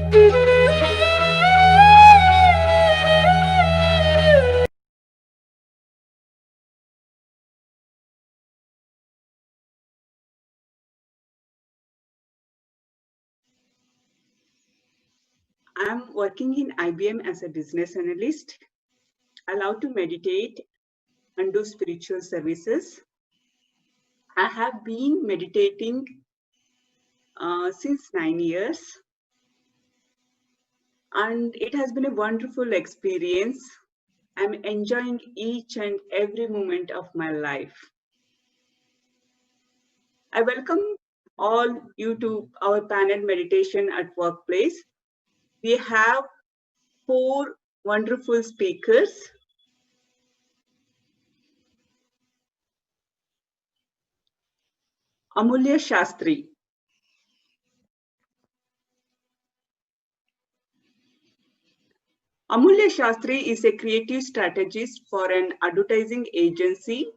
I'm working in IBM as a business analyst. I love to meditate and do spiritual services. I have been meditating since 9 years, and it has been a wonderful experience. I'm enjoying each and every moment of my life. I welcome all you to our panel meditation at workplace. We have 4 wonderful speakers. Amulya Shastri. Amulya Shastri is a creative strategist for an advertising agency.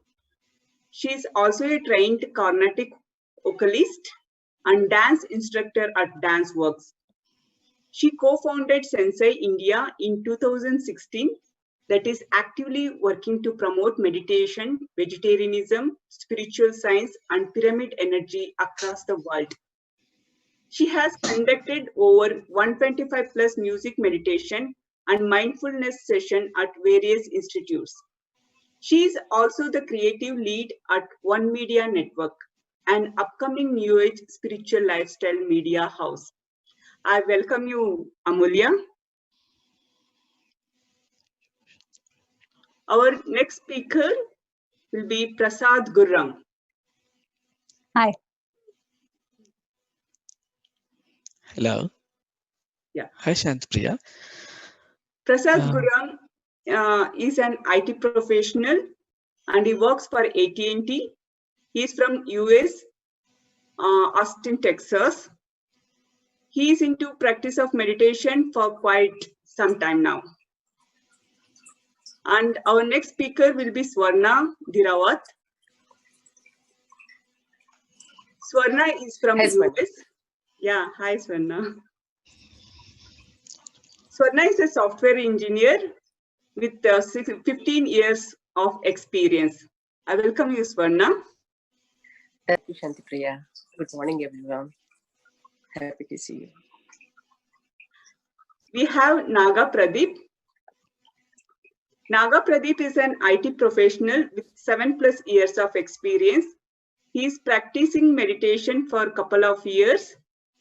She is also a trained Carnatic vocalist and dance instructor at Dance Works. She co-founded Sensei India in 2016, that is actively working to promote meditation, vegetarianism, spiritual science, and pyramid energy across the world. She has conducted over 125 plus music meditation and mindfulness sessions at various institutes. She is also the creative lead at OneMedia Network, an upcoming new age spiritual lifestyle media house. I welcome you, Amulya. Our next speaker will be Prasad Gurram. Hi. Hello. Yeah. Hi, Shantpriya. Prasad Gurram is an IT professional and he works for AT&T. He is from US, Austin, Texas. He is into practice of meditation for quite some time now. And our next speaker will be Swarna Dhirawat. Swarna is from Hi, US. Swarna. Yeah, hi Swarna. Swarna is a software engineer with 15 years of experience. I welcome you, Swarna. Thank you, Shantipriya. Good morning, everyone. Happy to see you. We have Naga Pradeep. Naga Pradeep is an IT professional with 7+ years of experience. He is practicing meditation for a couple of years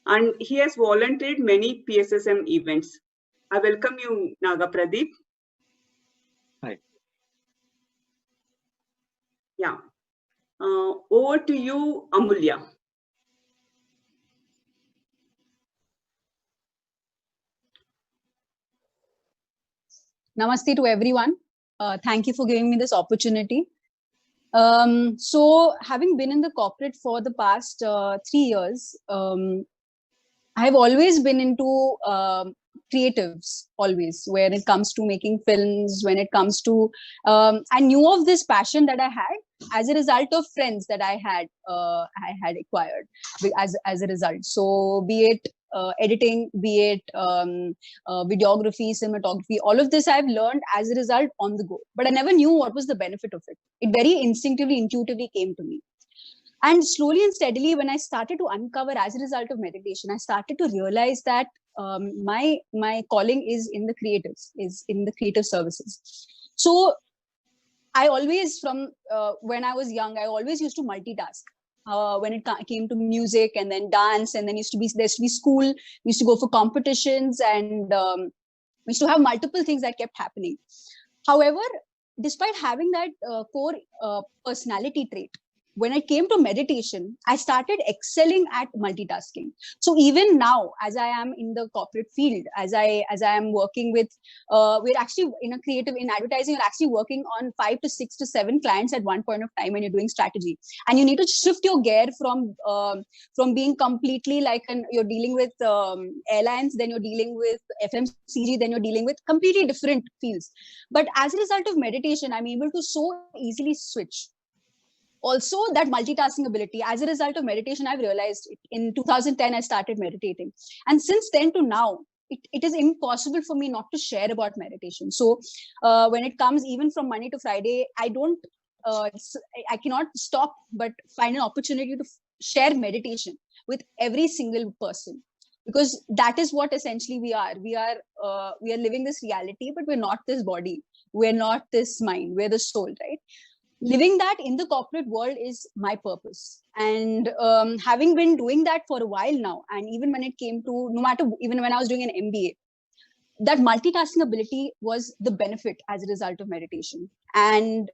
and he has volunteered many PSSM events. I welcome you, Naga Pradeep. Hi. Yeah. Over to you, Amulya. Namaste to everyone. Thank you for giving me this opportunity. So having been in the corporate for the past 3 years, I've always been into creatives, always, when it comes to making films, when it comes to, I knew of this passion that I had as a result of friends that I had acquired as a result. So be it editing, be it videography, cinematography, all of this I've learned as a result on the go. But I never knew what was the benefit of it. It very instinctively, intuitively came to me. And slowly and steadily, when I started to uncover as a result of meditation, I started to realize that my calling is in the creatives, is in the creative services. So I always, from when I was young, I always used to multitask. When it came to music and then dance, and then there used to be school, we used to go for competitions, and we used to have multiple things that kept happening. However, despite having that core personality trait, when I came to meditation, I started excelling at multitasking. So even now, as I am in the corporate field, as I am working with, we're actually in a creative, in advertising, you're actually working on 5 to 6 to 7 clients at one point of time when you're doing strategy. And you need to shift your gear from being completely like, you're dealing with airlines, then you're dealing with FMCG, then you're dealing with completely different fields. But as a result of meditation, I'm able to so easily switch. Also, that multitasking ability, as a result of meditation, I've realized it. In 2010, I started meditating. And since then to now, it is impossible for me not to share about meditation. So when it comes even from Monday to Friday, I cannot stop but find an opportunity to share meditation with every single person, because that is what essentially we are. We are living this reality, but we're not this body. We're not this mind. We're the soul, right? Living that in the corporate world is my purpose. And having been doing that for a while now, and even when it came to, no matter, even when I was doing an MBA, that multitasking ability was the benefit as a result of meditation. And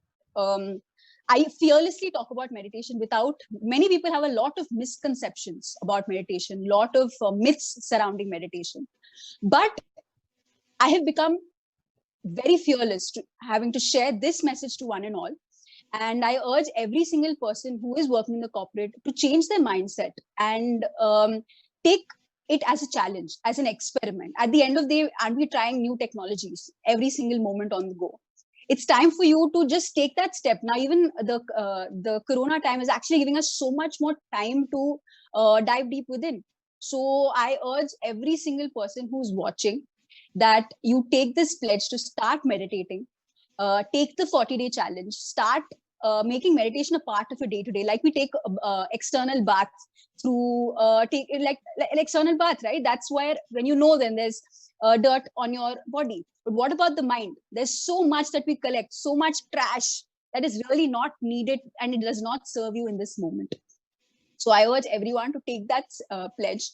I fearlessly talk about meditation without, many people have a lot of misconceptions about meditation, lot of myths surrounding meditation. But I have become very fearless to having to share this message to one and all. And I urge every single person who is working in the corporate to change their mindset and take it as a challenge, as an experiment. At the end of the day, aren't we trying new technologies every single moment on the go? It's time for you to just take that step. Now, even the Corona time is actually giving us so much more time to dive deep within. So I urge every single person who's watching that you take this pledge to start meditating. Take the 40-day challenge, start making meditation a part of your day-to-day. Like we take external bath through, take like external bath, right? That's where, when you know, then there's dirt on your body. But what about the mind? There's so much that we collect, so much trash that is really not needed, and it does not serve you in this moment. So I urge everyone to take that pledge,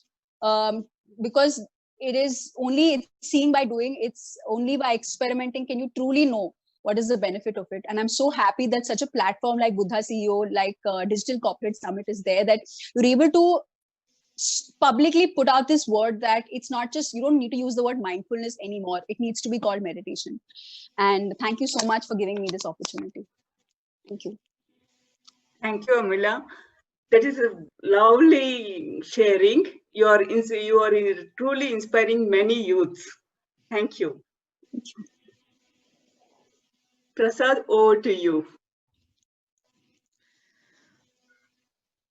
because it is only seeing by doing, it's only by experimenting can you truly know what is the benefit of it. And I'm so happy that such a platform like Buddha CEO, like Digital Corporate Summit is there, that you're able to publicly put out this word that it's not just, you don't need to use the word mindfulness anymore. It needs to be called meditation. And thank you so much for giving me this opportunity. Thank you. Thank you, Amila. That is a lovely sharing. You are truly inspiring many youths. Thank you. Thank you. Prasad, over to you.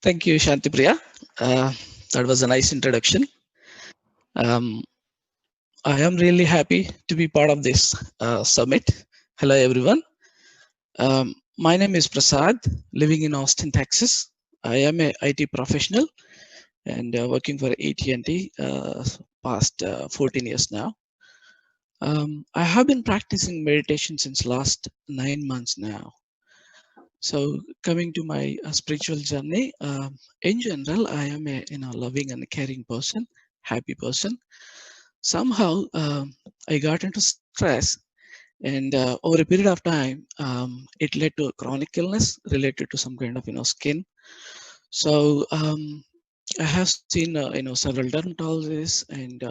Thank you, Shantipriya. That was a nice introduction. I am really happy to be part of this summit. Hello, everyone. My name is Prasad, living in Austin, Texas. I am an IT professional and working for AT&T past 14 years now. I have been practicing meditation since last 9 months now. So coming to my spiritual journey, in general, I am a loving and caring person, happy person. Somehow I got into stress, and over a period of time, it led to a chronic illness related to some kind of skin. So I have seen several dermatologists, and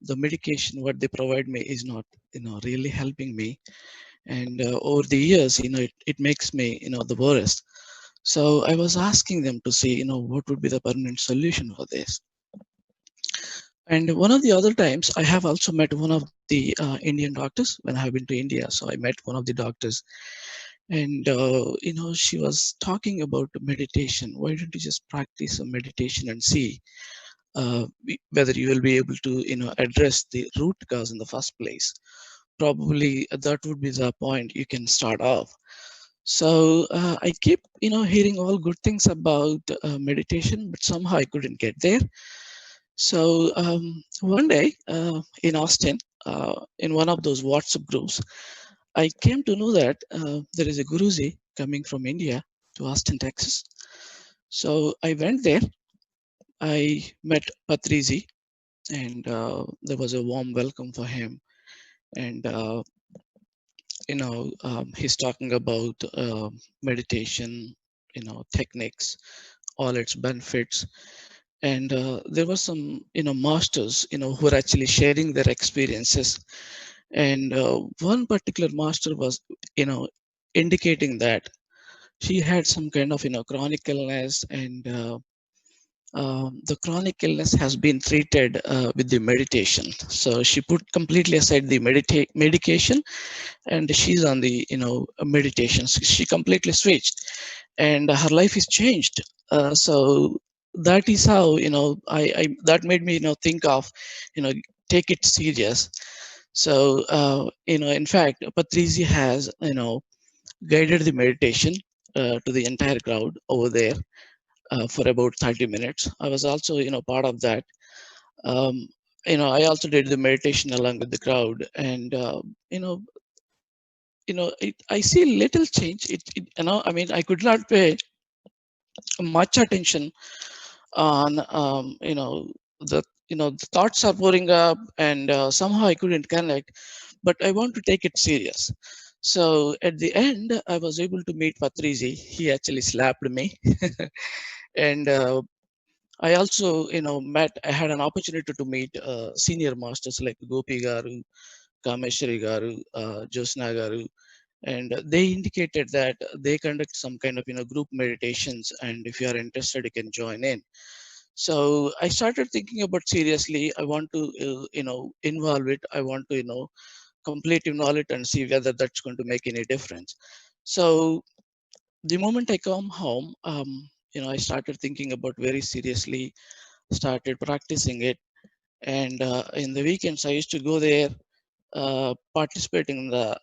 the medication what they provide me is not really helping me. And over the years, it makes me the worst. So I was asking them to see what would be the permanent solution for this. And one of the other times, I have also met one of the Indian doctors when I have been to India. So I met one of the doctors, and she was talking about meditation. Why don't you just practice some meditation and see whether you will be able to address the root cause in the first place. Probably that would be the point you can start off. So I keep hearing all good things about meditation, but somehow I couldn't get there. So one day in Austin, in one of those WhatsApp groups, I came to know that there is a Guruji coming from India to Austin, Texas. So I went there. I met Patriji, and there was a warm welcome for him. And he's talking about meditation, techniques, all its benefits. And there were some masters who were actually sharing their experiences. And one particular master was indicating that she had some kind of chronic illness, and the chronic illness has been treated with the meditation. So she put completely aside the medication, and she's on the meditation. So she completely switched, and her life is changed. So that is how, I that made me, think of, take it serious. So, in fact, Patrizi has, guided the meditation to the entire crowd over there for about 30 minutes. I was also, part of that. Um, I also did the meditation along with the crowd, and you know, I see little change. I mean, I could not pay much attention on, the, the thoughts are pouring up, and somehow I couldn't connect, but I want to take it serious. So at the end, I was able to meet Patrizi. He actually slapped me. And I also, I had an opportunity to meet senior masters like Gopi Garu, Kameshwari Garu, Josna Garu, and they indicated that they conduct some kind of, group meditations, and if you are interested, you can join in. So I started thinking about seriously. I want to, involve it. I want to, complete involve it and see whether that's going to make any difference. So the moment I come home, I started thinking about very seriously, started practicing it. And in the weekends, I used to go there, participating in the,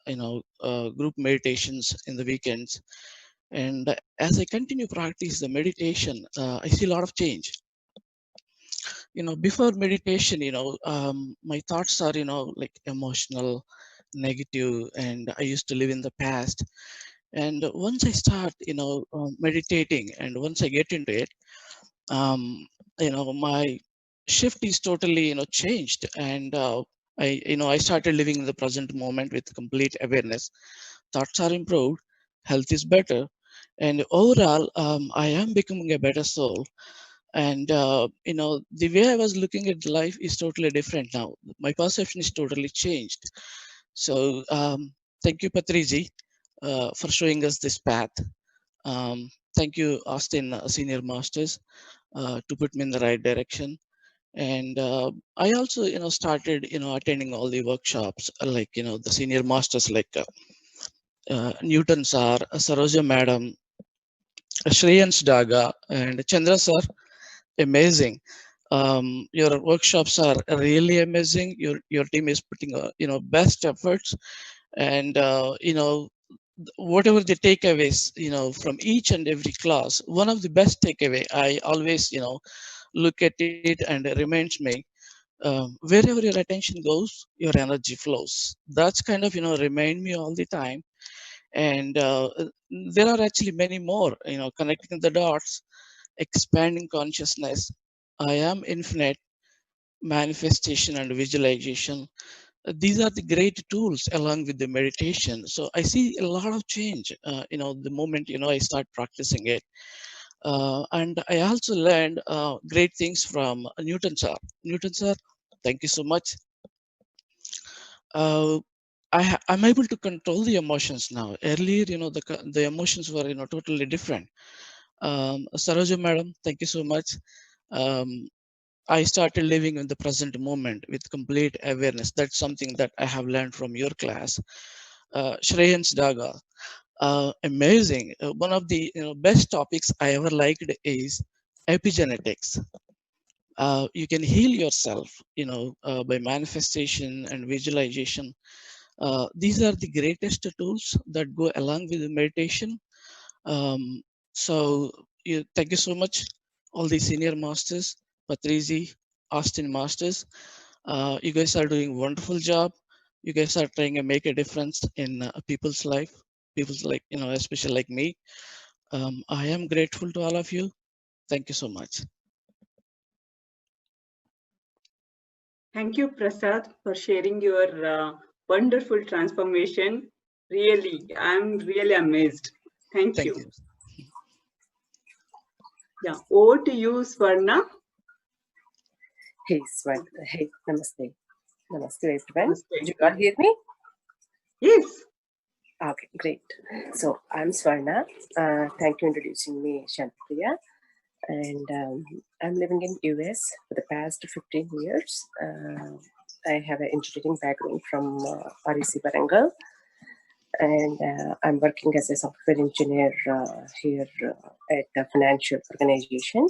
group meditations in the weekends. And as I continue practice the meditation, I see a lot of change. Before meditation, my thoughts are, like emotional, negative, and I used to live in the past. And once I start, meditating, and once I get into it, my shift is totally, changed. And I started living in the present moment with complete awareness. Thoughts are improved, health is better, and overall, I am becoming a better soul. And the way I was looking at life is totally different now. My perception is totally changed. So thank you, Patriji, for showing us this path. Thank you, Austin, Senior Masters, to put me in the right direction. And I also, started, attending all the workshops, like, the senior masters, like Newton sir, Saroja madam, Shreyans Daga, and Chandra sir. Amazing. Your workshops are really amazing. Your team is putting, best efforts, and whatever the takeaways, from each and every class. One of the best takeaway I always, look at it, and it reminds me, wherever your attention goes, your energy flows. That's kind of, remind me all the time. And there are actually many more, connecting the dots, expanding consciousness. I am infinite, manifestation and visualization. These are the great tools along with the meditation. So I see a lot of change, the moment, I start practicing it. And I also learned great things from Newton sir. Newton sir, thank you so much. Uh, I'm able to control the emotions now. Earlier, the emotions were, totally different. Saroja madam, thank you so much. Um, I started living in the present moment with complete awareness. That's something that I have learned from your class. Shreyans Daga, amazing. One of the, best topics I ever liked is epigenetics. You can heal yourself, by manifestation and visualization. These are the greatest tools that go along with the meditation. Um, so thank you so much, all the senior masters, Patrizi, Austin masters. You guys are doing wonderful job. You guys are trying to make a difference in people's life, people's, like, especially like me. I am grateful to all of you. Thank you so much. Thank you, Prasad, for sharing your wonderful transformation. Really, I'm really amazed. Thank Thank you. you. Yeah, over to you, Swarna. Hey, Swan. Hey, namaste. Namaste, everyone. Namaste. Do you all hear me? Yes. Okay, great. So I'm Swarna. Thank you for introducing me, Shantipriya. And I'm living in US for the past 15 years. I have an engineering background from REC Barangal. And I'm working as a software engineer here at the financial organization.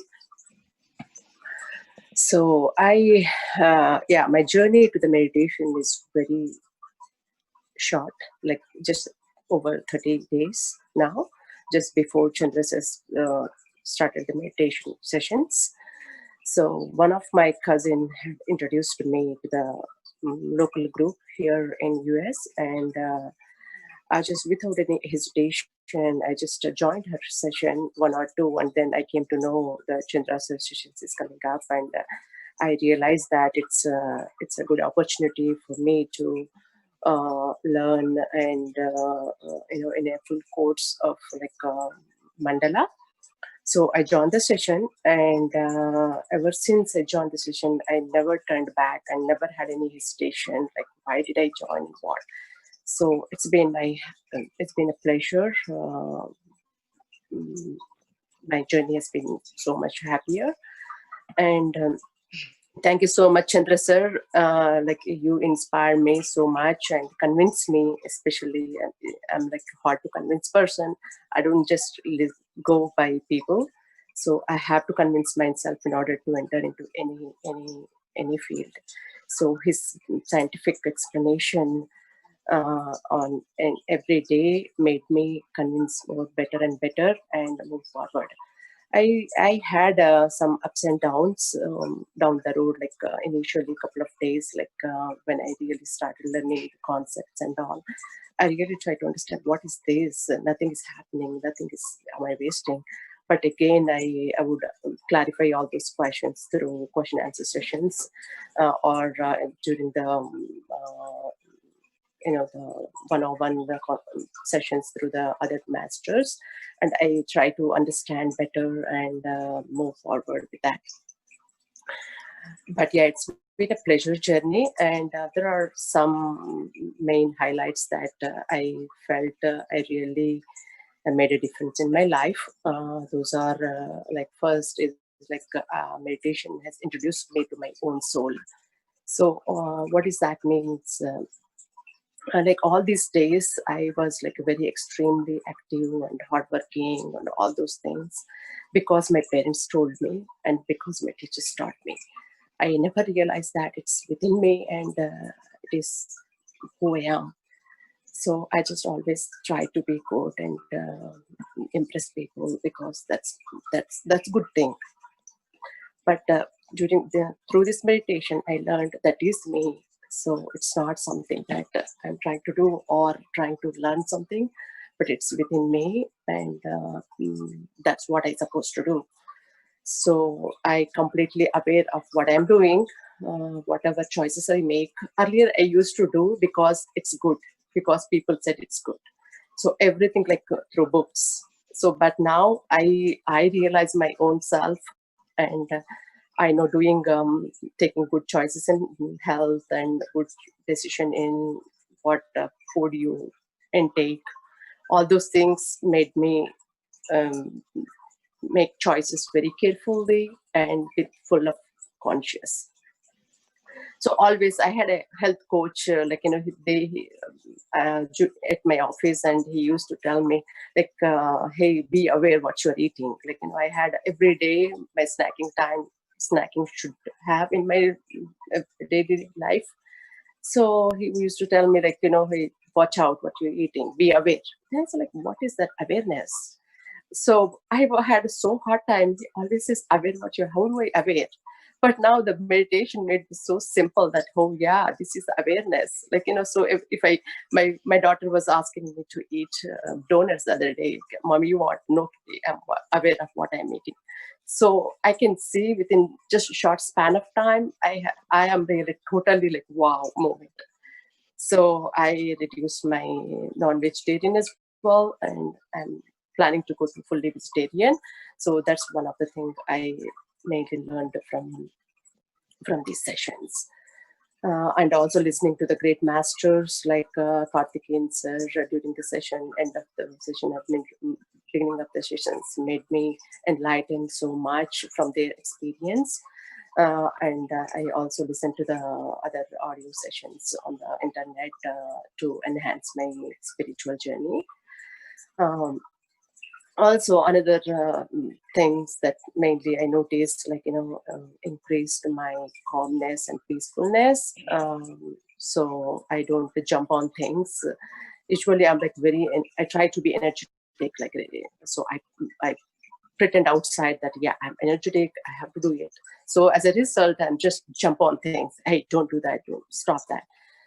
So my journey to the meditation is very short, like just over 30 days now, just before Chandra says started the meditation sessions. So one of my cousin had introduced me to the local group here in US, and I just, without any hesitation, I just joined her session 1 or 2, and then I came to know the Chandra sessions is coming up, and I realized that it's a good opportunity for me to learn and in a full course of mandala. So I joined the session, and ever since I joined the session, I never turned back. I never had any hesitation. Like, why did I join? What? So it's been a pleasure. My journey has been so much happier, and thank you so much, Chandra sir. Like, you inspire me so much and convince me, especially I'm like a hard to convince person. I don't just go by people. So I have to convince myself in order to enter into any field. So his scientific explanation on and every day made me convince more better and better and move forward. I had some ups and downs down the road, like initially a couple of days, like when I really started learning the concepts and all. I really try to understand what is this. Nothing is happening. Nothing is. Am I wasting? But again, I would clarify all those questions through question answer sessions or during the the one-on-one sessions through the other masters, and I try to understand better and move forward with that. But yeah, it's been a pleasure journey, and there are some main highlights that I felt I really made a difference in my life. Those are like, first is like meditation has introduced me to my own soul. So what does that means? Like all these days, I was like very extremely active and hardworking and all those things because my parents told me and because my teachers taught me. I never realized that it's within me and it is who I am. So I just always try to be good and impress people because that's a good thing. But through this meditation, I learned that is me. So it's not something that I'm trying to do or trying to learn something, but it's within me, and that's what I'm supposed to do. So I completely aware of what I'm doing, whatever choices I make. Earlier, I used to do because it's good, because people said it's good. So everything like through books. So, but now I realize my own self, and I know doing taking good choices in health and good decision in what food you intake. All those things made me make choices very carefully and with full of conscious. So always I had a health coach, at my office, and he used to tell me like, hey, be aware what you're eating. Like, I had every day my snacking should have in my daily life. So he used to tell me like, hey, watch out what you're eating, be aware. And I was like, what is that awareness? So I had so hard time. He always says aware what you're, how do I aware? But now the meditation made it so simple that, oh yeah, this is awareness. Like, so if my daughter was asking me to eat donuts the other day, mommy, you want? No, I'm aware of what I'm eating. So I can see within just a short span of time, I am really totally like, wow moment. So I reduced my non-vegetarian as well, and I'm planning to go to fully vegetarian. So that's one of the things I mainly learned from these sessions. And also listening to the great masters like Karthikeyan sir during the session, end of the session, beginning of the sessions made me enlightened so much from their experience. And I also listen to the other audio sessions on the internet to enhance my spiritual journey. Also, another things that mainly I noticed, like, increased my calmness and peacefulness. So I don't jump on things. Usually I'm like I try to be energetic, like, so I pretend outside that, yeah, I'm energetic, I have to do it. So as a result, I'm just jump on things. Hey, don't do that, don't stop that.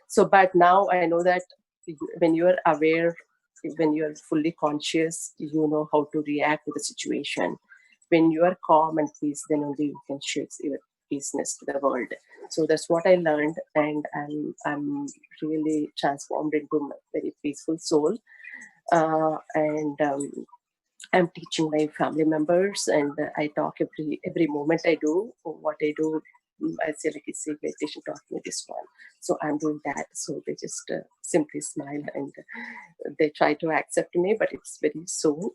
So, but now I know that when you are aware, when you are fully conscious, you know how to react to the situation. When you are calm and peace, then only you can share your business to the world. So that's what I learned, and I'm really transformed into a very peaceful soul. And I'm teaching my family members, and I talk every moment I do what I do. I say, like, it's a meditation, taught me this one, so I'm doing that. So they just simply smile, and they try to accept me, but it's very soon.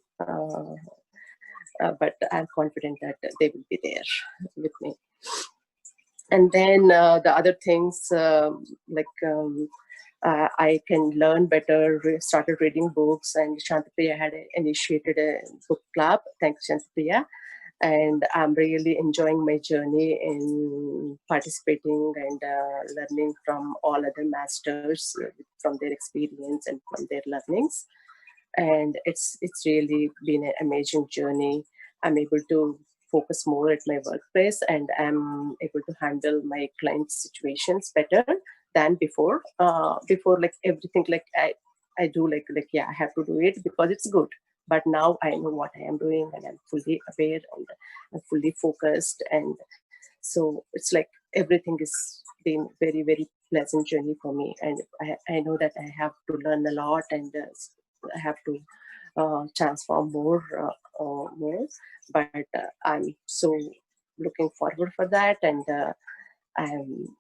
But I'm confident that they will be there with me. And then the other things, I can learn better, started reading books, and Shantipriya had initiated a book club. Thanks, Shantipriya. And I'm really enjoying my journey in participating and learning from all other masters, from their experience and from their learnings. And it's really been an amazing journey. I'm able to focus more at my workplace, and I'm able to handle my clients' situations better than before. Before, like, everything, like, I do, like, yeah, I have to do it because it's good. But now I know what I am doing, and I'm fully aware, and I'm fully focused. And so it's like everything is been very, very pleasant journey for me. And I know that I have to learn a lot, and I have to transform more. But I'm so looking forward for that, and I'm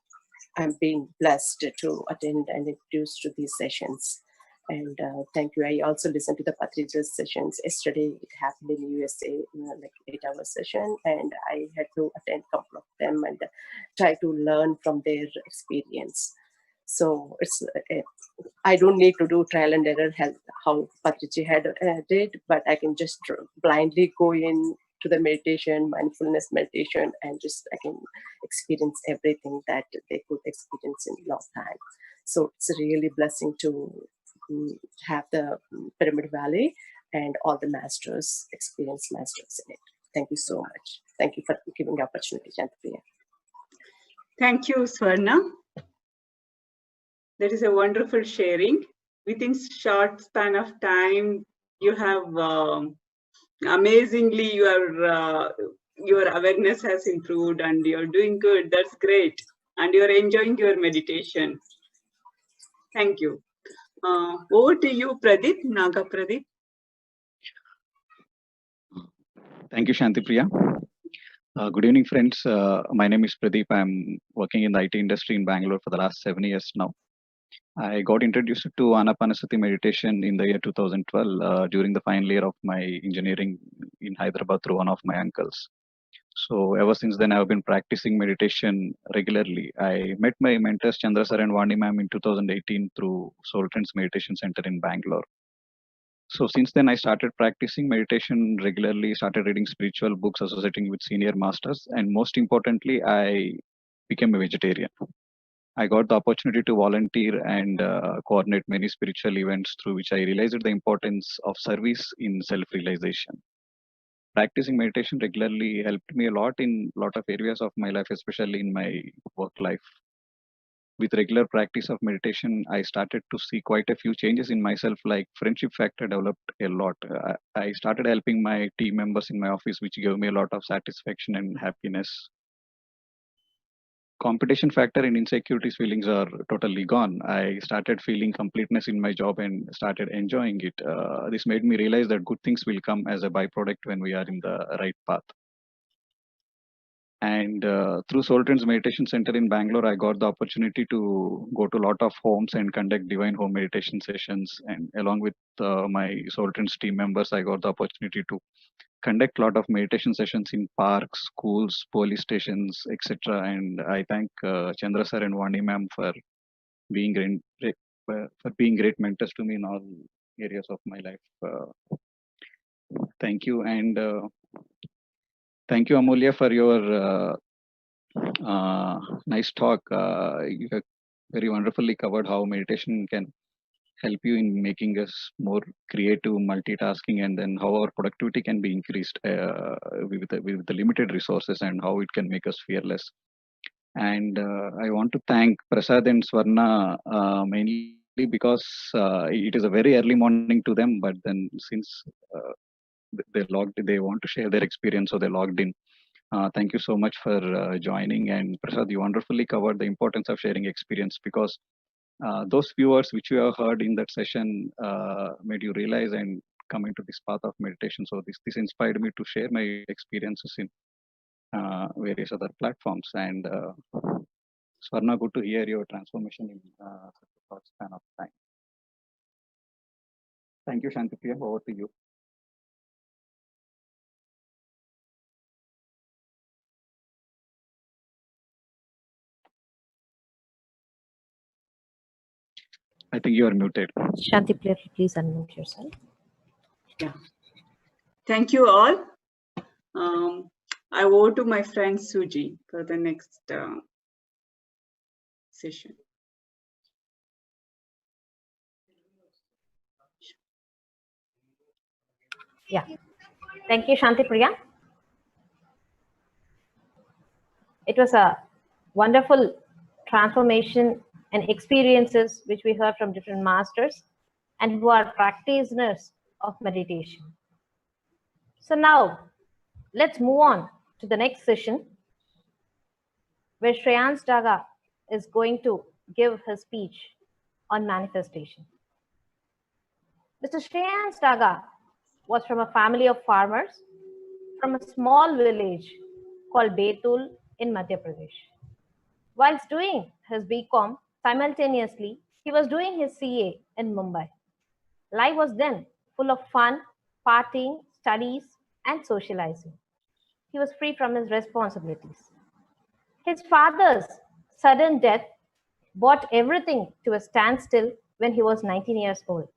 I'm being blessed to attend and introduced to these sessions. And thank you. I also listened to the Patrija's sessions. Yesterday it happened in USA, like 8-hour session, and I had to attend a couple of them and try to learn from their experience. So it's I don't need to do trial and error how Patriji had did, but I can just blindly go in to the meditation, mindfulness meditation, and just I can experience everything that they could experience in long time. So it's a really blessing to have the Pyramid Valley and all the masters, experienced masters in it. Thank you so much. Thank you for giving the opportunity, Shantipriya. Thank you, Swarna. That is a wonderful sharing. Within short span of time, you have amazingly your awareness has improved, and you're doing good. That's great, and you're enjoying your meditation. Thank you. Over to you, Pradeep, Naga Pradeep. Thank you, Shantipriya. Good evening, friends. My name is Pradeep. I'm working in the IT industry in Bangalore for the last 7 years now. I got introduced to Anapanasati meditation in the year 2012 during the final year of my engineering in Hyderabad through one of my uncles. So ever since then, I've been practicing meditation regularly. I met my mentors Chandra sir and Vani ma'am in 2018 through Soul Trends Meditation Center in Bangalore. So since then, I started practicing meditation regularly, started reading spiritual books, associating with senior masters, and most importantly, I became a vegetarian. I got the opportunity to volunteer and coordinate many spiritual events through which I realized the importance of service in self-realization. Practicing meditation regularly helped me a lot in a lot of areas of my life, especially in my work life. With regular practice of meditation, I started to see quite a few changes in myself, like friendship factor developed a lot. I started helping my team members in my office, which gave me a lot of satisfaction and happiness. Competition factor and insecurities feelings are totally gone. I started feeling completeness in my job and started enjoying it. This made me realize that good things will come as a byproduct when we are in the right path. And through Soul Trends Meditation Center in Bangalore, I got the opportunity to go to a lot of homes and conduct divine home meditation sessions. And along with my Soul Trends team members, I got the opportunity to conduct a lot of meditation sessions in parks, schools, police stations, etc. And I thank Chandra sir and Vani ma'am for being great mentors to me in all areas of my life. Thank you, and thank you, Amulya, for your nice talk. You have very wonderfully covered how meditation can help you in making us more creative, multitasking, and then how our productivity can be increased with the limited resources, and how it can make us fearless. And I want to thank Prasad and Swarna mainly because it is a very early morning to them, but then since they want to share their experience, so they logged in. Thank you so much for joining. And Prasad, you wonderfully covered the importance of sharing experience, because those viewers which you have heard in that session made you realize and come into this path of meditation. So this inspired me to share my experiences in various other platforms. And Swarna, good to hear your transformation in such a short span of time. Thank you, Shantipriya. Over to you. I think you are muted. Shantipriya, please unmute yourself. Yeah. Thank you all. I owe to my friend Suji for the next session. Yeah. Thank you, Shantipriya. It was a wonderful transformation and experiences which we heard from different masters and who are practitioners of meditation. So now let's move on to the next session, where Shreyans Daga is going to give his speech on manifestation. Mr. Shreyans Daga was from a family of farmers from a small village called Betul in Madhya Pradesh. Whilst doing his BCom, simultaneously, he was doing his CA in Mumbai. Life was then full of fun, partying, studies, and socializing. He was free from his responsibilities. His father's sudden death brought everything to a standstill when he was 19 years old.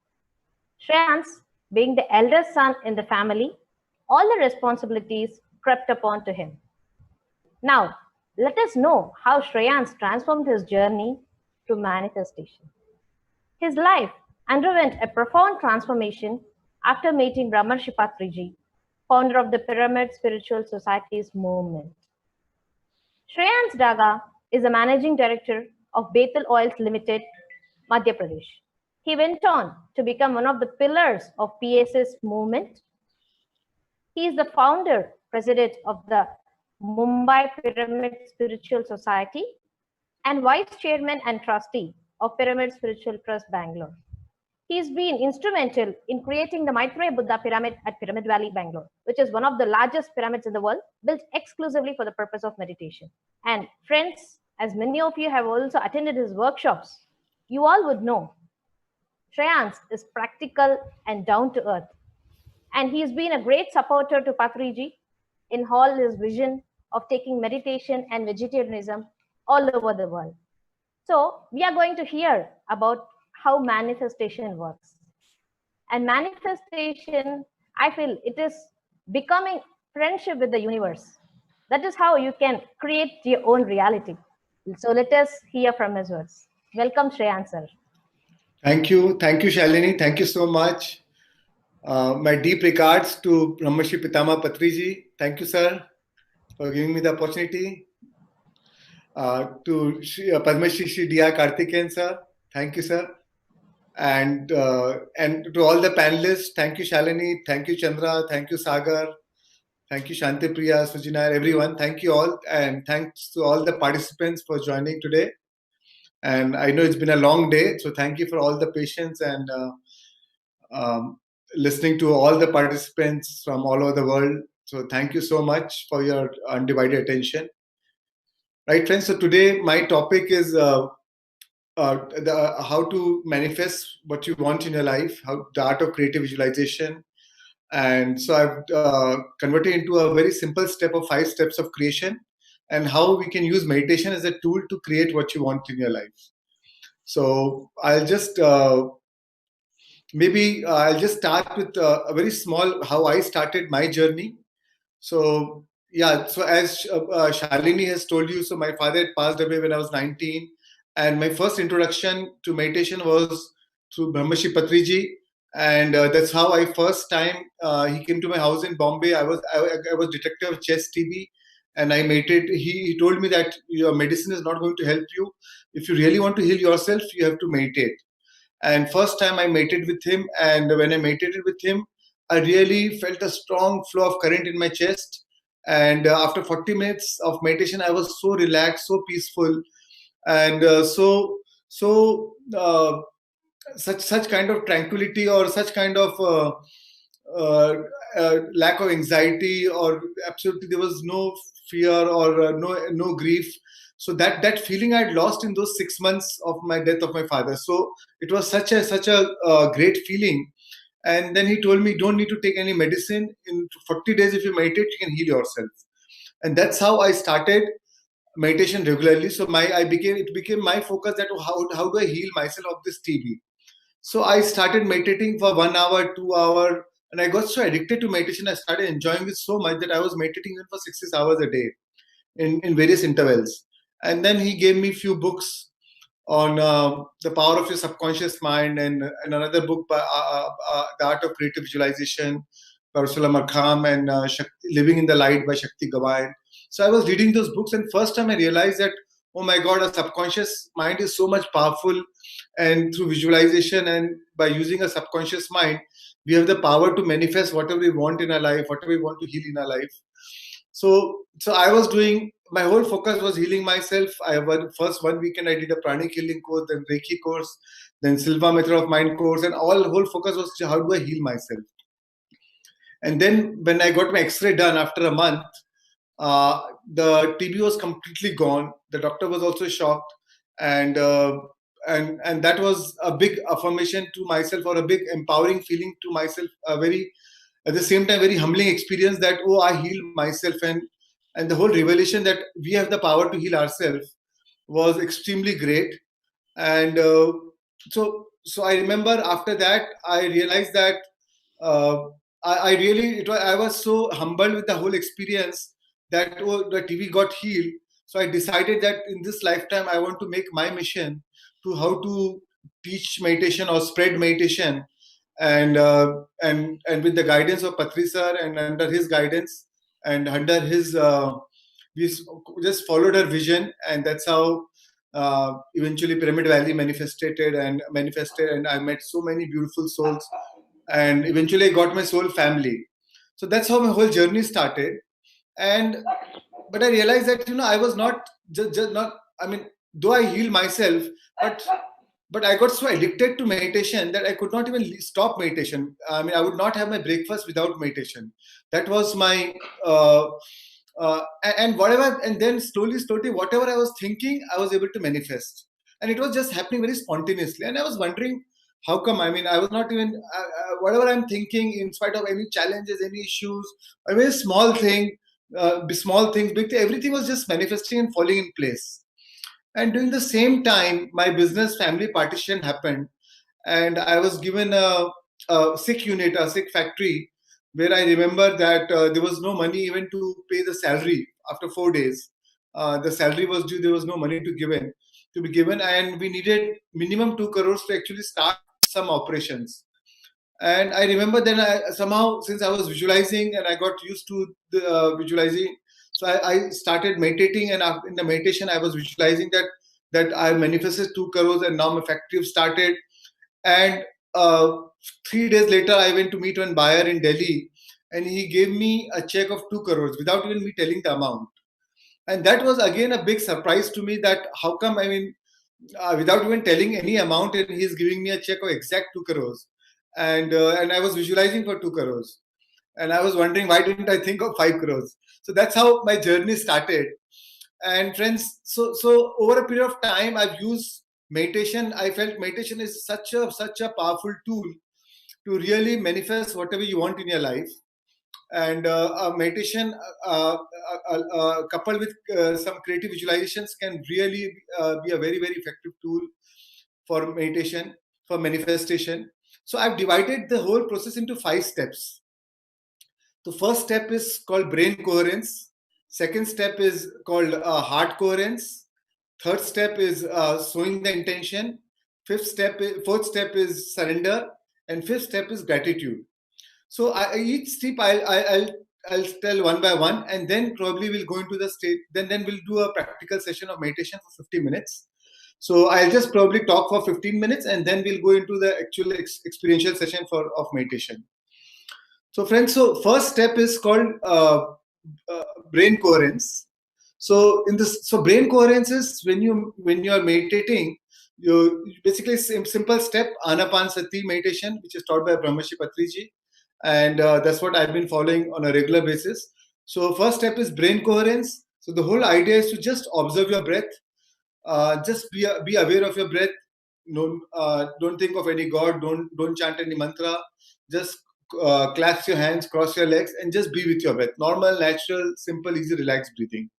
Shreyans, being the eldest son in the family, all the responsibilities crept upon to him. Now, let us know how Shreyans transformed his journey to manifestation. His life underwent a profound transformation after meeting Brahmarshi Patriji, founder of the Pyramid Spiritual Societies movement. Shreyans Daga is a managing director of Betul Oils Limited, Madhya Pradesh. He went on to become one of the pillars of PSS movement. He is the founder, president of the Mumbai Pyramid Spiritual Society and vice chairman and trustee of Pyramid Spiritual Trust, Bangalore. He's been instrumental in creating the Maitreya Buddha Pyramid at Pyramid Valley, Bangalore, which is one of the largest pyramids in the world, built exclusively for the purpose of meditation. And friends, as many of you have also attended his workshops, you all would know Shreyans is practical and down to earth. And he's been a great supporter to Patriji in all his vision of taking meditation and vegetarianism all over the world. So we are going to hear about how manifestation works. And manifestation, I feel it is becoming friendship with the universe. That is how you can create your own reality. So let us hear from his words. Welcome, Shreyans sir. Thank you, Shalini. Thank you so much. My deep regards to Brahmarshi Pitama Patriji. Thank you, sir, for giving me the opportunity. To Padma Shri D.R. Karthikeyan, sir. Thank you, sir. And to all the panelists, thank you, Shalini. Thank you, Chandra. Thank you, Sagar. Thank you, Shantipriya, Sujina, everyone. Thank you all. And thanks to all the participants for joining today. And I know it's been a long day, so thank you for all the patience and listening to all the participants from all over the world. So thank you so much for your undivided attention. Right, friends, so today my topic is how to manifest what you want in your life, the art of creative visualization. And so I've converted into a very simple step of 5 steps of creation and how we can use meditation as a tool to create what you want in your life. So I'll just maybe I'll just start with a very small how I started my journey. So yeah, so as Shalini has told you, so my father had passed away when I was 19, and my first introduction to meditation was through Brahmashi Patriji, and that's how I first time he came to my house in Bombay. I was detective of chest TB, and I meditated. He told me that your medicine is not going to help you. If you really want to heal yourself, you have to meditate. And first time I meditated with him, and when I meditated with him, I really felt a strong flow of current in my chest. And after 40 minutes of meditation, I was so relaxed, so peaceful, and such kind of tranquility, or such kind of lack of anxiety, or absolutely there was no fear, or no grief. So that feeling I had lost in those 6 months of my death of my father. So it was such a great feeling. And then he told me, don't need to take any medicine. In 40 days, if you meditate, you can heal yourself. And that's how I started meditation regularly. So it became my focus that how do I heal myself of this TB. So I started meditating for 1 hour, 2 hour, and I got so addicted to meditation. I started enjoying it so much that I was meditating even for 6 hours a day in various intervals. And then he gave me few books on the power of your subconscious mind, and another book by The Art of Creative Visualization by Ursula Markham, and Living in the Light by Shakti Gawain. So I was reading those books, and first time I realized that, oh my God, our subconscious mind is so much powerful, and through visualization and by using a subconscious mind, we have the power to manifest whatever we want in our life, whatever we want to heal in our life. So I was doing, my whole focus was healing myself. First 1 weekend I did a pranic healing course, then Reiki course, then Silva Method of Mind course, and whole focus was how do I heal myself. And then when I got my X-ray done after a month, the TB was completely gone. The doctor was also shocked, and that was a big affirmation to myself, or a big empowering feeling to myself. At the same time, very humbling experience that, oh, I healed myself, and the whole revelation that we have the power to heal ourselves was extremely great. And so I remember after that, I realized that I was so humbled with the whole experience that, oh, the TB got healed. So I decided that in this lifetime, I want to make my mission to how to teach meditation or spread meditation, and with the guidance of Patri sir, and under his guidance, and under his we just followed her vision, and that's how eventually Pyramid Valley manifested, and I met so many beautiful souls, and eventually I got my soul family. So that's how my whole journey started. But I realized that, I was not just not, I mean, though I healed myself, but I got so addicted to meditation that I could not even stop meditation. I mean, I would not have my breakfast without meditation. That was my and then slowly, whatever I was thinking, I was able to manifest, and it was just happening very spontaneously. And I was wondering, how come? I mean, I was not even whatever I'm thinking, in spite of any challenges, any issues, a very small thing, small things, big thing, everything was just manifesting and falling in place. And during the same time, my business family partition happened, and I was given a sick unit, a sick factory, where I remember that there was no money even to pay the salary after 4 days. The salary was due, there was no money to be given, and we needed minimum 2 crores to actually start some operations. And I remember then somehow, since I was visualizing and I got used to the visualizing, so I started meditating, and in the meditation I was visualizing that I manifested 2 crores, and now my factory started. And 3 days later, I went to meet one buyer in Delhi, and he gave me a check of 2 crores without even me telling the amount. And that was again a big surprise to me, that how come, I mean, without even telling any amount, and he's giving me a check of exact 2 crores. And I was visualizing for 2 crores. And I was wondering, why didn't I think of 5 crores? So that's how my journey started. And friends, so over a period of time, I've used meditation. I felt meditation is such a powerful tool to really manifest whatever you want in your life. And meditation coupled with some creative visualizations can really be a very, very effective tool for meditation, for manifestation. So I've divided the whole process into 5 steps. The first step is called brain coherence. Second step is called heart coherence. Third step is sowing the intention. Fourth step is surrender, and fifth step is gratitude. So each step I'll tell one by one, and then probably we'll go into the state. Then we'll do a practical session of meditation for 50 minutes. So I'll just probably talk for 15 minutes, and then we'll go into the actual experiential session of meditation. So friends, so first step is called brain coherence. So brain coherence is when you are meditating, you basically simple step Anapanasati meditation, which is taught by Brahmarshi Patriji, and that's what I've been following on a regular basis. So first step is brain coherence. So the whole idea is to just observe your breath, just be aware of your breath. No, don't think of any god, don't chant any mantra, just clasp your hands, cross your legs, and just be with your breath. Normal, natural, simple, easy, relaxed breathing.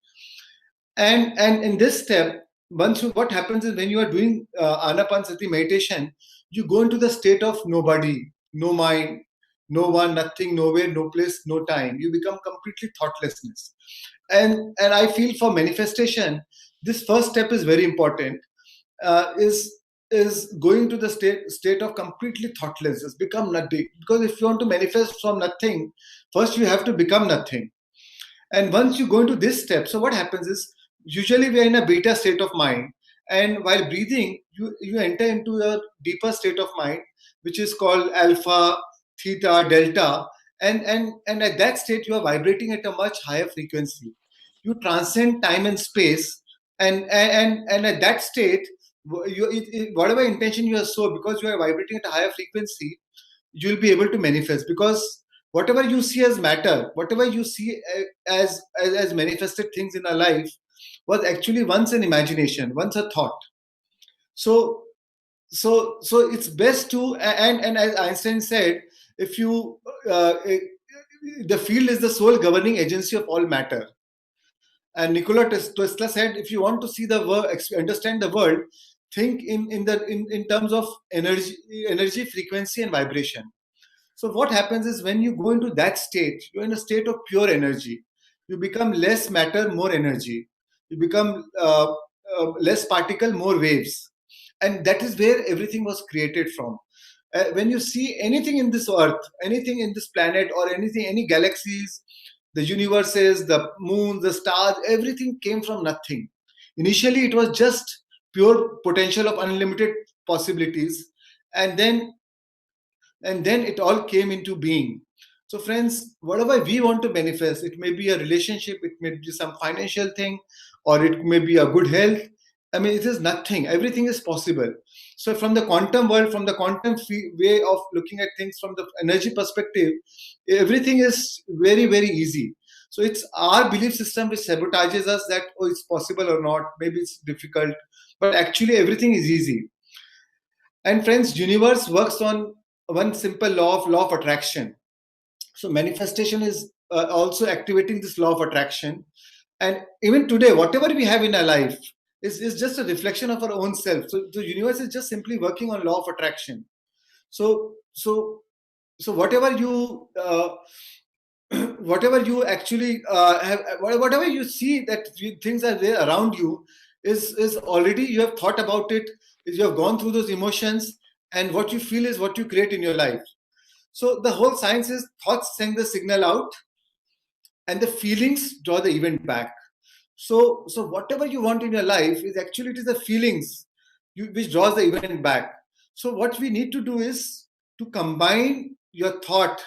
And in this step, what happens is when you are doing Anapanasati meditation, you go into the state of nobody, no mind, no one, nothing, nowhere, no place, no time. You become completely thoughtlessness. And I feel for manifestation, this first step is very important. Is going to the state of completely thoughtlessness, become nothing. Because if you want to manifest from nothing, first you have to become nothing. And once you go into this step, so what happens is, usually we are in a beta state of mind, and while breathing, you enter into a deeper state of mind, which is called alpha, theta, delta, and at that state you are vibrating at a much higher frequency. You transcend time and space, and at that state, whatever intention you have so, because you are vibrating at a higher frequency, you will be able to manifest. Because whatever you see as matter, whatever you see as manifested things in our life, was actually once an imagination, once a thought. So it's best to, and as Einstein said, if you the field is the sole governing agency of all matter. And Nikola Tesla said, if you want to see the world, understand the world, think in terms of energy, frequency, and vibration. So what happens is, when you go into that state, you're in a state of pure energy. You become less matter, more energy. You become less particle, more waves. And that is where everything was created from. When you see anything in this earth, anything in this planet, or anything, any galaxies, the universes, the moon, the stars, everything came from nothing. Initially, it was just pure potential of unlimited possibilities. And then it all came into being. So friends, whatever we want to manifest, it may be a relationship, it may be some financial thing, or it may be a good health. I mean, it is nothing. Everything is possible. So from the quantum world, from the quantum way of looking at things, from the energy perspective, everything is very, very easy. So it's our belief system which sabotages us that, oh, it's possible or not, maybe it's difficult, but actually everything is easy. And friends, universe works on one simple law of attraction. So manifestation is also activating this law of attraction. And even today, whatever we have in our life is just a reflection of our own self. So the universe is just simply working on law of attraction. So whatever you actually have, whatever you see that things are there around you, is already, you have thought about it, you have gone through those emotions, and what you feel is what you create in your life. So the whole science is, thoughts send the signal out, and the feelings draw the event back. So whatever you want in your life is actually, it is the feelings which draws the event back. So what we need to do is to combine your thought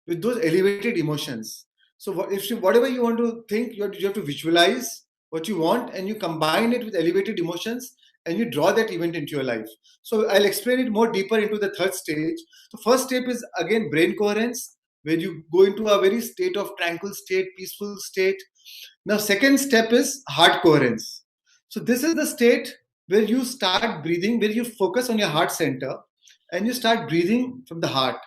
with those elevated emotions. So whatever you want to think, you have to visualize what you want, and you combine it with elevated emotions, and you draw that event into your life. So I'll explain it more deeper into the third stage. The first step is again brain coherence, where you go into a very state of tranquil state, peaceful state. Now, second step is heart coherence. So this is the state where you start breathing, where you focus on your heart center, and you start breathing from the heart.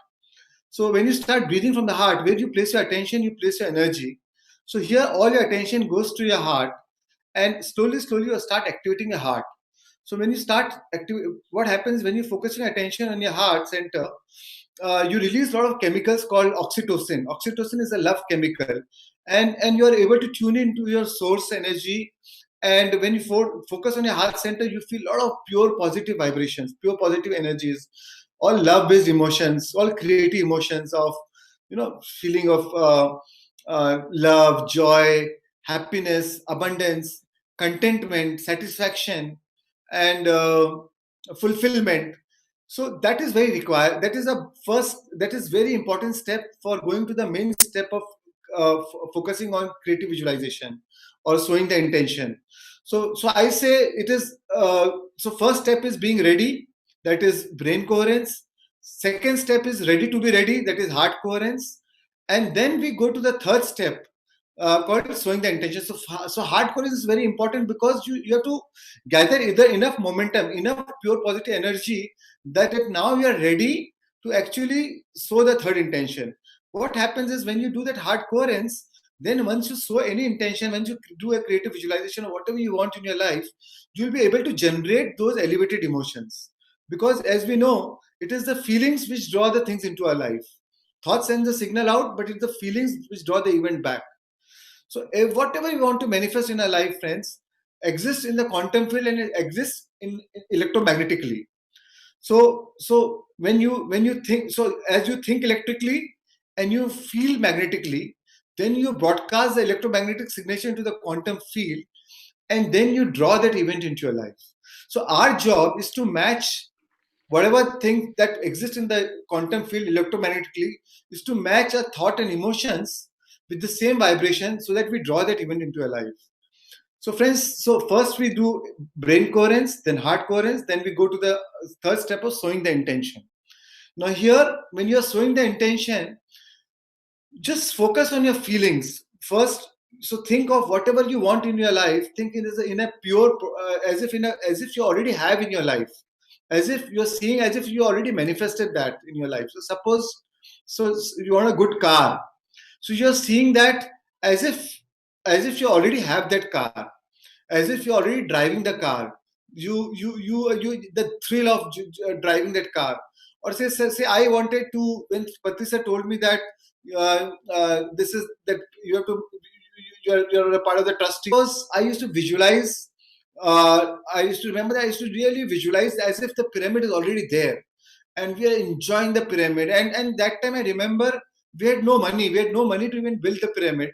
So when you start breathing from the heart, where you place your attention, you place your energy. So here all your attention goes to your heart, and slowly you start activating your heart. So when you start what happens when you focus your attention on your heart center, you release a lot of chemicals called oxytocin. Oxytocin is a love chemical, and you are able to tune into your source energy. And when you focus on your heart center, you feel a lot of pure positive vibrations, pure positive energies, all love-based emotions, all creative emotions of, feeling of love, joy, happiness, abundance, contentment, satisfaction, and fulfillment. So that is very required. That is very important step for going to the main step of focusing on creative visualization or showing the intention. So I say it is, so first step is being ready, that is brain coherence. Second step is ready to be ready, that is heart coherence. And then we go to the third step, called showing the intention. So heart coherence is very important, because you have to gather either enough momentum, enough pure positive energy, that now you are ready to actually show the third intention. What happens is, when you do that heart coherence, then once you show any intention, once you do a creative visualization or whatever you want in your life, you'll be able to generate those elevated emotions. Because as we know, it is the feelings which draw the things into our life. Thoughts send the signal out, but it's the feelings which draw the event back. So if whatever you want to manifest in our life, friends, exists in the quantum field, and it exists in electromagnetically. So when you think, so as you think electrically and you feel magnetically, then you broadcast the electromagnetic signature into the quantum field, and then you draw that event into your life. So our job is to match whatever thing that exists in the quantum field electromagnetically, is to match our thought and emotions with the same vibration, so that we draw that event into our life. So friends, so first we do brain coherence, then heart coherence, then we go to the third step of showing the intention. Now here, when you are showing the intention, just focus on your feelings first. So think of whatever you want in your life. Think in a pure, as if you already have in your life, as if you're seeing, as if you already manifested that in your life. So suppose, you want a good car, so you're seeing that as if you already have that car, as if you're already driving the car. You the thrill of driving that car. Or say I wanted to, when Patricia told me that this is that you have to, you're a part of the trustee. Because I used to visualize, I used to remember that I used to really visualize as if the pyramid is already there, and we are enjoying the pyramid. And that time I remember we had no money to even build the pyramid.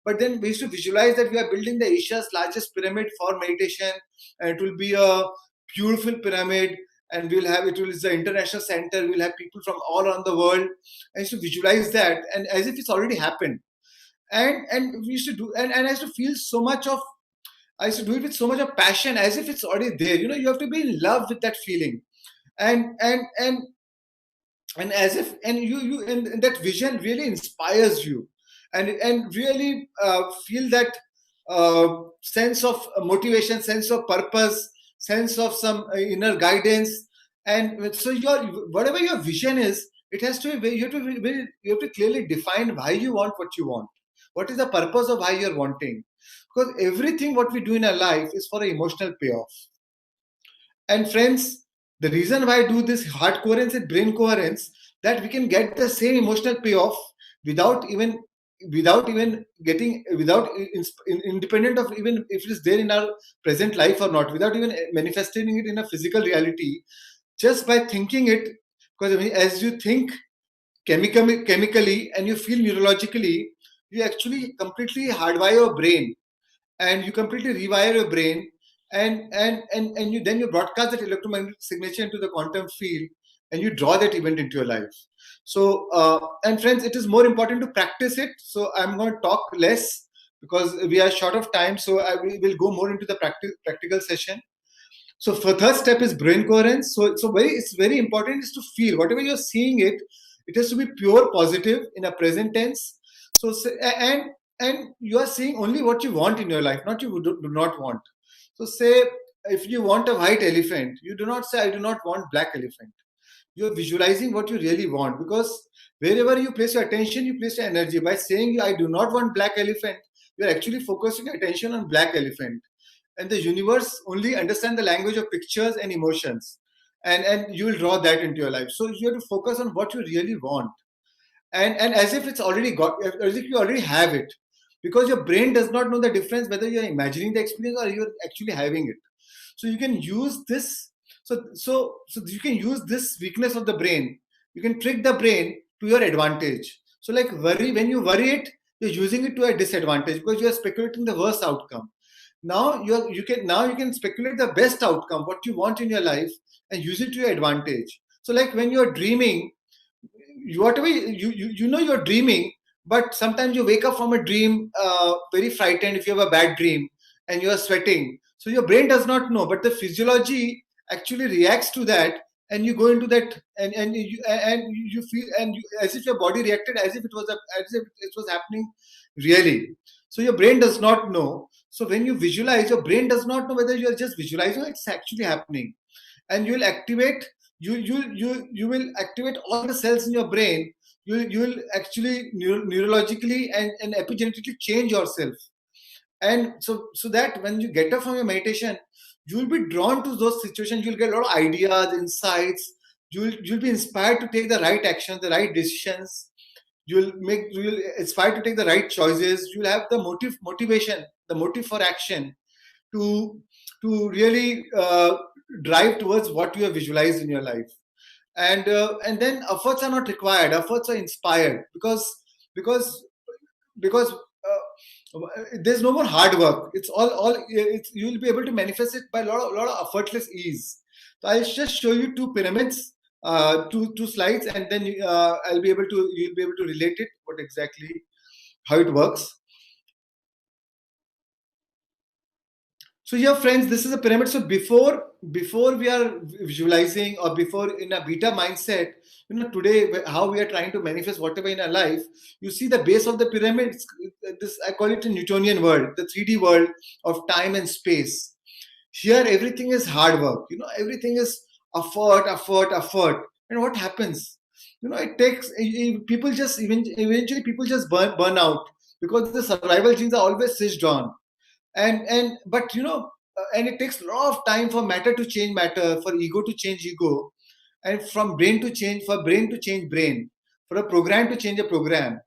But then we used to visualize that we are building the Asia's largest pyramid for meditation, and it will be a beautiful pyramid, and it's the international center. We'll have people from all around the world. I used to visualize that, and as if it's already happened. And we used to do, and I used to feel so much of, I used to do it with so much of passion, as if it's already there. You have to be in love with that feeling, and as if, and that vision really inspires you, and really feel that sense of motivation, sense of purpose, sense of some inner guidance. And so whatever your vision is, it has to be, you have to clearly define why you want what you want. What is the purpose of why you're wanting? Because everything what we do in our life is for an emotional payoff. And friends, the reason why I do this heart coherence and brain coherence, that we can get the same emotional payoff without getting, independent of even if it is there in our present life or not, without even manifesting it in a physical reality, just by thinking it. Because as you think chemically and you feel neurologically, you actually completely hardwire your brain, and you completely rewire your brain, and you broadcast that electromagnetic signature into the quantum field, and you draw that event into your life. So and friends, it is more important to practice it. So I'm going to talk less because we are short of time, so we will go more into the practical session. So for third step is brain coherence. So it's very important is to feel whatever you're seeing, it has to be pure positive in a present tense. So and you are seeing only what you want in your life, not you do not want. So say if you want a white elephant, you do not say I do not want black elephant. You're visualizing what you really want, because wherever you place your attention, you place your energy. By saying I do not want black elephant, you're actually focusing your attention on black elephant. and the universe only understand the language of pictures and emotions, and you will draw that into your life. So you have to focus on what you really want, and as if it's already got, as if you already have it, because your brain does not know the difference whether you're imagining the experience or you're actually having it. So you can use this. So you can use this weakness of the brain. You can trick the brain to your advantage. So like worry, when you worry it, you're using it to a disadvantage because you are speculating the worst outcome. Now you can speculate the best outcome, what you want in your life, and use it to your advantage. So like when you're dreaming, whatever you know you're dreaming, but sometimes you wake up from a dream very frightened if you have a bad dream and you are sweating. So your brain does not know, but the physiology actually reacts to that, and you go into that, and you feel, and as if your body reacted as if it was happening really. So your brain does not know. So when you visualize, your brain does not know whether you are just visualizing or it's actually happening, and you will activate all the cells in your brain. You will actually neurologically and epigenetically change yourself. And so that when you get up from your meditation, you will be drawn to those situations. You'll get a lot of ideas, insights. You'll be inspired to take the right actions, the right decisions. You'll inspired to take the right choices. You'll have the motivation, the motive for action to really drive towards what you have visualized in your life. And then efforts are not required. Efforts are inspired because there's no more hard work. It's you will be able to manifest it by a lot of effortless ease. So I'll just show you two pyramids, two slides, and then you'll be able to relate it, how it works. So here, friends, this is a pyramid. So before we are visualizing, or before in a beta mindset, today how we are trying to manifest whatever in our life, you see the base of the pyramid. This, I call it a Newtonian world, the 3D world of time and space. Here, everything is hard work. Everything is effort. And what happens? It takes people just eventually people just burn out because the survival genes are always switched on. But and it takes a lot of time for matter to change matter, for ego to change ego, and for brain to change brain, for a program to change a program.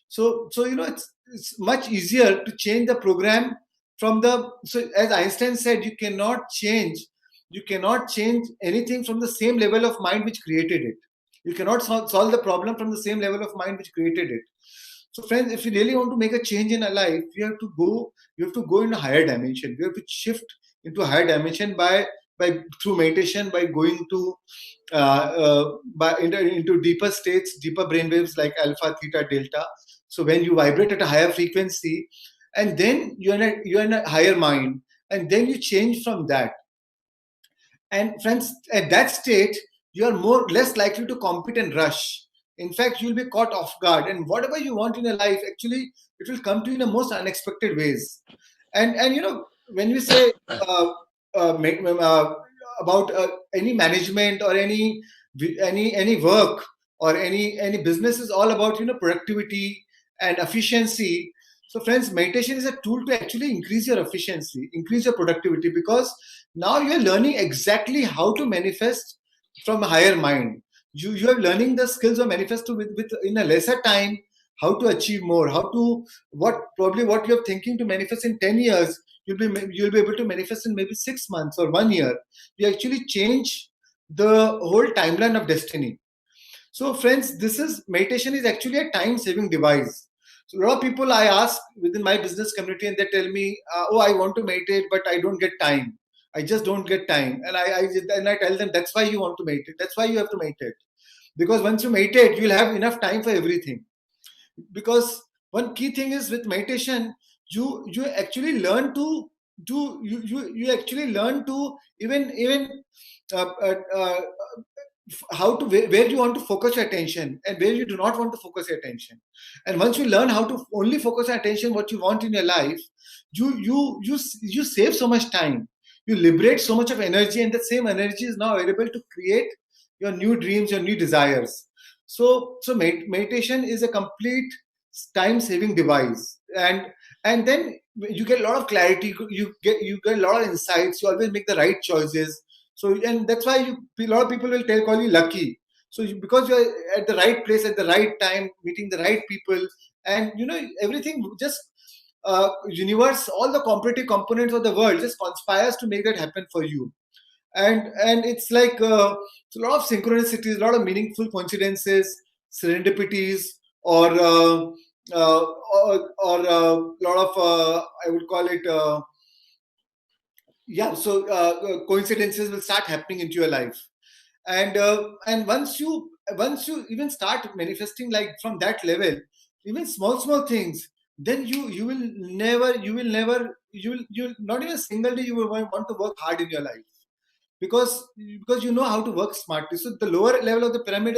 So it's much easier to change the program from the. So as Einstein said, you cannot change anything from the same level of mind which created it. You cannot solve the problem from the same level of mind which created it. So friends, if you really want to make a change in a life, you have to go in a higher dimension. You have to shift into a higher dimension through meditation, by going to into deeper states, deeper brainwaves like alpha, theta, delta. So when you vibrate at a higher frequency, and then you're in a higher mind, and then you change from that. And friends, at that state, you are less likely to compete and rush. In fact, you'll be caught off guard, and whatever you want in your life, actually, it will come to you in the most unexpected ways. And when we say about any management or any work or any business, is all about productivity and efficiency. So friends, meditation is a tool to actually increase your efficiency, increase your productivity, because now you are learning exactly how to manifest from a higher mind. You are learning the skills of manifesto with in a lesser time, how to achieve more, what you're thinking to manifest in 10 years, you'll be able to manifest in maybe 6 months or 1 year. You actually change the whole timeline of destiny. So friends, meditation is actually a time-saving device. So a lot of people I ask within my business community, and they tell me, oh, I want to meditate, but I don't get time. I just don't get time. And I tell them, that's why you want to meditate. That's why you have to meditate. Because once you meditate, you'll have enough time for everything. Because one key thing is with meditation, you actually learn to even where you want to focus your attention and where you do not want to focus your attention. And once you learn how to only focus your attention what you want in your life, you save so much time. You liberate so much of energy, and that same energy is now available to create your new dreams, your new desires. So meditation is a complete time-saving device, and and then you get a lot of clarity, you get a lot of insights, you always make the right choices. So, and that's why a lot of people will call you lucky. So because you're at the right place at the right time, meeting the right people, and everything just universe, all the competitive components of the world just conspires to make that happen for you. And it's like it's a lot of synchronicities, a lot of meaningful coincidences, serendipities, or a lot of I would call it coincidences will start happening into your life. And once you even start manifesting like from that level, even small things, then you'll not even a single day you will want to work hard in your life, because you know how to work smartly. So the lower level of the pyramid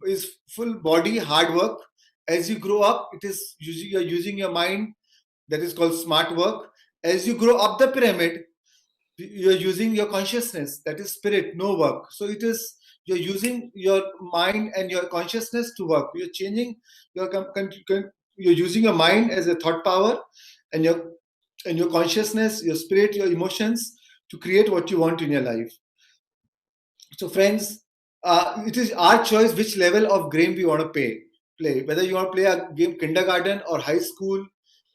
is full body hard work. As you grow up, you're using your mind, that is called smart work. As you grow up the pyramid, you're using your consciousness, that is spirit, no work. So you're using your mind and your consciousness to work. You're changing you're using your mind as a thought power, and your consciousness, your spirit, your emotions, to create what you want in your life. So friends, it is our choice which level of game we want to play, whether you want to play a game kindergarten or high school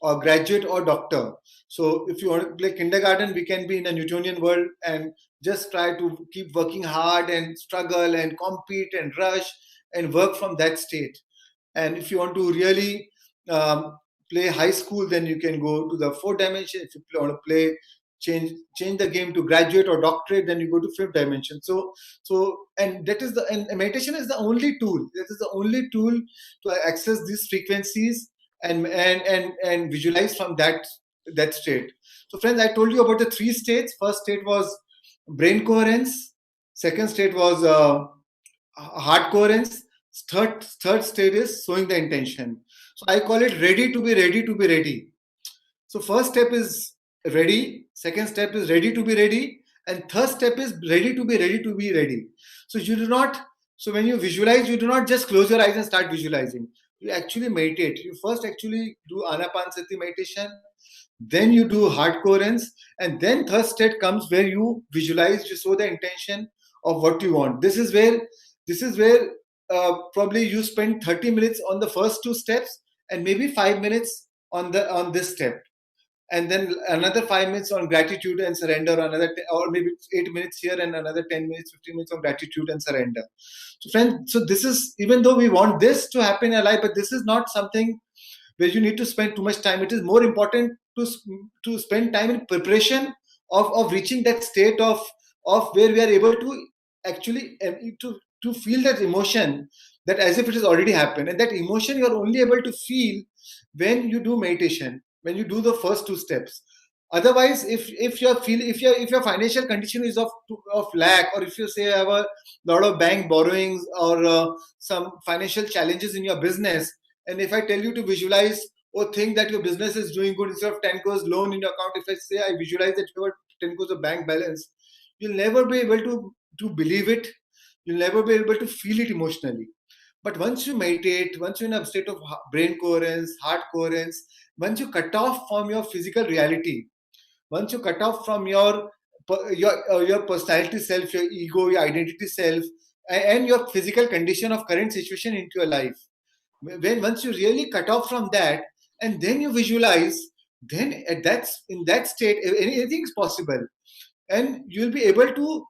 or graduate or doctor. So if you want to play kindergarten, we can be in a Newtonian world and just try to keep working hard and struggle and compete and rush and work from that state. And if you want to really play high school, then you can go to the fourth dimension. If you want to play change the game to graduate or doctorate, then you go to fifth dimension. So and that is and meditation is the only tool. That is the only tool to access these frequencies and visualize from that state. So friends, I told you about the 3 states. First state was brain coherence. Second state was heart coherence. Third state is sowing the intention. So I call it ready to be ready to be ready. So first step is ready, second step is ready to be ready, and third step is ready to be ready to be ready. So when you visualize, you do not just close your eyes and start visualizing. You actually meditate. You first actually do anapanasati meditation, then you do heart coherence, and then third state comes where you visualize, you show the intention of what you want. This is where probably you spend 30 minutes on the first 2 steps, and maybe 5 minutes on this step, and then another 5 minutes on gratitude and surrender, or maybe 8 minutes here and another 10 minutes, 15 minutes on gratitude and surrender. So friends, so this is, even though we want this to happen in our life, but this is not something where you need to spend too much time. It is more important to spend time in preparation of reaching that state of where we are able to actually to feel that emotion, that as if it has already happened. And that emotion you are only able to feel when you do meditation, when you do the first 2 steps. Otherwise, if your financial condition is of lack, or if you say you have a lot of bank borrowings, or some financial challenges in your business, and if I tell you to visualize or think that your business is doing good, instead of 10 crores loan in your account, if I say I visualize that you have 10 crores of bank balance, you'll never be able to believe it. You'll never be able to feel it emotionally. But once you meditate, once you're in a state of brain coherence, heart coherence, once you cut off from your physical reality, once you cut off from your personality self, your ego, your identity self, and your physical condition of current situation into your life, once you really cut off from that, and then you visualize, then in that state, anything is possible, and you'll be able to,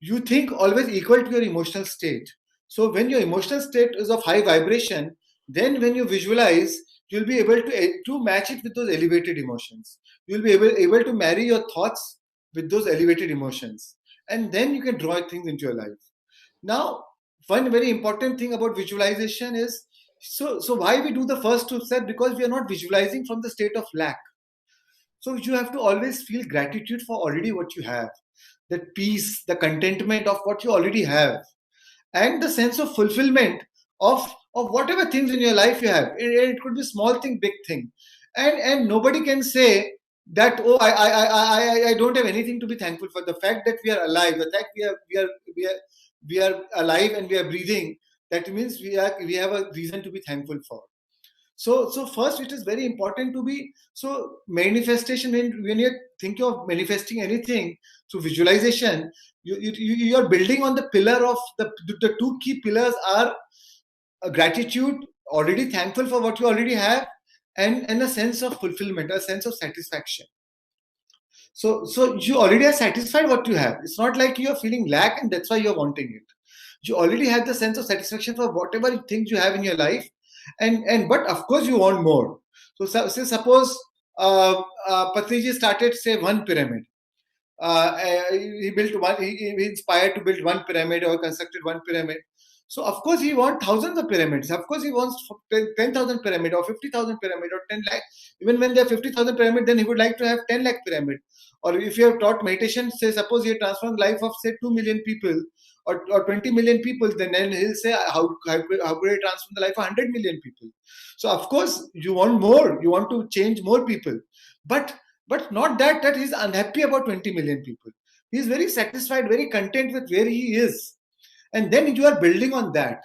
you think always equal to your emotional state. So when your emotional state is of high vibration, then when you visualize, you'll be able to match it with those elevated emotions. You'll be able to marry your thoughts with those elevated emotions, and then you can draw things into your life. Now, one very important thing about visualization is, so why we do the first 2 steps? Because we are not visualizing from the state of lack. So you have to always feel gratitude for already what you have, that peace, the contentment of what you already have, and the sense of fulfillment of whatever things in your life you have. It could be small thing, big thing, and nobody can say that, oh, I don't have anything to be thankful for. The fact that we are alive, the fact we are alive and we are breathing, that means we have a reason to be thankful for. So first, it is very important to be, so manifestation, when you think of manifesting anything through visualization, you are building on the pillar of the two key pillars are gratitude, already thankful for what you already have, and a sense of fulfillment, a sense of satisfaction. So you already are satisfied what you have. It's not like you are feeling lack and that's why you're wanting it. You already have the sense of satisfaction for whatever things you have in your life, but of course you want more. So say suppose Patriji started, say, one pyramid. He built one. He inspired to build one pyramid or constructed one pyramid. So of course he wants thousands of pyramids. Of course he wants 10,000 pyramid or 50,000 pyramid or 10 lakh. Even when there are 50,000 pyramid, then he would like to have 10 lakh pyramid. Or if you have taught meditation, say suppose you transformed life of say 2 million people or 20 million people, then he'll say how could I transform the life of 100 million people. So of course you want more. You want to change more people, but not that he's unhappy about 20 million people. He's very satisfied, very content with where he is. And then you are building on that.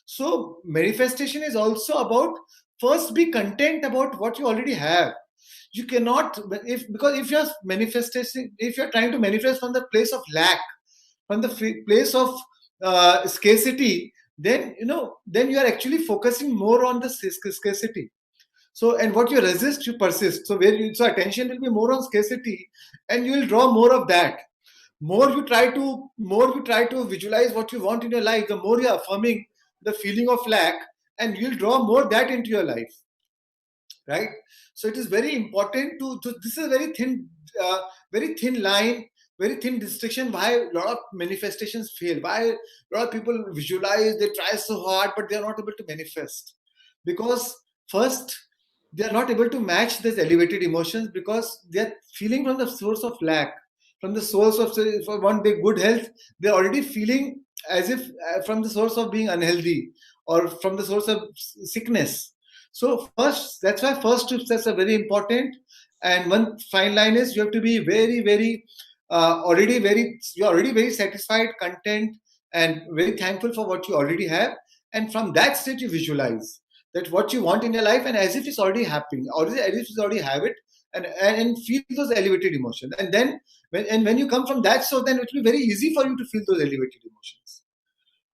So manifestation is also about first be content about what you already have. You cannot, because if you're manifesting, if you're trying to manifest from the place of lack, from the place of scarcity, then you are actually focusing more on the scarcity. So, and what you resist, you persist. So so attention will be more on scarcity, and you will draw more of that. More you try to visualize what you want in your life, the more you're affirming the feeling of lack, and you'll draw more that into your life, right? So it is very important to this is a very thin line, very thin distinction. Why a lot of manifestations fail? Why a lot of people visualize, they try so hard, but they are not able to manifest? Because first, they are not able to match these elevated emotions because they are feeling from the source of lack, from the source of, for one day, good health. They're already feeling as if from the source of being unhealthy or from the source of sickness. So first, that's why first two steps are very important. And one fine line is you have to be very, very you're already very satisfied, content, and very thankful for what you already have. And from that state, you visualize that what you want in your life, and as if it's already happening, or as if you already have it, and feel those elevated emotions. And then when you come from that, so then it will be very easy for you to feel those elevated emotions.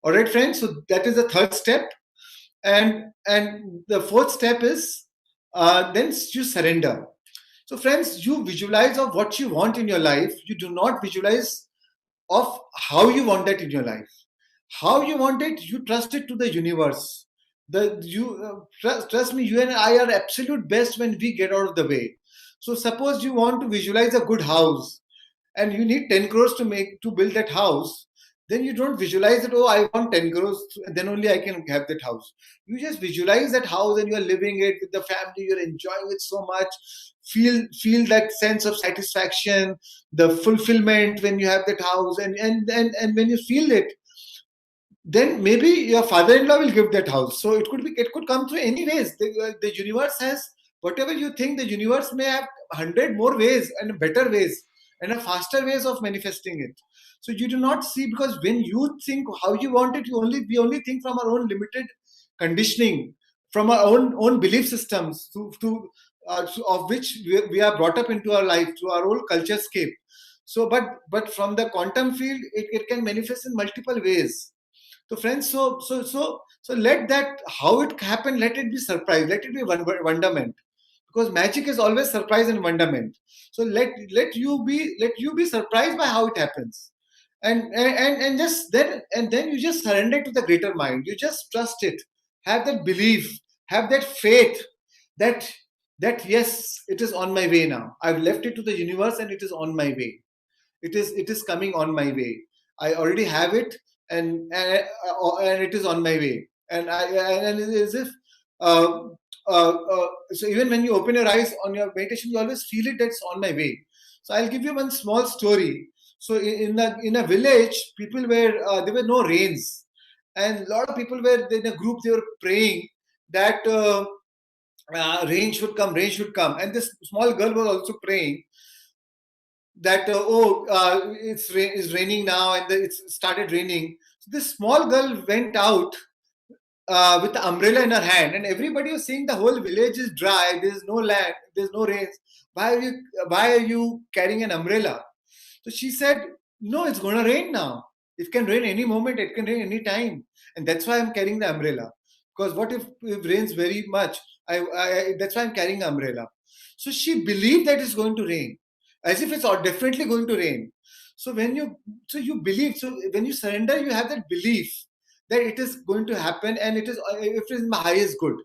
All right, friends. So that is the third step, and the fourth step is then you surrender. So friends, you visualize of what you want in your life. You do not visualize of how you want that in your life. How you want it, you trust it to the universe. Trust me, you and I are absolute best when we get out of the way. So suppose you want to visualize a good house and you need 10 crores to build that house, then you don't visualize that, oh, I want 10 crores, then only I can have that house. You just visualize that house and you're living it with the family, you're enjoying it so much. Feel that sense of satisfaction, the fulfillment when you have that house, and when you feel it, then maybe your father-in-law will give that house. So it could come through any ways. The universe has whatever you think. The universe may have 100 more ways and better ways and a faster ways of manifesting it. So you do not see, because when you think how you want it, we only think from our own limited conditioning, from our own belief systems, of which we are brought up into our life, to our own culture scape. So, but from the quantum field, it can manifest in multiple ways. So friends, so let that, how it happen, let it be surprise, let it be wonderment, because magic is always surprise and wonderment. So let you be surprised by how it happens, and then you just surrender to the greater mind. You just trust it, have that belief, have that faith that yes, it is on my way now. I've left it to the universe and it is on my way. It is coming on my way. I already have it, and it is on my way. And it is as if so even when you open your eyes on your meditation, you always feel it that's on my way. So I'll give you one small story. So in a village, people were there were no rains, and a lot of people were in a group. They were praying that rain should come, and this small girl was also praying that it's raining now, and it started raining. So this small girl went out with the umbrella in her hand, and everybody was saying the whole village is dry, there is no land, there's no rains. Why are you carrying an umbrella? So she said, no, it's going to rain now. It can rain any moment, it can rain any time. And that's why I'm carrying the umbrella. Because what if it rains very much? That's why I'm carrying the umbrella. So she believed that it's going to rain, as if it's definitely going to rain. So when you believe, so when you surrender, you have that belief that it is going to happen, and if it is my highest good.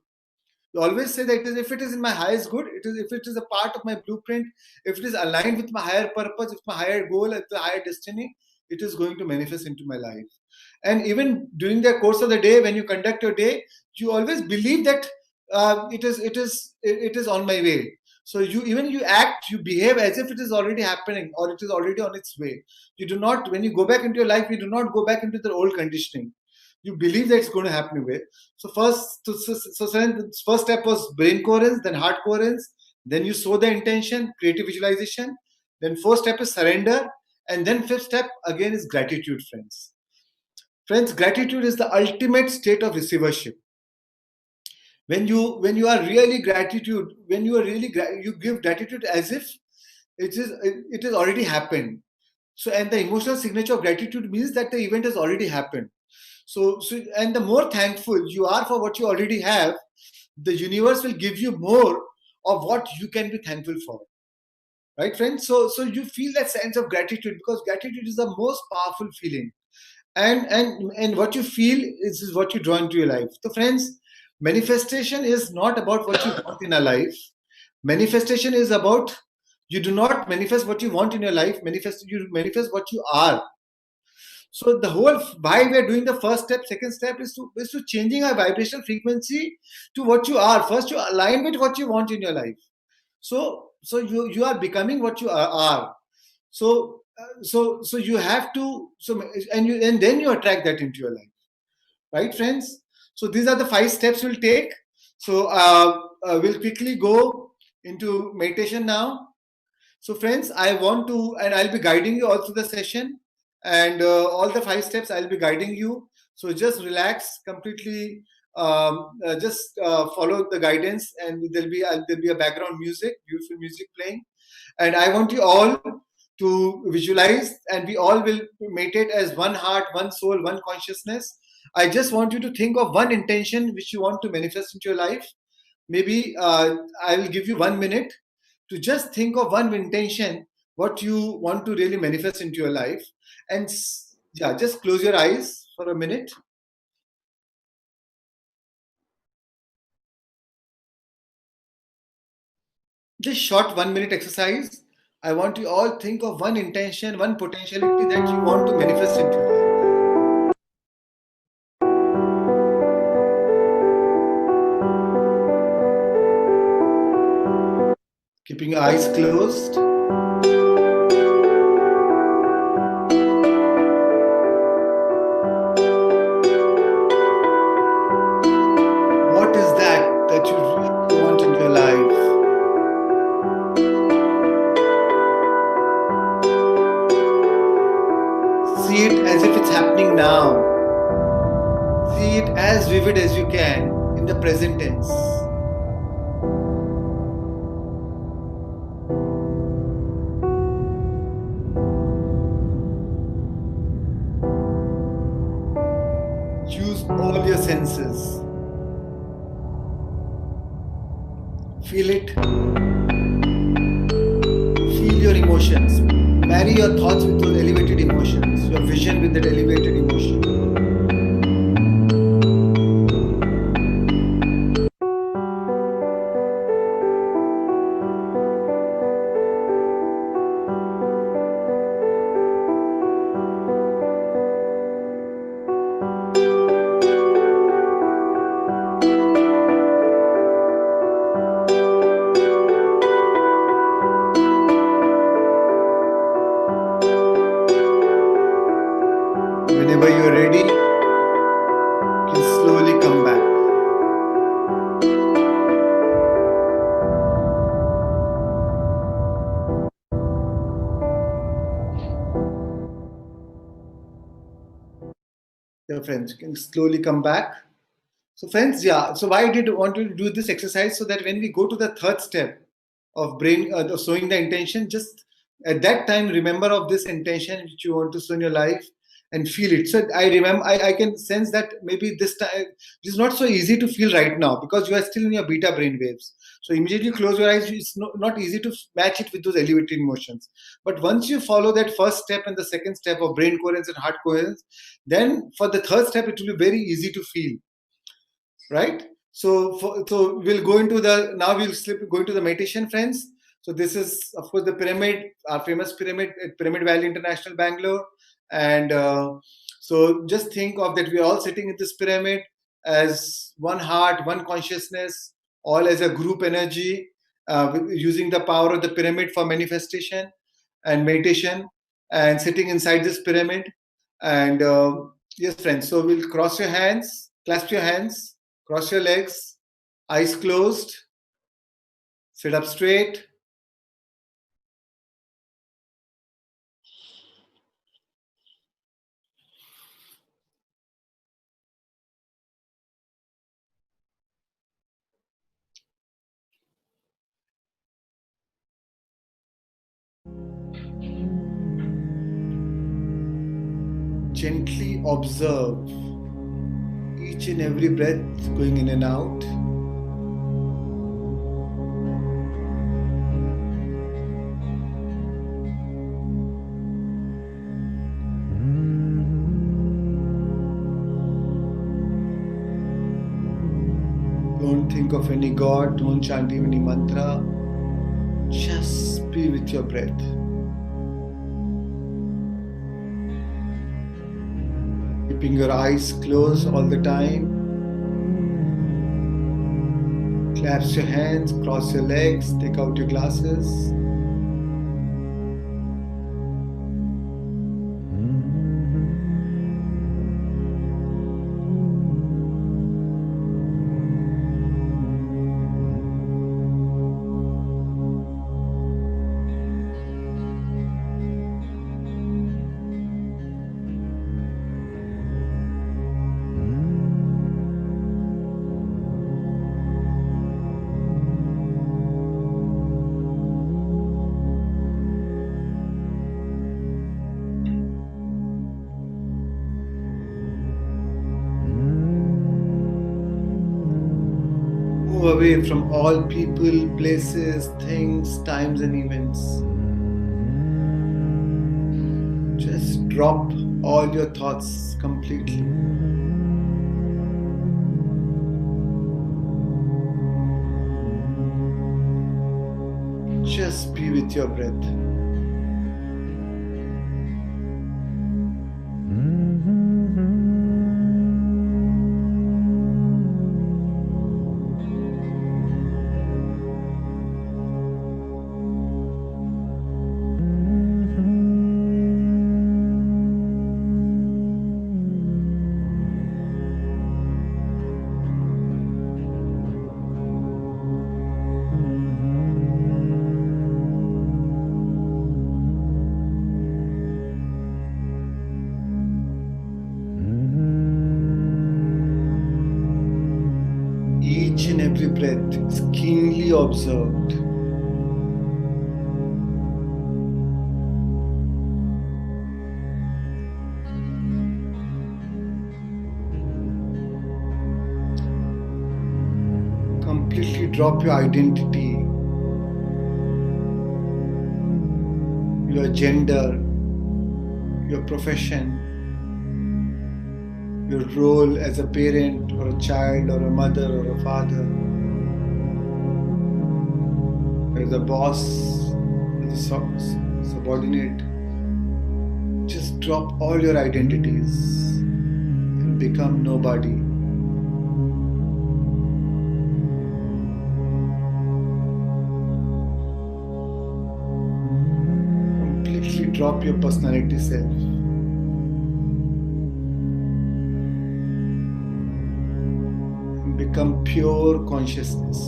You always say that if it is in my highest good, if it is a part of my blueprint, if it is aligned with my higher purpose, with my higher goal, with the higher destiny, it is going to manifest into my life. And even during the course of the day, when you conduct your day, you always believe that it is on my way. So you act, you behave as if it is already happening, or it is already on its way. You do not, when you go back into your life, you do not go back into the old conditioning. You believe that it's going to happen away. So first step was brain coherence, then heart coherence, then you sow the intention, creative visualization. Then fourth step is surrender, and then fifth step again is gratitude, friends. Friends, gratitude is the ultimate state of receivership. When you are really gratitude, when you are really you give gratitude as if it is already happened. So, and the emotional signature of gratitude means that the event has already happened. So and the more thankful you are for what you already have, the universe will give you more of what you can be thankful for. Right, friends? So you feel that sense of gratitude, because gratitude is the most powerful feeling. And what you feel is what you draw into your life. So friends, manifestation is not about what you want in a life. Manifestation is about, you do not manifest what you want in your life, you manifest what you are. So the whole why we are doing the first step, second step is to changing our vibrational frequency to what you are. First, you align with what you want in your life. So you are becoming what you are. So you have to, and then you attract that into your life, right, friends? So these are the 5 steps we'll take. So we'll quickly go into meditation now. So friends, I want to, and I'll be guiding you all through the session, and all the 5 steps I'll be guiding you. So just relax completely. Just follow the guidance, and there'll be a background music, beautiful music playing. And I want you all to visualize, and we all will meditate as one heart, one soul, one consciousness. I just want you to think of one intention which you want to manifest into your life. Maybe I will give you 1 minute to just think of one intention, what you want to really manifest into your life. And yeah, just close your eyes for a minute. Just short 1 minute exercise. I want you all think of one intention, one potentiality that you want to manifest into your life. Keeping your eyes closed. What is that you really want in your life? See it as if it's happening now. See it as vivid as you can in the present tense. Use all your senses. Feel it. Feel your emotions. Marry your thoughts with those elevated emotions, your vision with that elevated emotion. Whenever you are ready, you can slowly come back. Dear friends, you can slowly come back. So friends, yeah. So why I did want to do this exercise, so that when we go to the third step of of sowing the intention, just at that time remember of this intention which you want to sow in your life and feel it. So I remember, I can sense that maybe this time it is not so easy to feel right now because you are still in your beta brain waves. So immediately close your eyes. It's not easy to match it with those elevated emotions. But once you follow that first step and the second step of brain coherence and heart coherence, then for the third step it will be very easy to feel. Right? So we'll go into go into the meditation, friends. So this is, of course, the pyramid, our famous pyramid at Pyramid Valley International, Bangalore. And so just think of that, we're all sitting in this pyramid as one heart, one consciousness, all as a group energy, using the power of the pyramid for manifestation and meditation, and sitting inside this pyramid. And yes, friends, so we'll cross your hands, clasp your hands, cross your legs, eyes closed, sit up straight. Gently observe each and every breath going in and out. Don't think of any God, don't chant any mantra. Just be with your breath. Keeping your eyes closed all the time. Clasp your hands, cross your legs, take out your glasses. Away from all people, places, things, times and events. Just drop all your thoughts completely. Just be with your breath. Each and every breath is keenly observed. Completely drop your identity, your gender, your profession, your role as a parent or a child or a mother or a father, as a boss, as a subordinate. Just drop all your identities and become nobody. Completely drop your personality self. Become pure consciousness.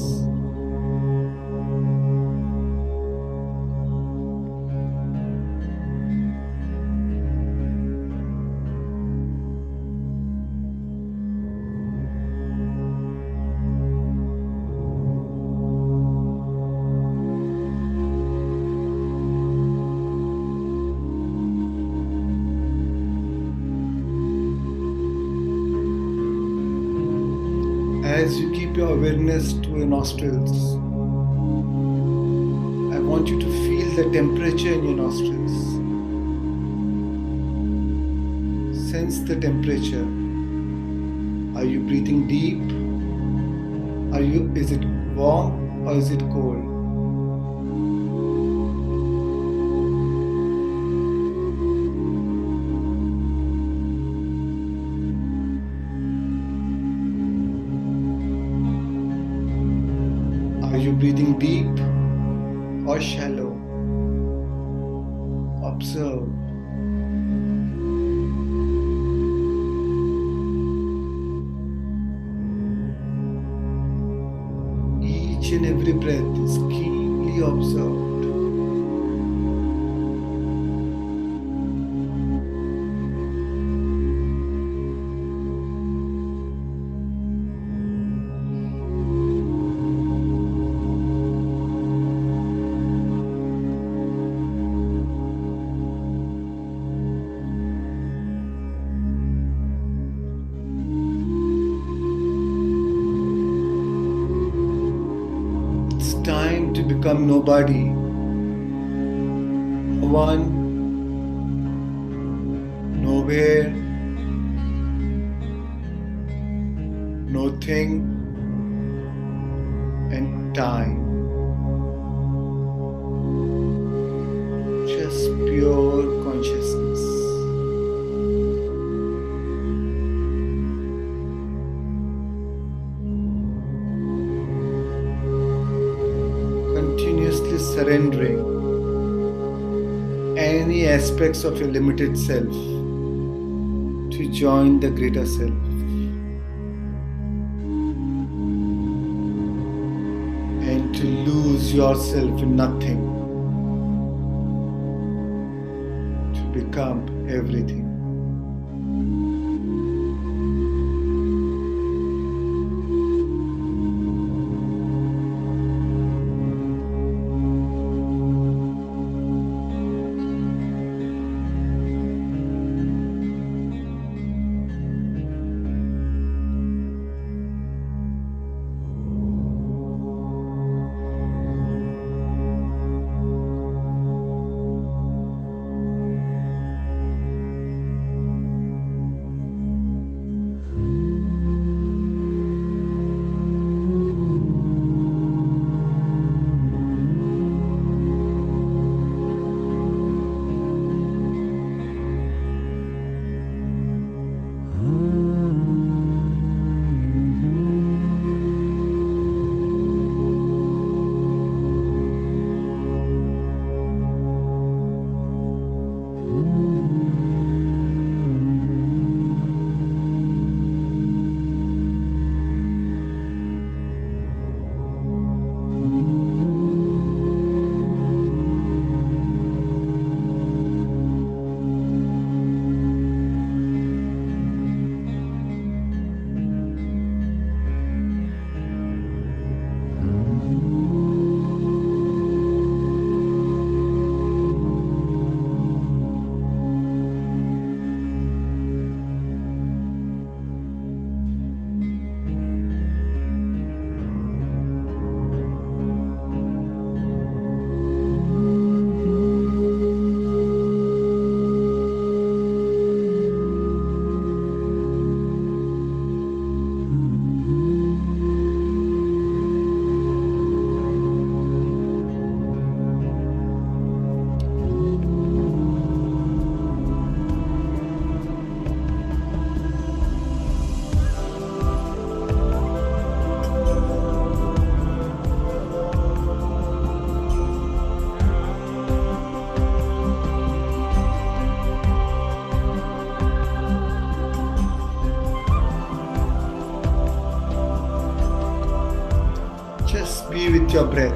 As you keep your awareness to your nostrils, I want you to feel the temperature in your nostrils. Sense the temperature. Are you breathing deep? Is it warm or is it cold? Are you breathing deep or shallow? Observe. Each and every breath is keenly observed. Time to become nobody. No one, nowhere, nothing, and time. Just pure consciousness. Continuously surrendering any aspects of your limited self to join the greater self. And to lose yourself in nothing, to become everything. Be with your breath.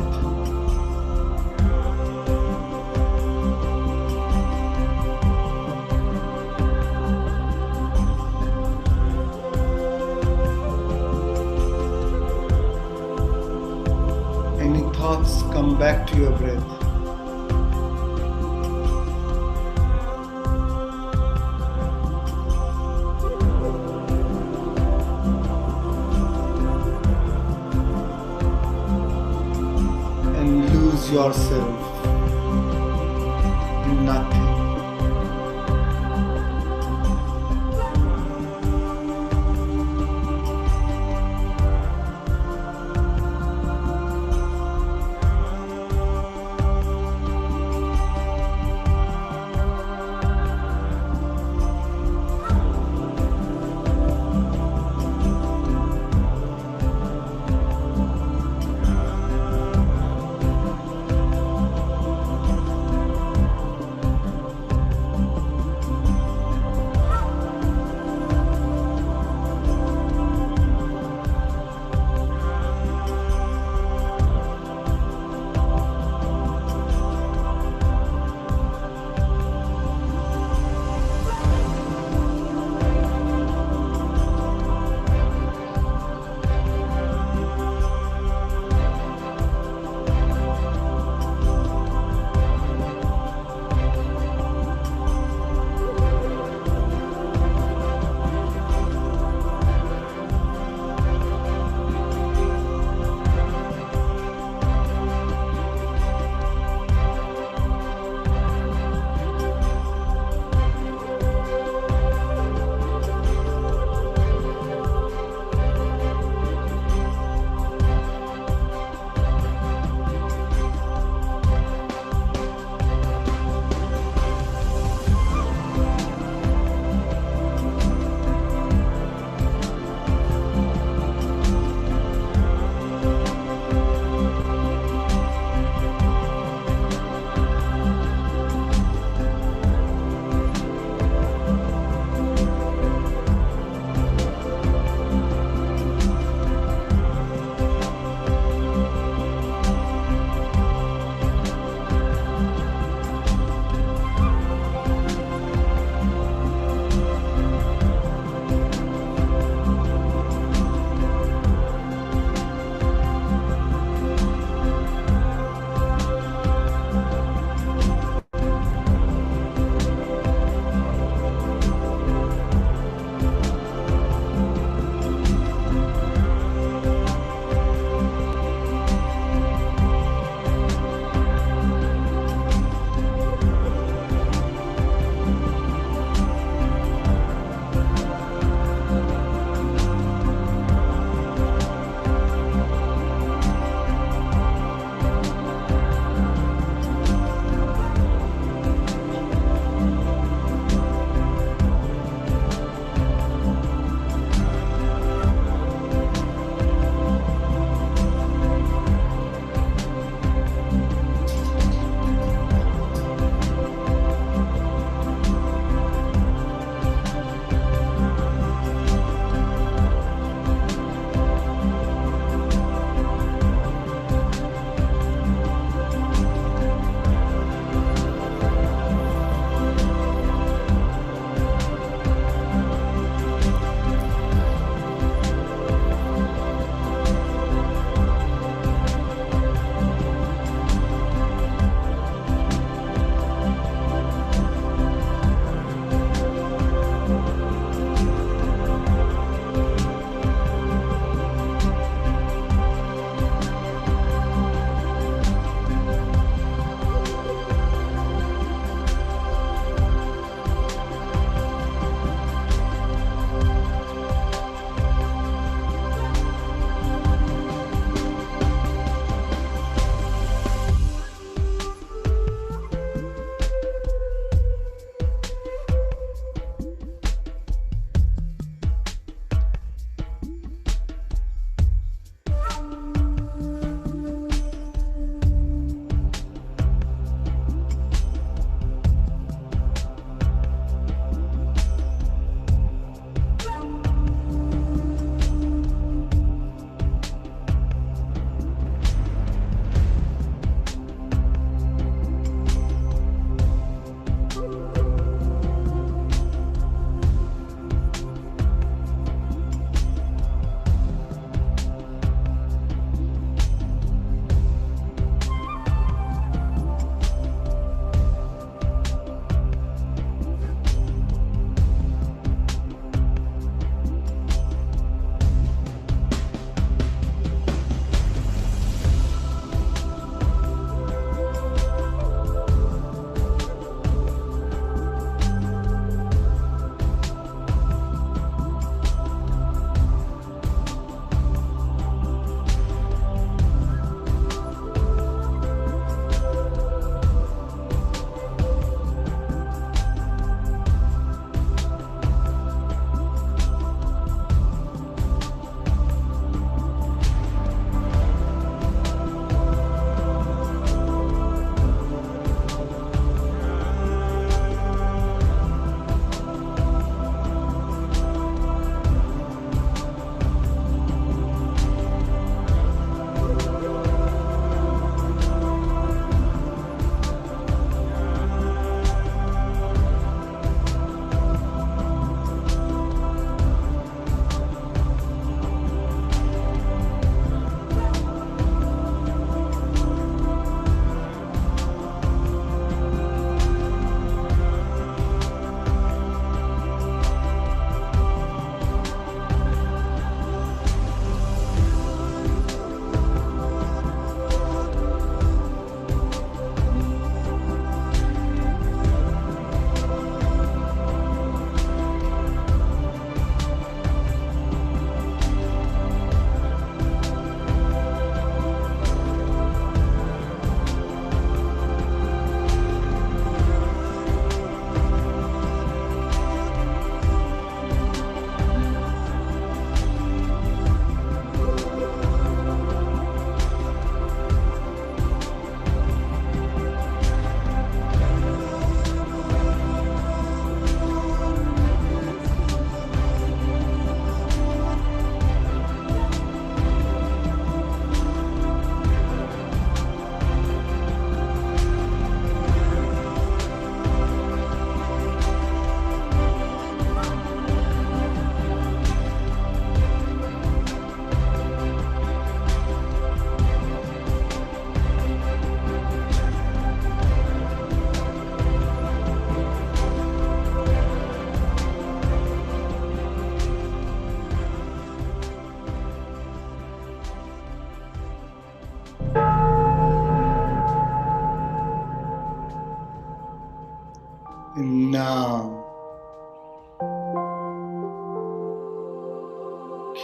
Any thoughts, come back to your breath. yourself in nothing.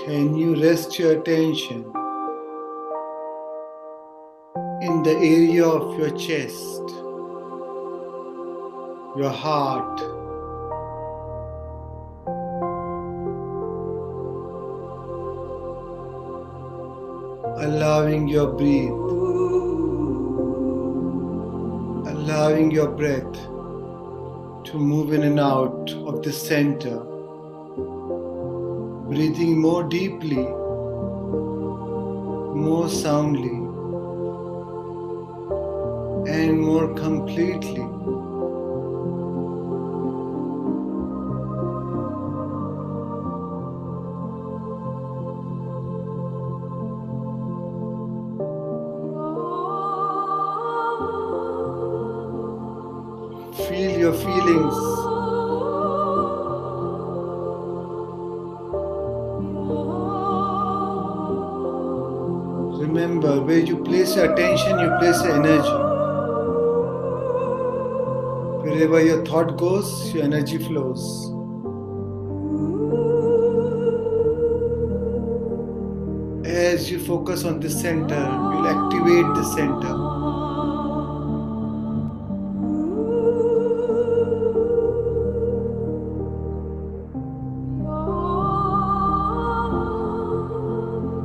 Can you rest your attention in the area of your chest, your heart, allowing your breath, allowing your breath to move in and out of the center, breathing more deeply, more soundly, and more completely. Feel your feelings. Remember, where you place your attention, you place your energy. Wherever your thought goes, your energy flows. As you focus on the center, you'll activate the center.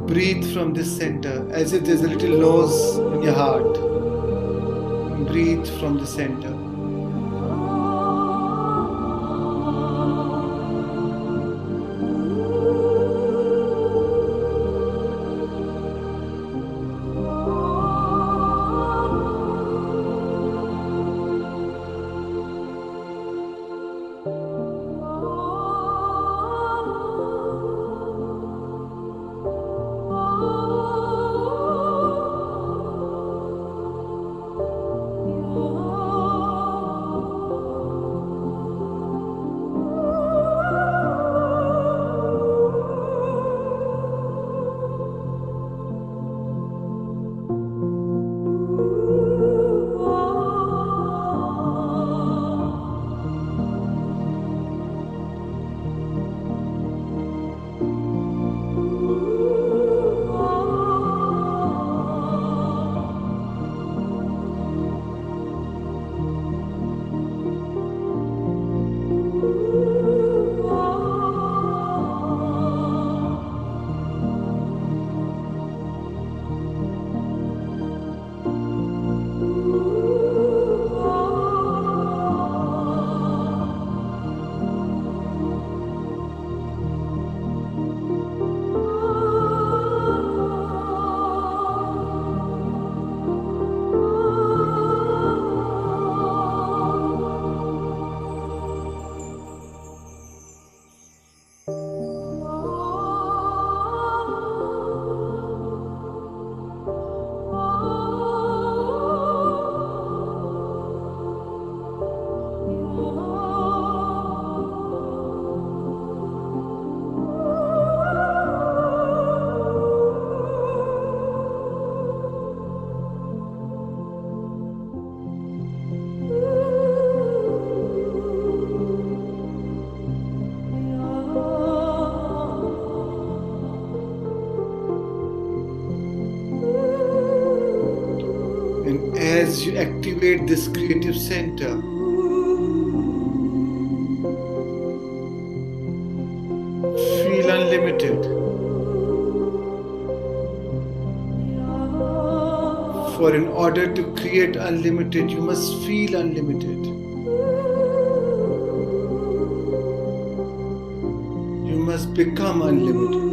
Breathe from this center as if there's a little nose in your heart. Breathe from the center. As you activate this creative center, feel unlimited. For in order to create unlimited, you must feel unlimited. You must become unlimited.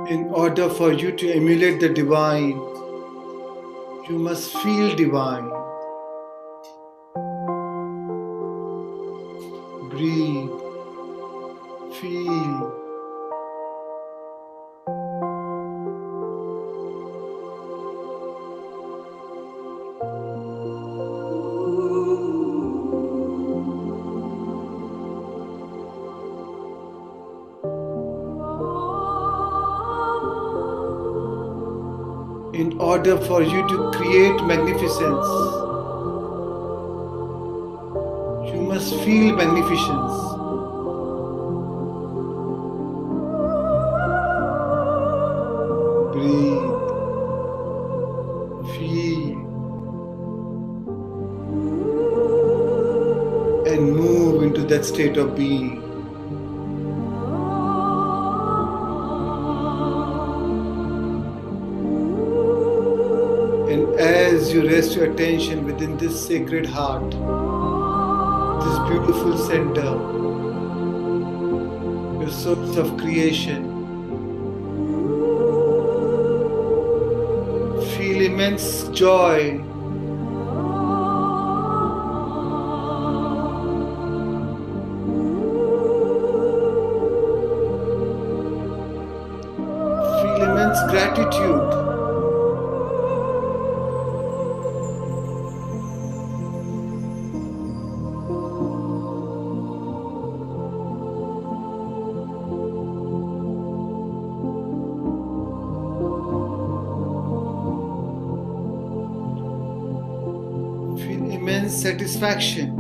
In order for you to emulate the divine, you must feel divine. Breathe, feel. In order for you to create magnificence, must feel magnificence. Breathe. Feel. And move into that state of being. And as you rest your attention within this sacred heart, this beautiful center, your source of creation, feel immense joy. Feel immense gratitude. Feel immense satisfaction.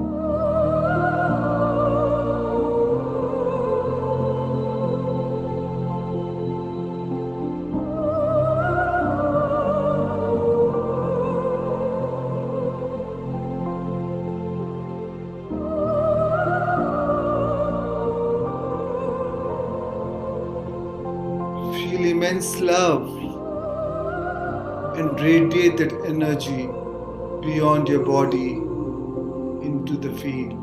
Feel immense love and radiate that energy beyond your body into the field.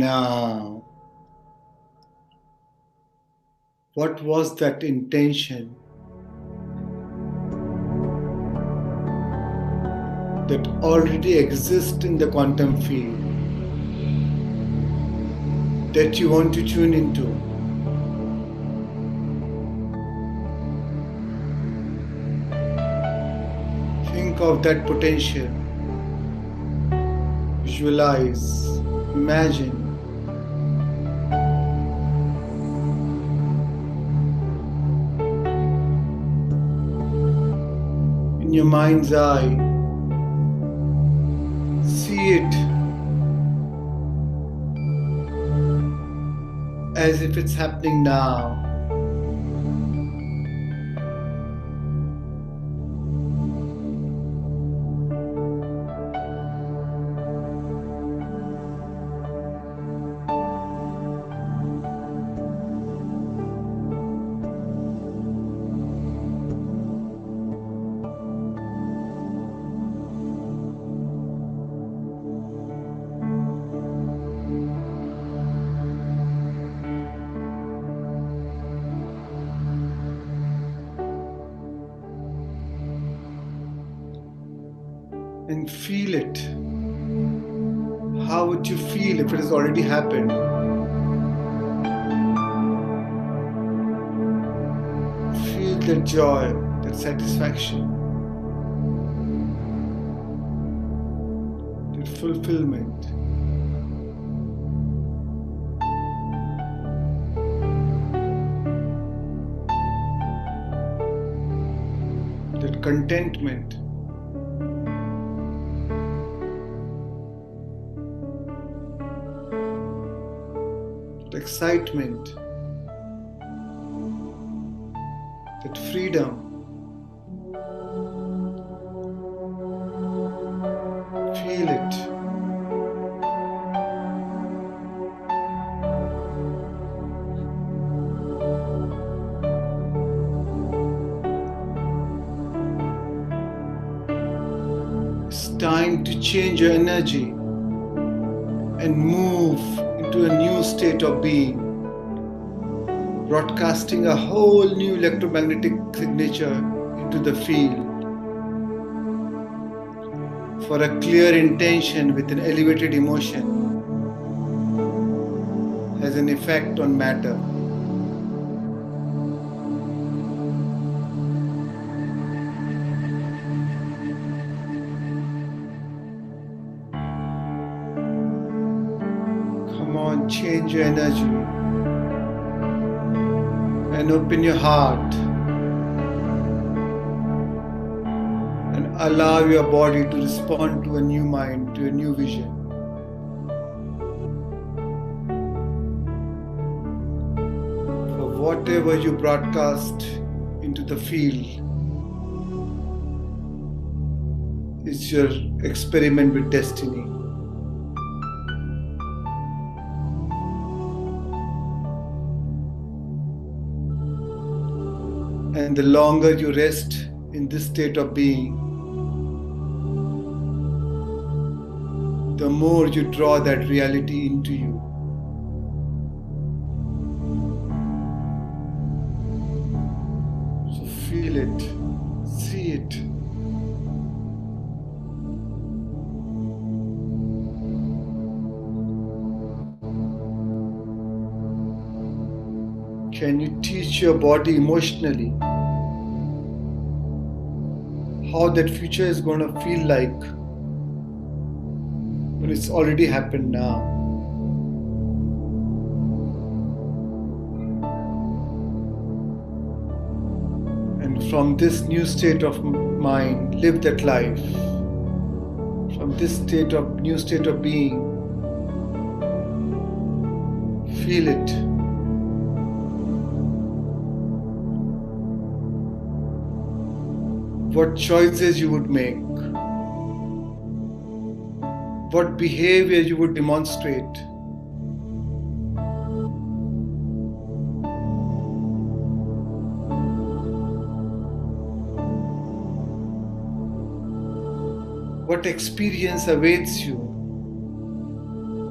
now. What was that intention that already exists in the quantum field that you want to tune into? Think of that potential. Visualize, imagine. In your mind's eye, see it as if it's happening now. And feel it. How would you feel if it has already happened? Feel that joy, that satisfaction, that fulfillment. That contentment. Excitement, that freedom. Feel it. It's time to change your energy and move into a new state of being, broadcasting a whole new electromagnetic signature into the field for a clear intention with an elevated emotion has an effect on matter. Change your energy and open your heart and allow your body to respond to a new mind, to a new vision. For whatever you broadcast into the field is your experiment with destiny. And the longer you rest in this state of being, the more you draw that reality into you. So feel it, see it. Can you teach your body emotionally how that future is going to feel like when it's already happened now? And from this new state of mind, live that life. From this new state of being, feel it. What choices you would make, what behavior you would demonstrate. What experience awaits you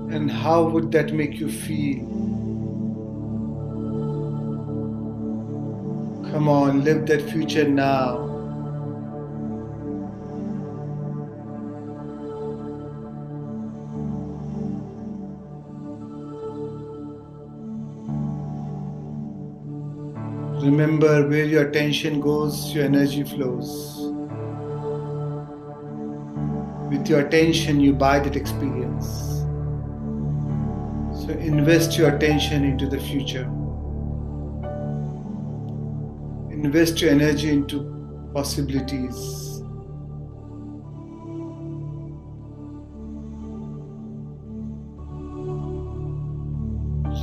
And how would that make you feel? Come on, live that future now. Remember, where your attention goes, your energy flows. With your attention, you buy that experience. So invest your attention into the future. Invest your energy into possibilities.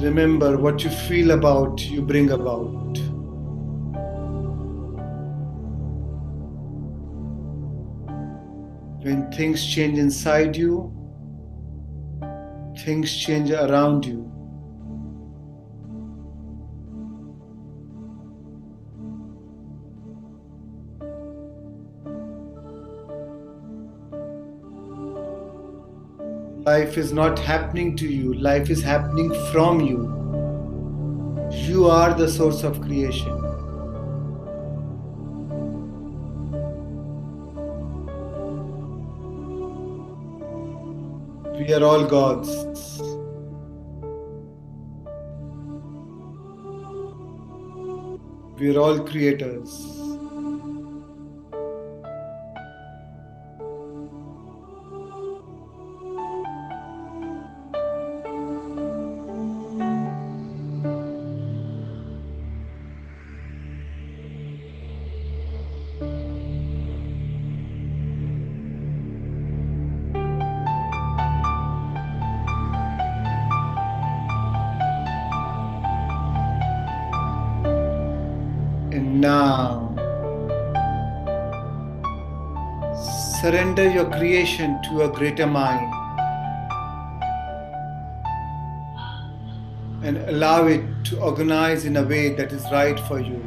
Remember, what you feel about, you bring about. When things change inside you, things change around you. Life is not happening to you, life is happening from you. You are the source of creation. We are all gods. We are all creators. And now, surrender your creation to a greater mind and allow it to organize in a way that is right for you.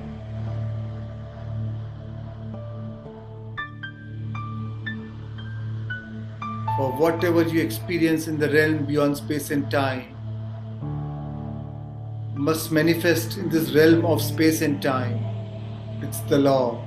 For whatever you experience in the realm beyond space and time must manifest in this realm of space and time. It's the law.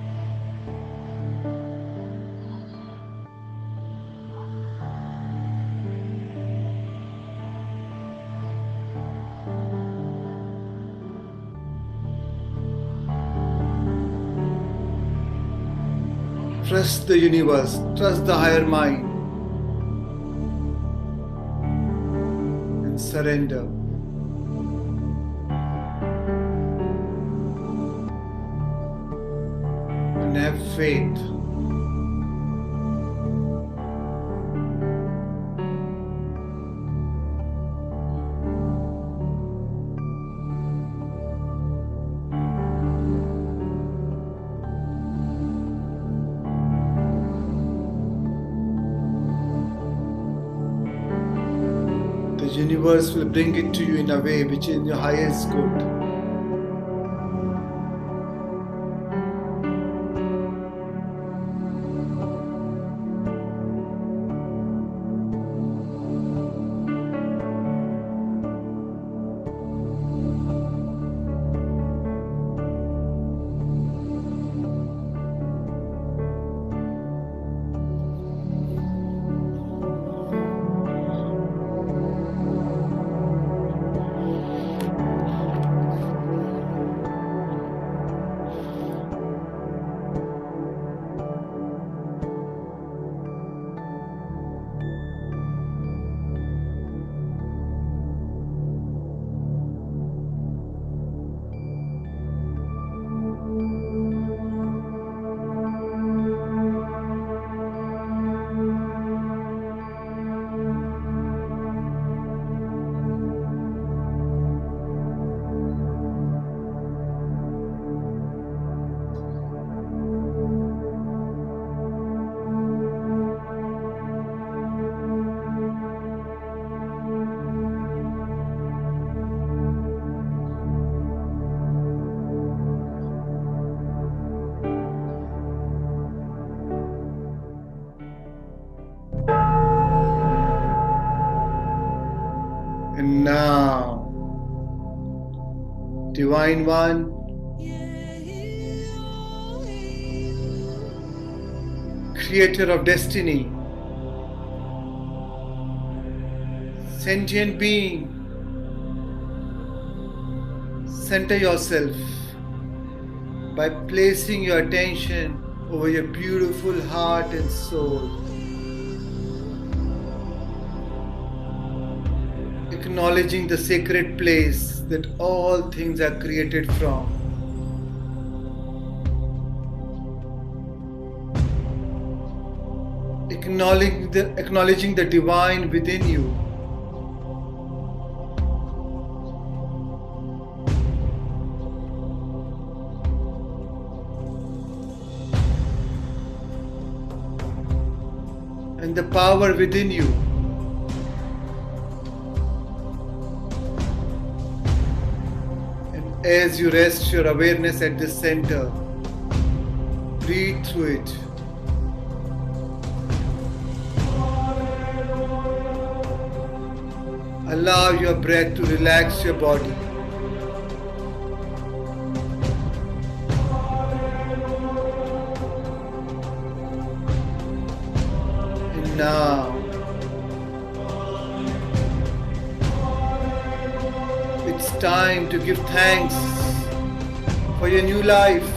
Trust the universe, trust the higher mind, and surrender. And have faith. The universe will bring it to you in a way which is in your highest good. And now, Divine One, Creator of destiny, sentient being, center yourself by placing your attention over your beautiful heart and soul. Acknowledging the sacred place that all things are created from. Acknowledging the divine within you. And the power within you. And as you rest your awareness at this center, breathe through it. Allow your breath to relax your body. And now, it's time to give thanks for your new life.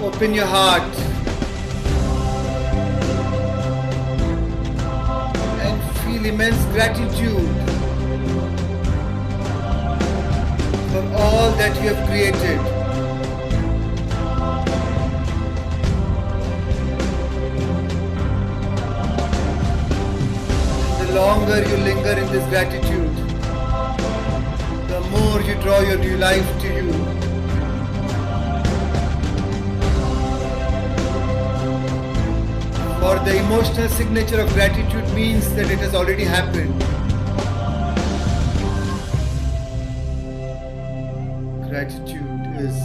Open your heart and feel immense gratitude for all that you have created. The longer you linger in this gratitude, the more you draw your new life to you. For the emotional signature of gratitude means that it has already happened. Gratitude is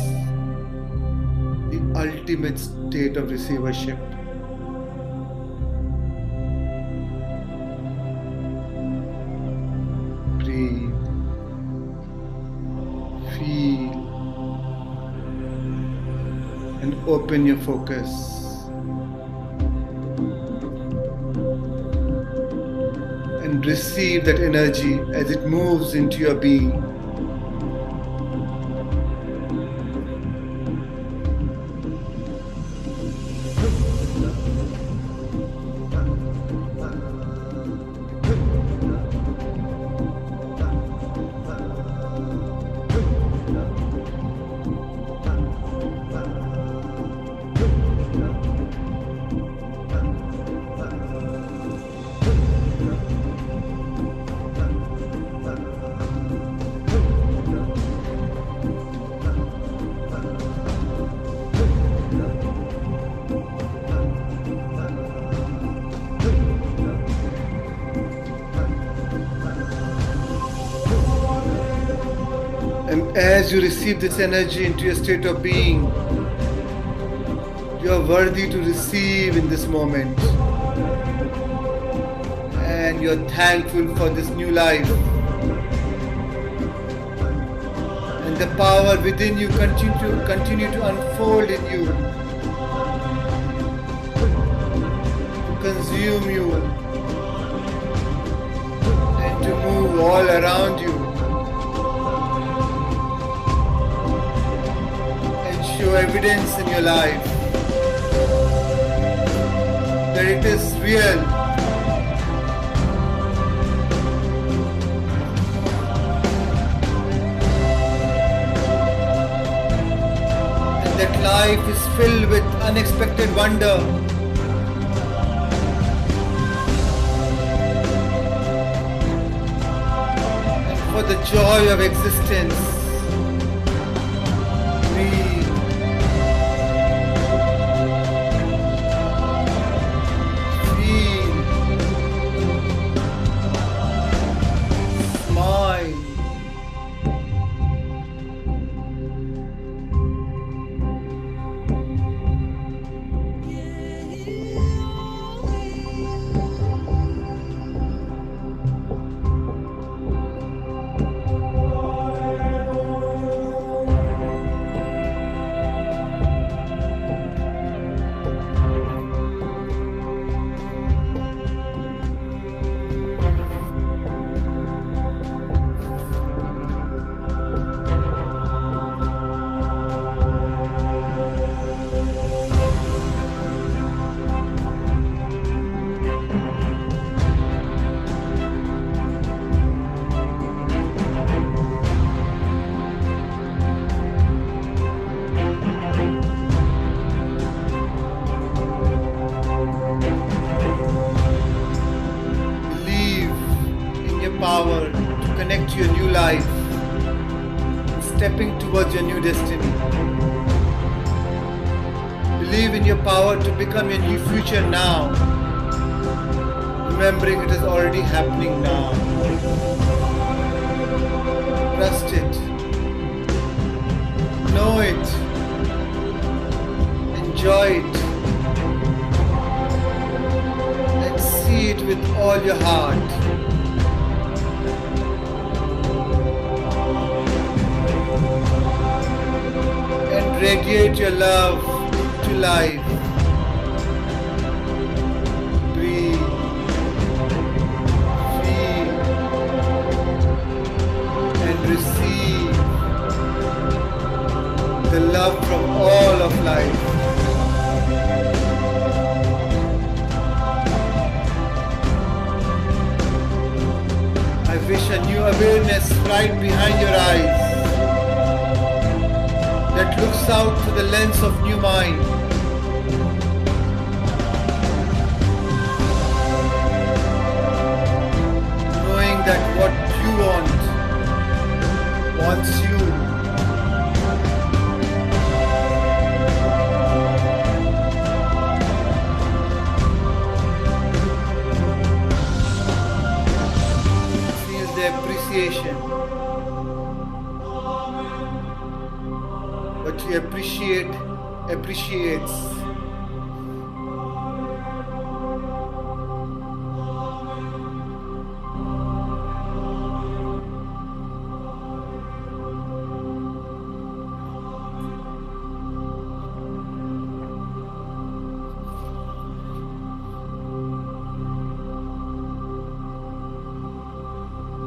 the ultimate state of receivership. Breathe. Feel. And open your focus. And receive that energy as it moves into your being. And as you receive this energy into your state of being, you are worthy to receive in this moment. And you are thankful for this new life. And the power within you continue to unfold in you, to consume you, and to move all around you. Show evidence in your life that it is real. And that life is filled with unexpected wonder. And for the joy of existence, power to connect to your new life, stepping towards your new destiny. Believe in your power to become your new future now, remembering it is already happening now. Trust it, know it, enjoy it, and see it with all your heart. And radiate your love to life. Breathe, feel, and receive the love from all of life. I wish a new awareness right behind your eyes that looks out through the lens of new mind. Knowing that what you want wants you. Feel the appreciation. What you appreciate appreciates.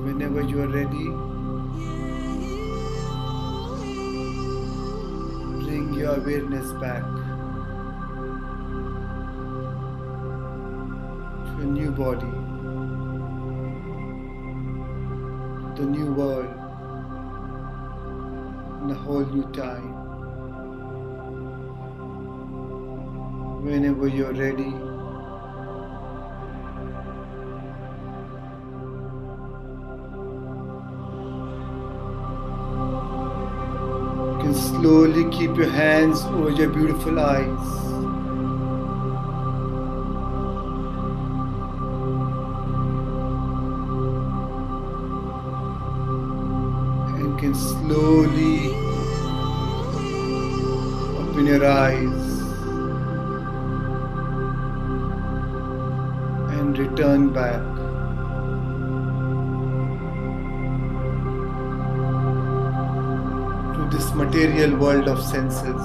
Whenever you are ready, bring your awareness back to a new body, the new world, in a whole new time. Whenever you're ready, you can slowly keep your hands over your beautiful eyes. And can slowly open your eyes and return back. This material world of senses.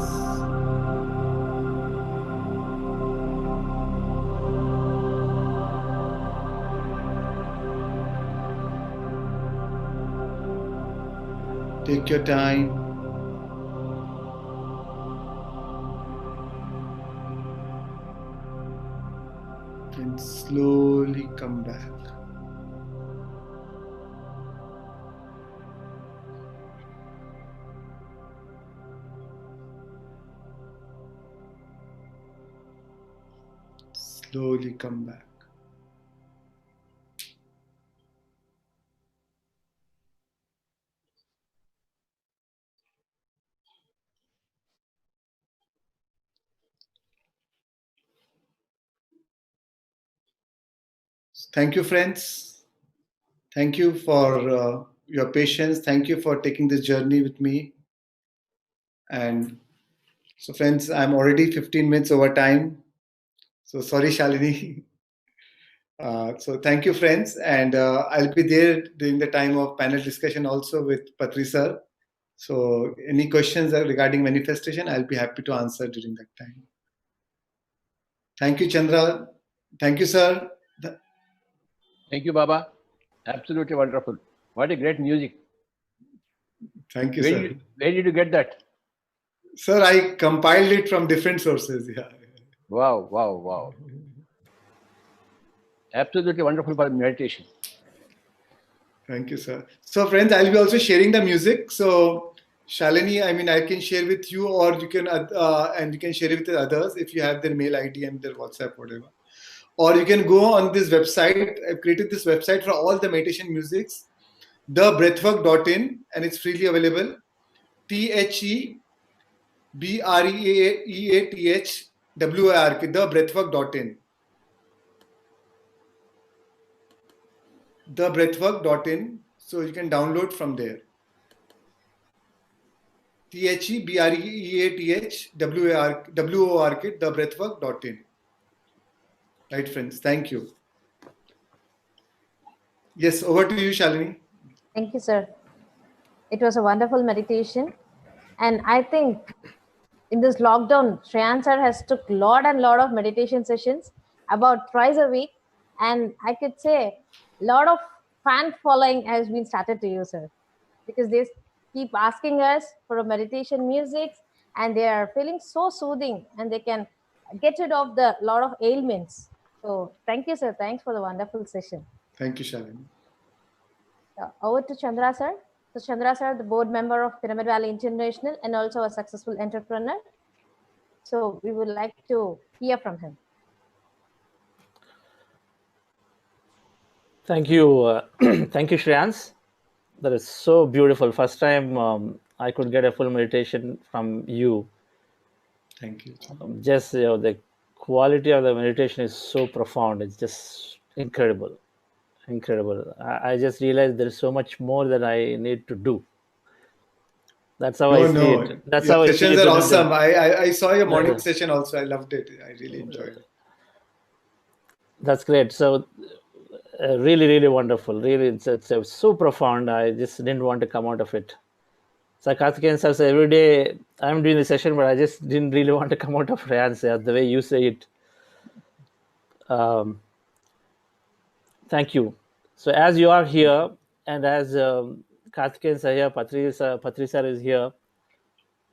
Take your time. And slowly come back. Slowly come back. Thank you, friends. Thank you for your patience. Thank you for taking this journey with me. And so, friends, I'm already 15 minutes over time. So sorry, Shalini. So thank you, friends. And I'll be there during the time of panel discussion also with Patri sir. So any questions regarding manifestation, I'll be happy to answer during that time. Thank you, Chandra. Thank you, sir. Thank you, Baba. Absolutely wonderful. What a great music. Thank you, sir. Where did you get that? Sir, I compiled it from different sources. Yeah. Wow, wow, wow. Absolutely wonderful for meditation. Thank you, sir. So, friends, I'll be also sharing the music. So, Shalini, I mean, I can share with you, or you can, and you can share it with others if you have their mail ID and their WhatsApp, whatever. or you can go on this website. I've created this website for all the meditation musics, thebreathwork.in, and it's freely available. THEBREATHWORK, thebreathwork.in. Thebreathwork.in. So you can download from there. THEBREATHWORK, thebreathwork.in. Right, friends. Thank you. Yes, over to you, Shalini. Thank you, sir. It was a wonderful meditation. And I think in this lockdown, Shreyan sir has took lot of meditation sessions about twice a week. And I could say a lot of fan following has been started to you, sir, because they keep asking us for a meditation music and they are feeling so soothing and they can get rid of the lot of ailments. So thank you, sir. Thanks for the wonderful session. Thank you, Shalini. Over to Chandra, sir. So Chandra, sir, the board member of Pyramid Valley International and also a successful entrepreneur. So we would like to hear from him. Thank you. Thank you, Shreyans. That is so beautiful. First time I could get a full meditation from you. Thank you. Just the quality of the meditation is so profound. It's just incredible. Incredible. I just realized there is so much more that I need to do. That's how I see it. That's how I see it. Sessions are awesome. I saw your morning session also. I loved it. I really enjoyed it. That's great. So really, really wonderful. Really, it's so profound. I just didn't want to come out of it. So Karthikeyan sir, so every day I'm doing the session, but I just didn't really want to come out of Shreyan's the way you say it. Thank you. So as you are here, and as Karthikeyan sir here, Patri sir is here,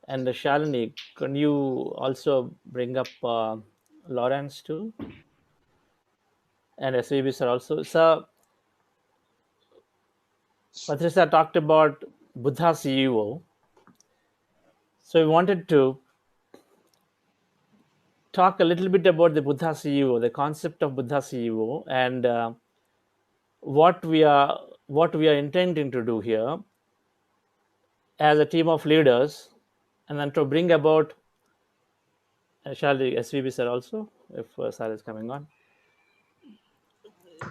and Shalini, can you also bring up Lawrence too? And SVB sir also. So Patri sir talked about Buddha CEO. So we wanted to talk a little bit about the Buddha CEO, the concept of Buddha CEO, and what we are intending to do here as a team of leaders, and then to bring about, shall the SVB sir also, if sir is coming on,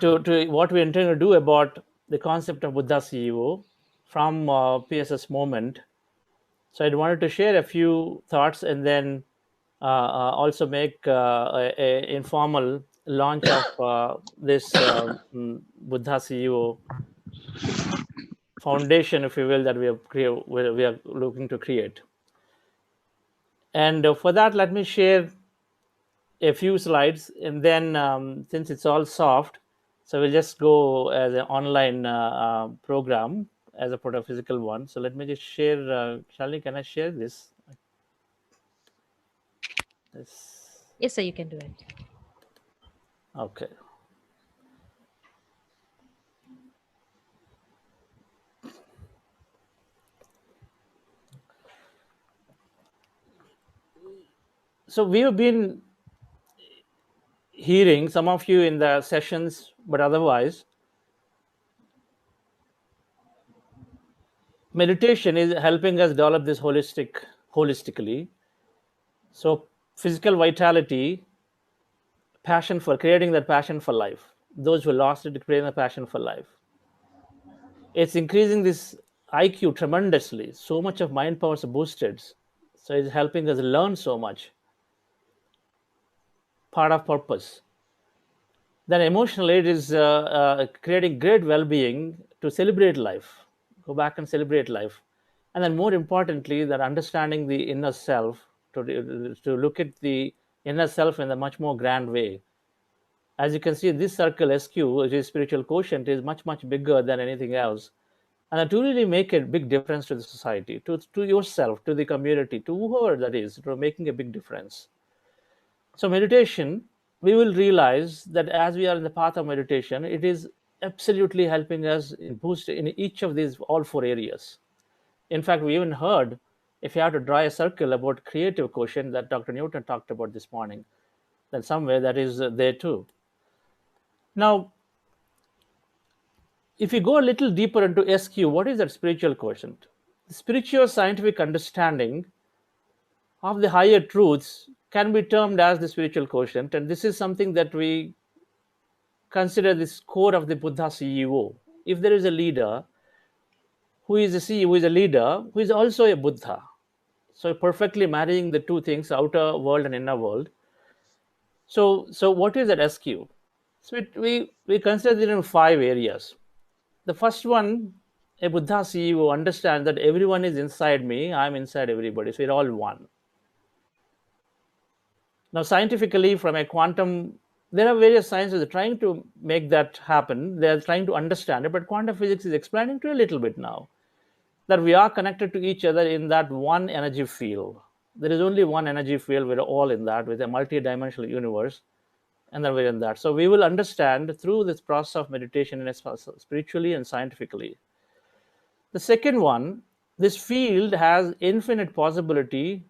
to what we intend to do about the concept of Buddha CEO from PSS moment. So I wanted to share a few thoughts and then also make a informal launch of this Buddha CEO foundation, if you will, that we are looking to create. And for that, let me share a few slides, and then since it's all soft, so we'll just go as an online program as a part of physical one. So let me just share. Shalini, can I share this? Yes, sir, you can do it. Okay. So we have been hearing, some of you in the sessions, but otherwise, meditation is helping us develop this holistically. So physical vitality, passion for creating that passion for life. Those who lost it, creating a passion for life. It's increasing this IQ tremendously. So much of mind power is boosted. So it's helping us learn so much. Part of purpose. Then emotionally, it is creating great well-being to celebrate life. Go back and celebrate life. And then more importantly, that understanding the inner self, to look at the inner self in a much more grand way. As you can see, this circle SQ, which is spiritual quotient, is much, much bigger than anything else. And to really make a big difference to the society, to yourself, to the community, to whoever that is, to making a big difference. So meditation, we will realize that as we are in the path of meditation, it is absolutely helping us boost in each of these, all four areas. In fact, we even heard, if you have to draw a circle about creative quotient that Dr. Newton talked about this morning, then somewhere that is there too. Now, if you go a little deeper into SQ, what is that spiritual quotient? The spiritual scientific understanding of the higher truths can be termed as the spiritual quotient, and this is something that we consider this core of the Buddha CEO. If there is a leader who is a CEO, who is a leader, who is also a Buddha, so perfectly marrying the two things, outer world and inner world. So what is that SQ? So we consider it in 5 areas. The first one, a Buddha CEO understands that everyone is inside me, I'm inside everybody, so we're all one. Now, scientifically, from a quantum, there are various sciences trying to make that happen. They're trying to understand it, but quantum physics is explaining to a little bit now that we are connected to each other in that one energy field. There is only one energy field. We're all in that with a multi-dimensional universe, and then we're in that. So we will understand through this process of meditation and spiritually and scientifically. The second one, this field has infinite possibility,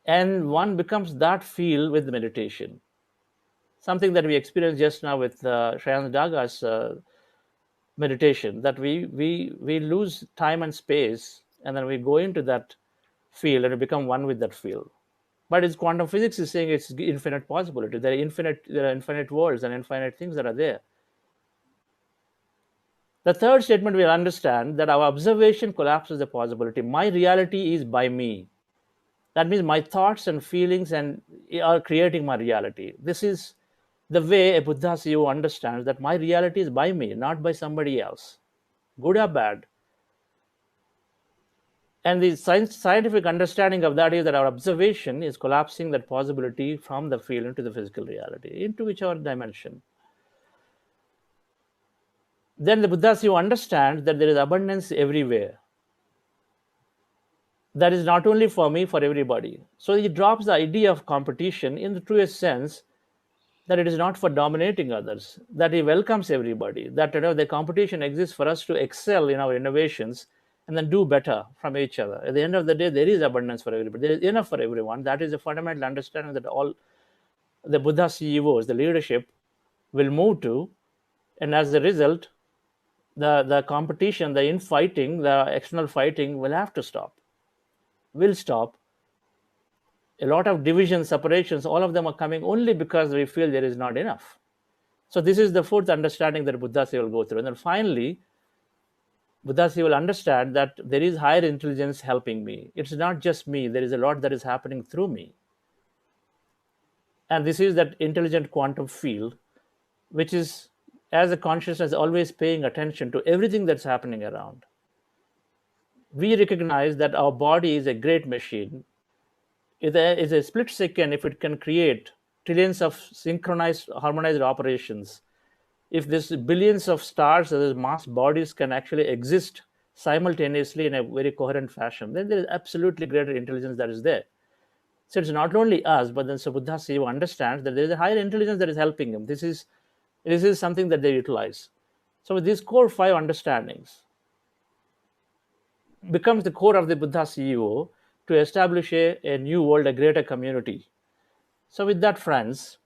and one becomes that field with meditation. Something that we experienced just now with Shreyansh Daga's meditation, that we lose time and space, and then we go into that field and we become one with that field. But it's quantum physics is saying it's infinite possibility. There are infinite worlds and infinite things that are there. The third statement we'll understand that our observation collapses the possibility. My reality is by me. That means my thoughts and feelings are creating my reality. This is the way a Buddha CEO understands that my reality is by me, not by somebody else, good or bad. And the scientific understanding of that is that our observation is collapsing that possibility from the field into the physical reality, into whichever dimension. Then the Buddha CEO understands that there is abundance everywhere. That is not only for me, for everybody. So he drops the idea of competition in the truest sense, that it is not for dominating others, that he welcomes everybody, that the competition exists for us to excel in our innovations and then do better from each other. At the end of the day, there is abundance for everybody. There is enough for everyone. That is a fundamental understanding that all the Buddha CEOs, the leadership, will move to. And as a result, the competition, the infighting, the external fighting will have to stop, will stop. A lot of divisions, separations, all of them are coming only because we feel there is not enough. So this is the fourth understanding that Buddha will go through. And then finally, Buddha will understand that there is higher intelligence helping me. It's not just me. There is a lot that is happening through me. And this is that intelligent quantum field, which is, as a consciousness, always paying attention to everything that's happening around. We recognize that our body is a great machine. It is a split second if it can create trillions of synchronized, harmonized operations. If there's billions of stars, as mass bodies can actually exist simultaneously in a very coherent fashion, then there is absolutely greater intelligence that is there. So it's not only us, but then Buddha Seva understands that there is a higher intelligence that is helping him. This is something that they utilize. So with these core 5 understandings becomes the core of the Buddha CEO to establish a new world, a greater community. So with that, friends,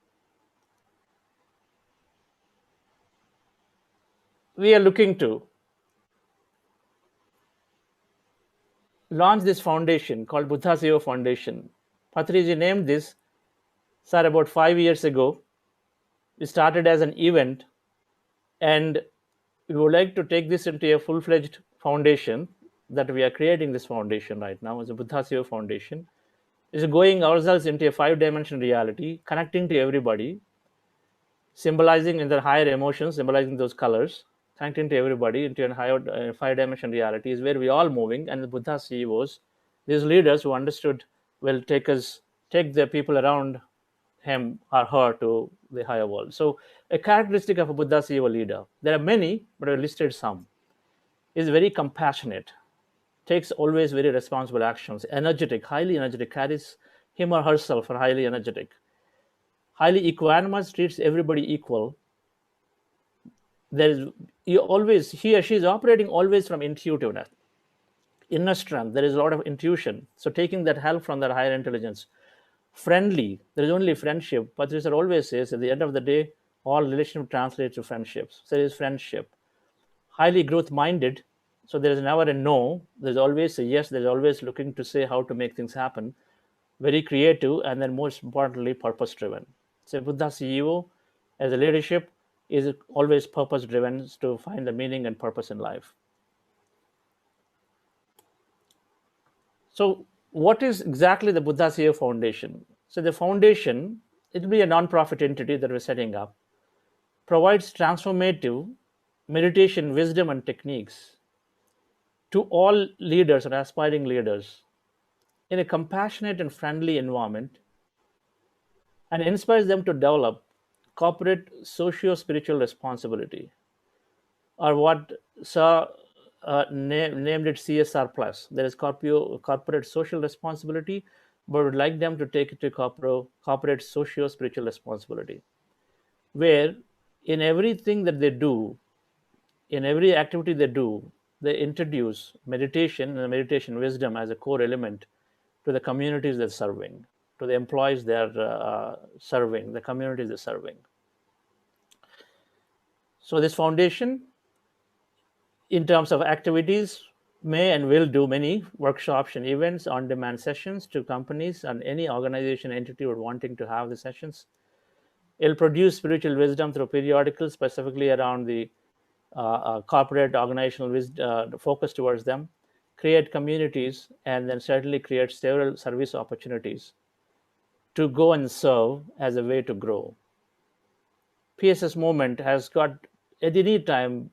we are looking to launch this foundation called Buddha CEO Foundation. Patriji named this, sir, about 5 years ago. We started as an event, and we would like to take this into a full-fledged foundation that we are creating. This foundation right now as a Buddha CEO Foundation is going ourselves into a 5-dimensional reality, connecting to everybody, symbolizing in their higher emotions, symbolizing those colors, connecting to everybody into a higher 5-dimensional reality is where we all moving. And the Buddha CEOs, these leaders who understood, will take the people around him or her to the higher world. So a characteristic of a Buddha CEO leader, there are many, but I listed some, is very compassionate, takes always very responsible actions, energetic, highly energetic, carries him or herself are highly energetic, highly equanimous, treats everybody equal. He or she is operating always from intuitiveness, inner strength. There is a lot of intuition. So taking that help from that higher intelligence. Friendly, there is only friendship. Patricia always says at the end of the day, all relationship translates to friendships. So there is friendship. Highly growth minded. So there is never a no. There's always a yes. There's always looking to say how to make things happen. Very creative, and then most importantly, purpose driven. So Buddha CEO as a leadership is always purpose driven to find the meaning and purpose in life. So what is exactly the Buddha CEO Foundation? So the foundation, it will be a non-profit entity that we're setting up, provides transformative meditation, wisdom, and techniques to all leaders or aspiring leaders in a compassionate and friendly environment, and inspires them to develop corporate socio-spiritual responsibility, or what Sir named it CSR plus. There is corporate social responsibility, but would like them to take it to corporate socio-spiritual responsibility, where in everything that they do, in every activity they do, they introduce meditation and meditation wisdom as a core element to the communities they're serving, to the employees they're serving, the communities they're serving. So this foundation, in terms of activities, may and will do many workshops and events, on-demand sessions to companies and any organization entity would wanting to have the sessions. It'll produce spiritual wisdom through periodicals, specifically around the corporate organizational focus towards them, create communities, and then certainly create several service opportunities to go and serve as a way to grow. PSS movement has got at any time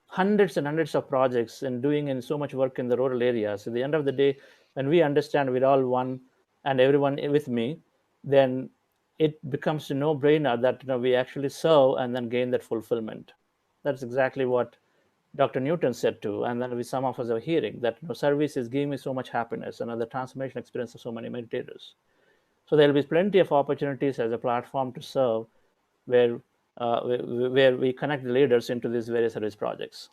hundreds and hundreds of projects and doing in so much work in the rural areas. At the end of the day, when we understand we're all one and everyone with me, then it becomes a no-brainer that we actually serve and then gain that fulfillment. That's exactly what Dr. Newton said too, and then some of us are hearing that service is giving me so much happiness and the transformation experience of so many meditators. So there will be plenty of opportunities as a platform to serve, where we connect the leaders into these various service projects.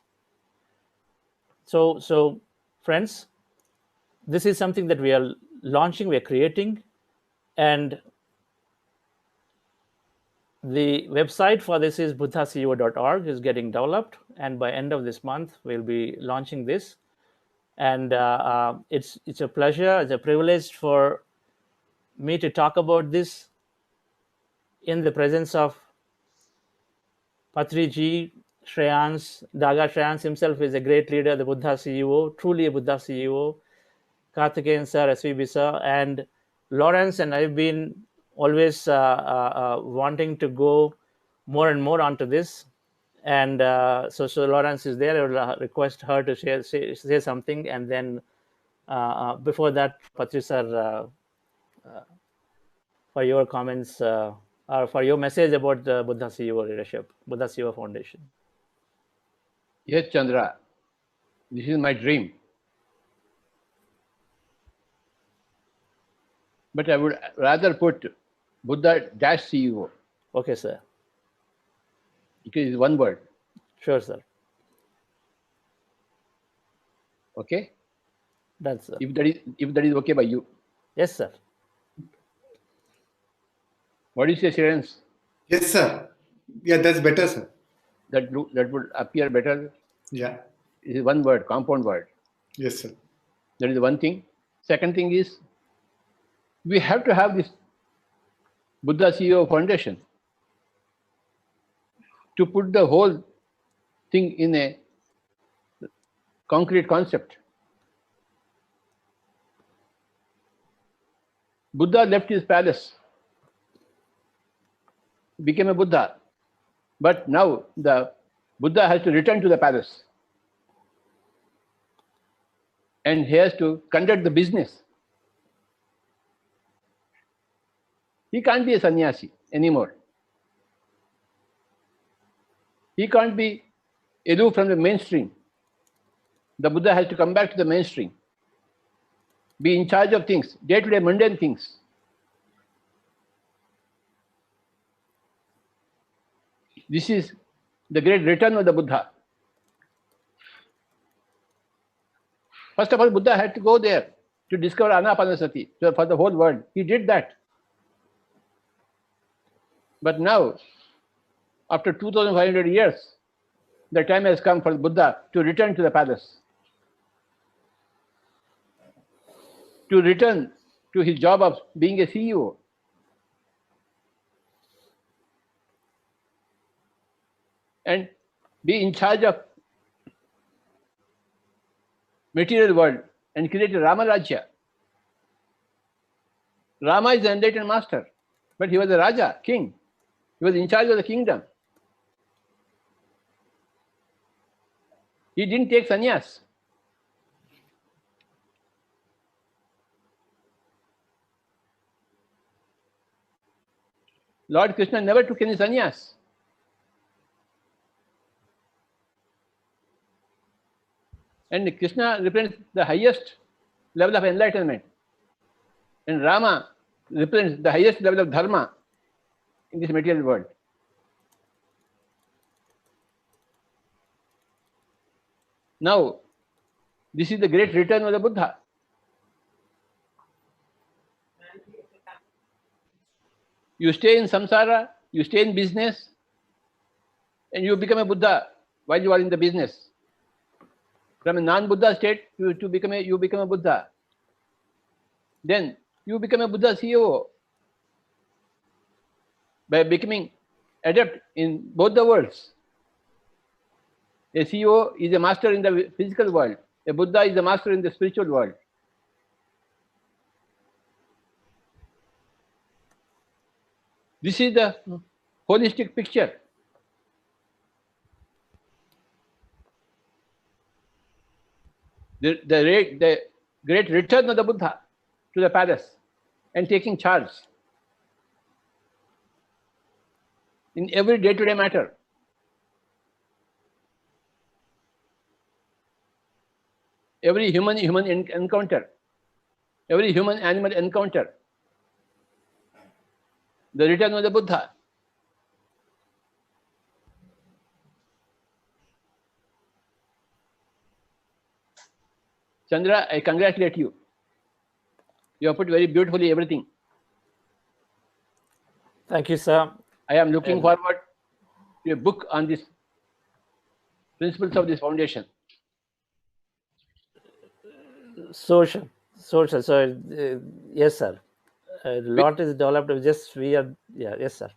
So friends, this is something that we are launching, we are creating, and the website for this is buddhaceo.org, is getting developed, and by end of this month we'll be launching this. And it's a pleasure, it's a privilege for me to talk about this in the presence of Patriji, Shreyans. Daga Shreyans himself is a great leader, the Buddha CEO, truly a Buddha CEO. Karthikeyan sir, SVB sir, and Lawrence and I've been always wanting to go more and more onto this. And so Lawrence is there. I will request her to say something, and then before that, Patri sir, for your comments or for your message about the Buddha CEO leadership, Buddha CEO Foundation. Yes, Chandra, this is my dream. But I would rather put Buddha-CEO. Okay, sir. Because it's one word. Sure, sir. Okay? That's sir. If that is okay by you. Yes, sir. What do you say, Sirens? Yes, sir. Yeah, that's better, sir. That would appear better. Yeah. It is one word, compound word. Yes, sir. That is one thing. Second thing is, we have to have this Buddha CEO Foundation to put the whole thing in a concrete concept. Buddha left his palace, became a Buddha, but now the Buddha has to return to the palace and he has to conduct the business. He can't be a sannyasi anymore. He can't be aloof from the mainstream. The Buddha has to come back to the mainstream, be in charge of things, day-to-day mundane things. This is the great return of the Buddha. First of all, Buddha had to go there to discover Anapanasati for the whole world. He did that. But now After 2,500 years, the time has come for the Buddha to return to the palace, to return to his job of being a CEO. And be in charge of material world and create a Rama Rajya. Rama is the enlightened master, but he was a Raja, king. He was in charge of the kingdom. He didn't take sannyas. Lord Krishna never took any sannyas. And Krishna represents the highest level of enlightenment. And Rama represents the highest level of dharma in this material world. Now, this is the great return of the Buddha. You stay in samsara, you stay in business, and you become a Buddha while you are in the business. From a non-Buddha state, you become a Buddha. Then you become a Buddha CEO by becoming adept in both the worlds. A CEO is a master in the physical world. A Buddha is a master in the spiritual world. This is the holistic picture. The great return of the Buddha to the palace and taking charge in every day-to-day matter. Every human encounter, every human-animal encounter, the return of the Buddha. Chandra, I congratulate you. You have put very beautifully everything. Thank you, sir. I am looking forward to a book on this principles of this foundation. Social. So yes, sir. A lot is developed. Just we are, yeah, yes, sir.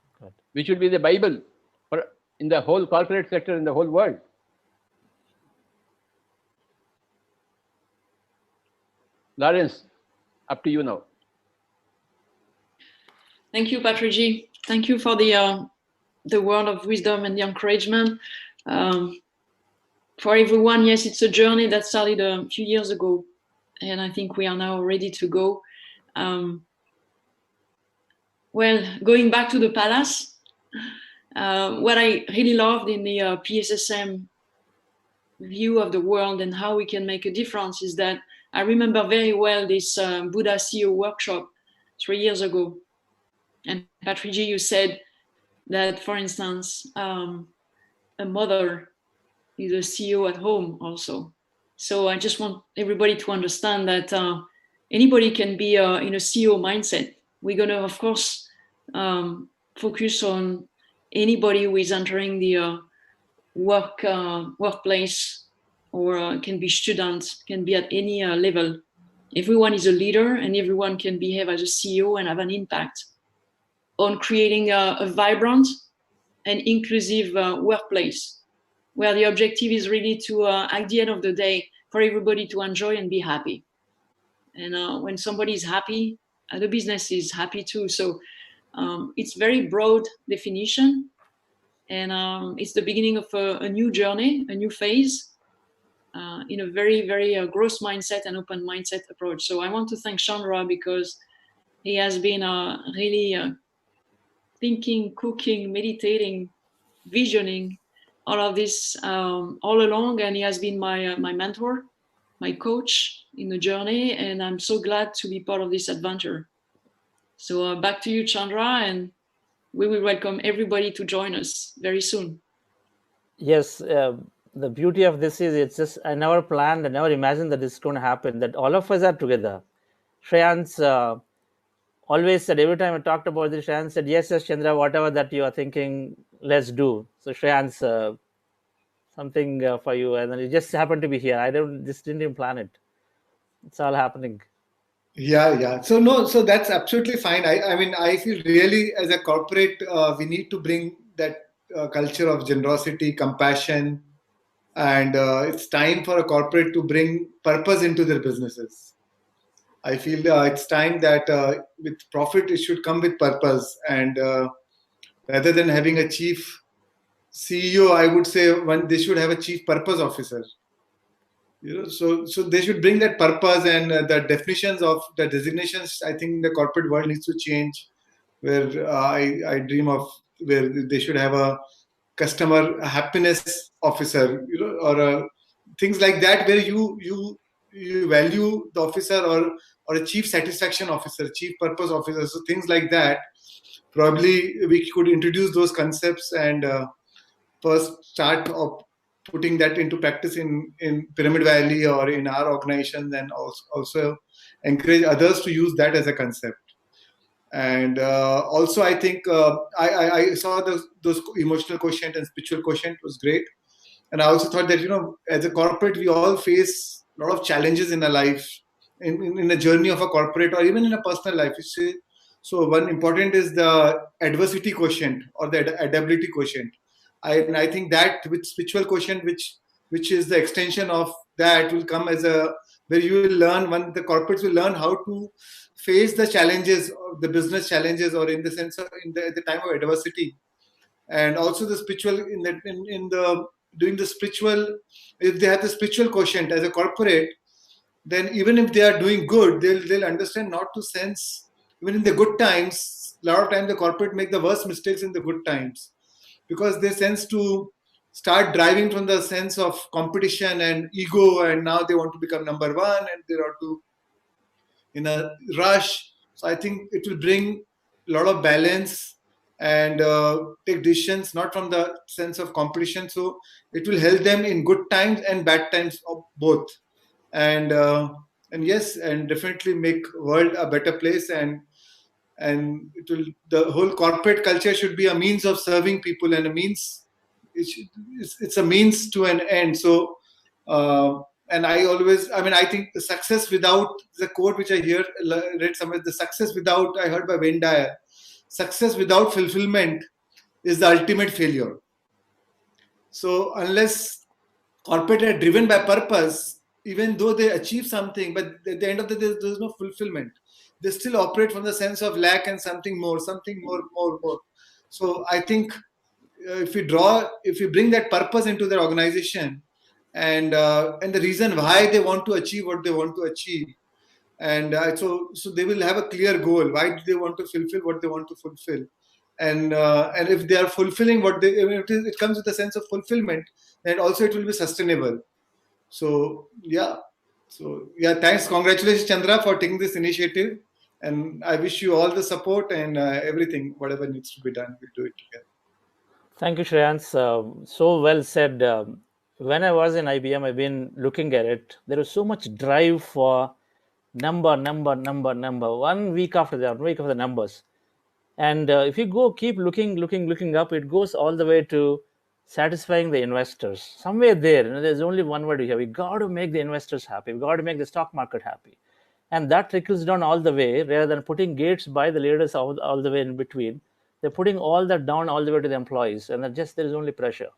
Which will be the Bible for in the whole corporate sector in the whole world. Lawrence, up to you now. Thank you, Patrick. Thank you for the word of wisdom and the encouragement. For everyone, yes, it's a journey that started a few years ago, and I think we are now ready to go. Well, going back to the palace, what I really loved in the PSSM view of the world and how we can make a difference is that I remember very well this Buddha CEO workshop 3 years ago. And Patrick, you said that, for instance, a mother is a CEO at home also. So I just want everybody to understand that anybody can be in a CEO mindset. We're going to, of course, focus on anybody who is entering the workplace, or can be students, can be at any level. Everyone is a leader, and everyone can behave as a CEO and have an impact on creating a vibrant and inclusive workplace, where the objective is really to, at the end of the day, for everybody to enjoy and be happy. And when somebody is happy, the business is happy too. So it's very broad definition, and it's the beginning of a new journey, a new phase, in a very, very growth mindset and open mindset approach. So I want to thank Chandra, because he has been really thinking, cooking, meditating, visioning, all of this all along, and he has been my mentor, my coach in the journey, and I'm so glad to be part of this adventure. So back to you, Chandra, and we will welcome everybody to join us very soon. Yes, the beauty of this is it's just, I never planned, I never imagined that it's going to happen, that all of us are together. Shreyan's always said, every time I talked about this, Shreyansh said, yes, Chandra, whatever that you are thinking, let's do. So Shreyansh, something for you, and then it just happened to be here. I just didn't even plan it. It's all happening. Yeah. So no, so that's absolutely fine. I mean, I feel really as a corporate, we need to bring that culture of generosity, compassion, and it's time for a corporate to bring purpose into their businesses. I feel it's time that with profit, it should come with purpose, and rather than having a chief CEO, I would say they should have a chief purpose officer. So they should bring that purpose, and the definitions of the designations, I think the corporate world needs to change, where I dream of where they should have a customer happiness officer, or things like that, where you value the officer, or a chief satisfaction officer, chief purpose officer. So things like that, probably we could introduce those concepts and first start of putting that into practice in Pyramid Valley or in our organization, and also encourage others to use that as a concept. And also, I think I saw those emotional quotient and spiritual quotient was great. And I also thought that, as a corporate, we all face a lot of challenges in our life, in a journey of a corporate or even in a personal life. So one important is the adversity quotient or the adaptability quotient. I think that with spiritual quotient, which is the extension of that, will come as where you will learn, when the corporates will learn how to face the challenges, the business challenges, or in the sense of at the time of adversity. And also the spiritual, doing the spiritual, if they have the spiritual quotient as a corporate, then even if they are doing good, they'll understand not to sense, even in the good times. A lot of times the corporate make the worst mistakes in the good times, because they sense to start driving from the sense of competition and ego, and now they want to become number one, and they want to in a rush. So I think it will bring a lot of balance and take decisions not from the sense of competition. So it will help them in good times and bad times of both. And yes, and definitely make world a better place. And the whole corporate culture should be a means of serving people, and it's a means to an end. So and I think the success without, the quote which I read somewhere, the success without, I heard by Wayne Dyer, success without fulfillment is the ultimate failure. So unless corporate are driven by purpose, even though they achieve something, but at the end of the day, there's no fulfillment. They still operate from the sense of lack and something more. So I think if we bring that purpose into their organization, and the reason why they want to achieve what they want to achieve, and so they will have a clear goal. Why do they want to fulfill what they want to fulfill? And if they are fulfilling it comes with a sense of fulfillment, and also it will be sustainable. So thanks, congratulations, Chandra, for taking this initiative, and I wish you all the support and everything, whatever needs to be done, we'll do it together. Thank you, Shreyansh. So well said. When I was in IBM, I've been looking at it. There was so much drive for number, 1 week after the 1 week of the numbers. And if you keep looking up, it goes all the way to satisfying the investors. Somewhere there, there's only one word here. We got to make the investors happy. We got to make the stock market happy. And that trickles down all the way, rather than putting gates by the leaders all the way in between. They're putting all that down all the way to the employees. And there is only pressure.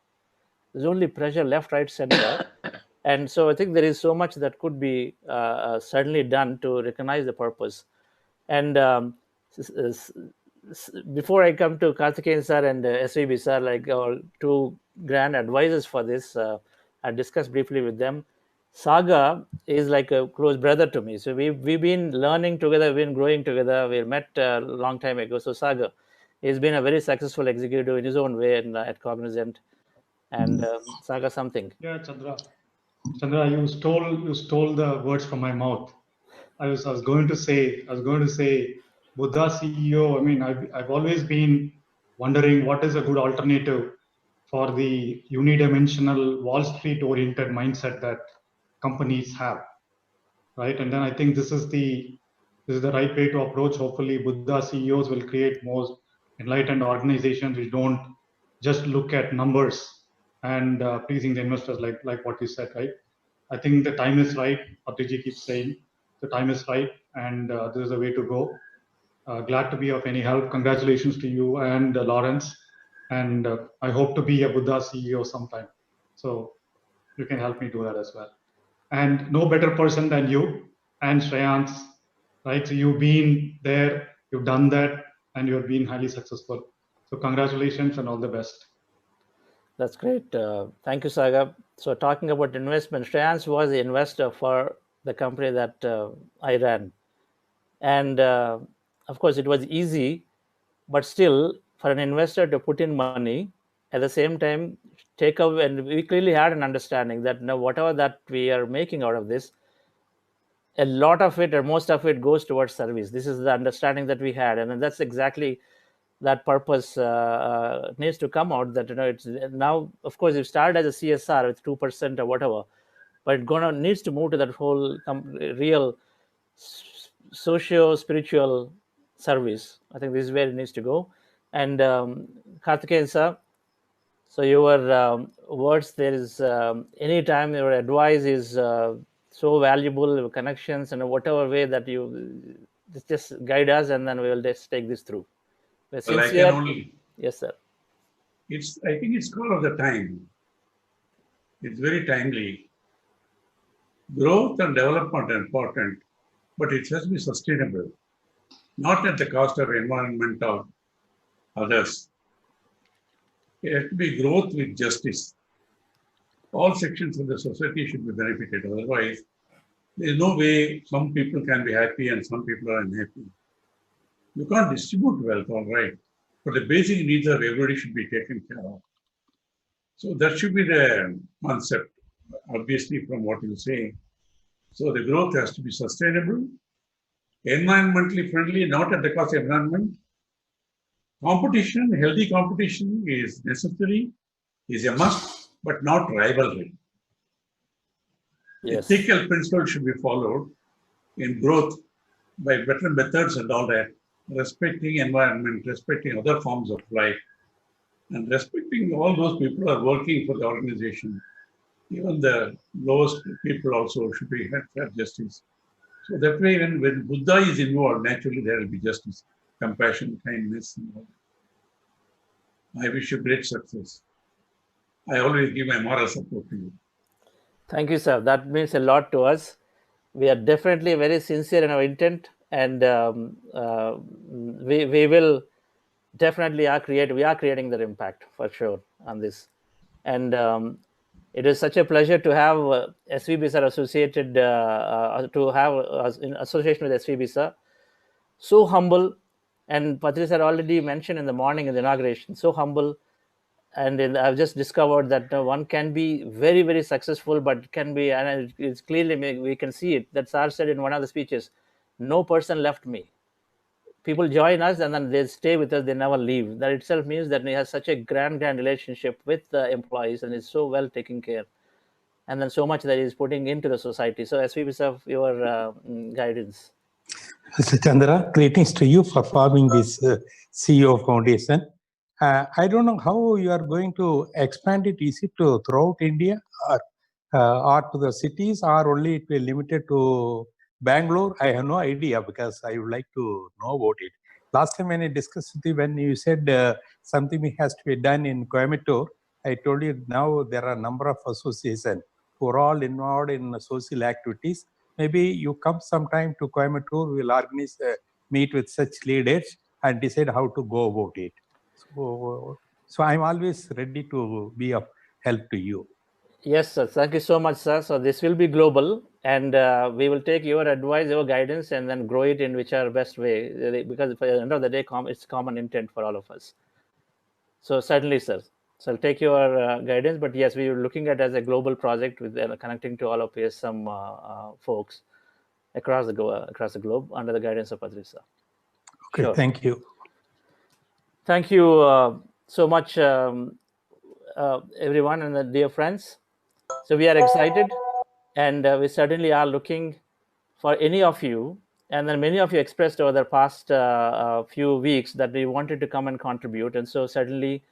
There's only pressure left, right, center. And so I think there is so much that could be certainly done to recognize the purpose. And before I come to Karthikeyan sir and SVB sir, like our two grand advisors for this, I discussed briefly with them. Saga is like a close brother to me. So we've been learning together, we've been growing together. We met a long time ago. So Saga has been a very successful executive in his own way at Cognizant. And Saga, something. Yeah, Chandra, you stole the words from my mouth. I was going to say Buddha CEO. I mean, I've always been wondering what is a good alternative for the unidimensional Wall Street oriented mindset that companies have, right? And then I think this is the this is the right way to approach. Hopefully, Buddha CEOs will create more enlightened organizations which don't just look at numbers and pleasing the investors, like what you said, right? I think the time is right. Abhijit keeps saying the time is right, and this is the way to go. Glad to be of any help. Congratulations to you and Lawrence, and I hope to be a Buddha CEO sometime. So you can help me do that as well. And no better person than you and Shreyans, right? So you've been there, you've done that, and you've been highly successful. So congratulations and all the best. That's great. Thank you, Saga. So talking about investment, Shreyans was the investor for the company that I ran. And of course, it was easy, but still for an investor to put in money, at the same time, take away, and we clearly had an understanding that now whatever that we are making out of this, a lot of it or most of it goes towards service. This is the understanding that we had, and that's exactly that purpose needs to come out. That it's now, of course, it started as a CSR with 2% or whatever, but it needs to move to that whole real socio-spiritual service. I think this is where it needs to go. And Karthikeyan sir, so your words, there is anytime your advice is so valuable, your connections, and whatever way that you just guide us, and then we will just take this through. Well, I can only. Yes, sir. I think it's call of the time. It's very timely. Growth and development are important, but it has to be sustainable, not at the cost of environment or others. It has to be growth with justice. All sections of the society should be benefited. Otherwise, there is no way some people can be happy and some people are unhappy. You can't distribute wealth, all right, but the basic needs of everybody should be taken care of. So that should be the concept, obviously, from what you say. So the growth has to be sustainable, environmentally friendly, not at the cost of environment. Competition, healthy competition is necessary, is a must, but not rivalry. Yes. Ethical principles should be followed in growth by better methods and all that, respecting environment, respecting other forms of life, and respecting all those people who are working for the organization. Even the lowest people also should be have justice. So that way, when Buddha is involved, naturally there will be justice, compassion, kindness, and all. I wish you great success. I always give my moral support to you. Thank you, sir. That means a lot to us. We are definitely very sincere in our intent, and we will definitely we are creating that impact for sure on this. And it is such a pleasure to have SVB sir associated, to have us in association with SVB sir. So humble, and Patri sir already mentioned in the morning in the inauguration, so humble. And I've just discovered that one can be very, very successful, but can be, and it's clearly, we can see it, that Sar said in one of the speeches, no person left me. People join us and then they stay with us, they never leave. That itself means that he has such a grand relationship with the employees and is so well taken care. And then so much that he's putting into the society. So SVB sir, your guidance. Mr. Chandra, greetings to you for forming this CEO Foundation. I don't know how you are going to expand it. Is it to throughout India or to the cities, or only it will be limited to Bangalore? I have no idea, because I would like to know about it. Last time when I discussed with you, when you said something has to be done in Coimbatore, I told you now there are a number of associations who are all involved in social activities. Maybe you come sometime to Coimbatore, we will organize a meet with such leaders and decide how to go about it. So I'm always ready to be of help to you. Yes, sir. Thank you so much, sir. So this will be global, and we will take your advice, your guidance, and then grow it in whichever best way, because at the end of the day, it's common intent for all of us. So certainly, sir. So I'll take your guidance, but yes, we are looking at it as a global project with connecting to all of PSSM folks across the globe under the guidance of Patri sir. Okay, sure. Thank you. Thank you so much, everyone and the dear friends. So we are excited, and we certainly are looking for any of you And then many of you expressed over the past few weeks that we wanted to come and contribute. And so certainly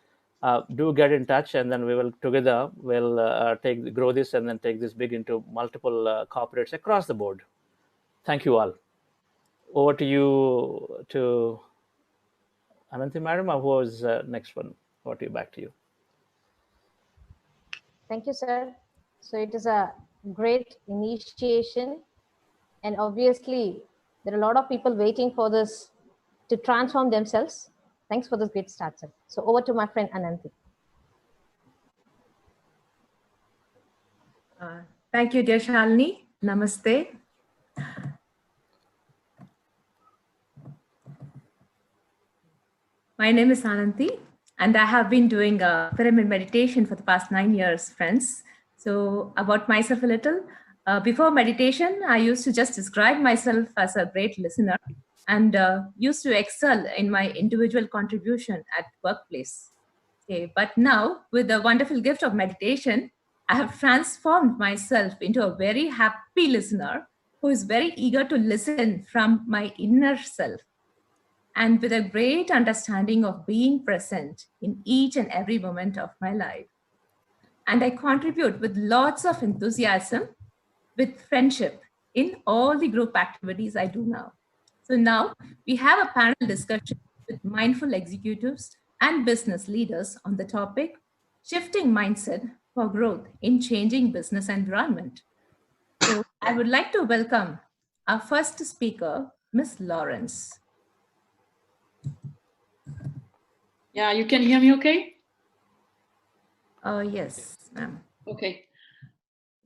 do get in touch, and then we will together will grow this and then take this big into multiple corporates across the board. Thank you all. Over to you, to Ananthi madam, or who was next one? Over to you, back to you. Thank you, sir. So it is a great initiation, and obviously there are a lot of people waiting for this to transform themselves. Thanks for this great start, sir. So over to my friend Ananthi. Thank you, dear Shalini. Namaste. My name is Ananthi, and I have been doing pyramid meditation for the past 9 years, friends. So about myself a little. Before meditation, I used to just describe myself as a great listener and used to excel in my individual contribution at workplace. Okay, but now, with the wonderful gift of meditation, I have transformed myself into a very happy listener who is very eager to listen from my inner self, and with a great understanding of being present in each and every moment of my life. And I contribute with lots of enthusiasm, with friendship in all the group activities I do now. So now we have a panel discussion with mindful executives and business leaders on the topic, shifting mindset for growth in changing business environment. So I would like to welcome our first speaker, Ms. Lawrence. Yeah, you can hear me okay? Yes, ma'am. Okay.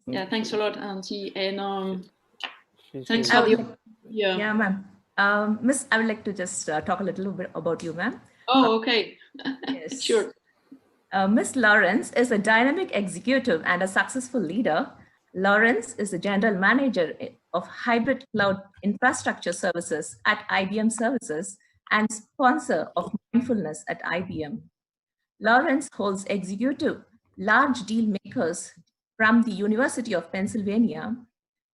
Yeah, thanks a lot, Auntie. And thanks I for would the... like, Yeah, yeah, ma'am. Miss, I would like to just talk a little bit about you, ma'am. Oh, okay. Yes. Sure. Ms. Lawrence is a dynamic executive and a successful leader. Lawrence is the general manager of hybrid cloud infrastructure services at IBM Services and sponsor of mindfulness at IBM. Lawrence holds executive large deal makers from the University of Pennsylvania,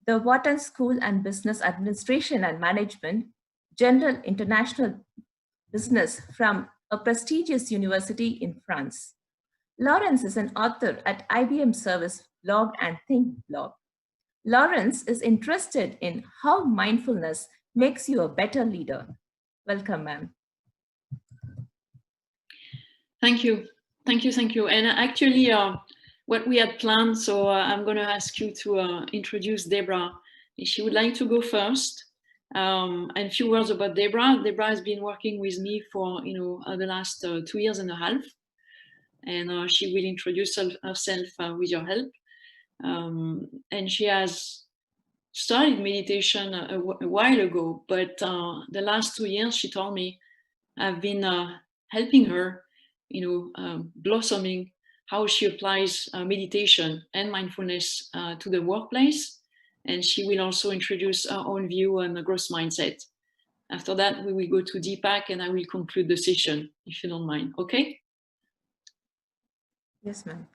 the Wharton School and Business Administration and Management, General International Business from a prestigious university in France. Lawrence is an author at IBM Service Blog and Think Blog. Lawrence is interested in how mindfulness makes you a better leader. Welcome, ma'am. Thank you. Thank you. Thank you. And actually, what we had planned, so I'm going to ask you to introduce Deborah. If she would like to go first. And a few words about Deborah. Deborah has been working with me for, the last 2 years and a half. And she will introduce herself with your help. And she has started meditation a while ago, but the last 2 years, she told me, I've been helping her, blossoming how she applies meditation and mindfulness to the workplace. And she will also introduce her own view on the growth mindset. After that, we will go to Deepak and I will conclude the session, if you don't mind. Okay? Yes, ma'am.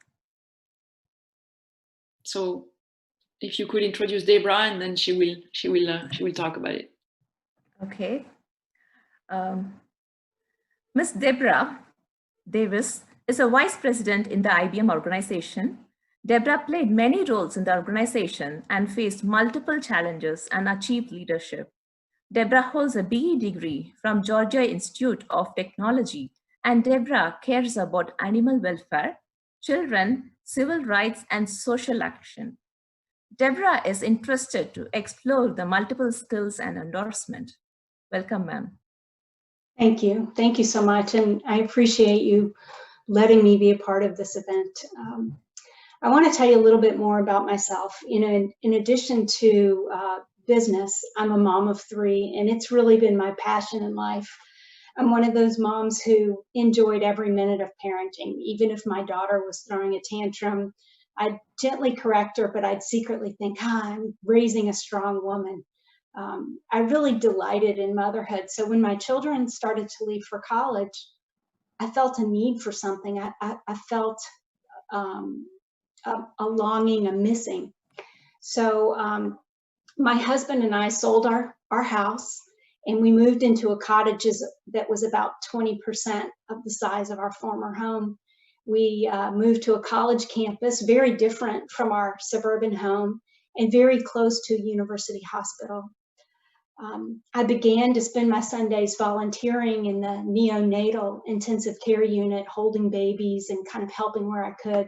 So if you could introduce Deborah, and then she will talk about it. Okay. Ms. Deborah Davis is a vice president in the IBM organization. Deborah played many roles in the organization and faced multiple challenges and achieved leadership. Deborah holds a BE degree from Georgia Institute of Technology, and Deborah cares about animal welfare, children, civil rights, and social action. Deborah is interested to explore the multiple skills and endorsement. Welcome, ma'am. Thank you. Thank you so much. And I appreciate you letting me be a part of this event. I want to tell you a little bit more about myself. In addition to business, I'm a mom of 3, and it's really been my passion in life. I'm one of those moms who enjoyed every minute of parenting. Even if my daughter was throwing a tantrum, I'd gently correct her, but I'd secretly think, I'm raising a strong woman. I really delighted in motherhood. So when my children started to leave for college, I felt a need for something. I felt a longing, a missing. So my husband and I sold our house, and we moved into a cottage that was about 20% of the size of our former home. We moved to a college campus, very different from our suburban home, and very close to a university hospital. I began to spend my Sundays volunteering in the neonatal intensive care unit, holding babies and kind of helping where I could.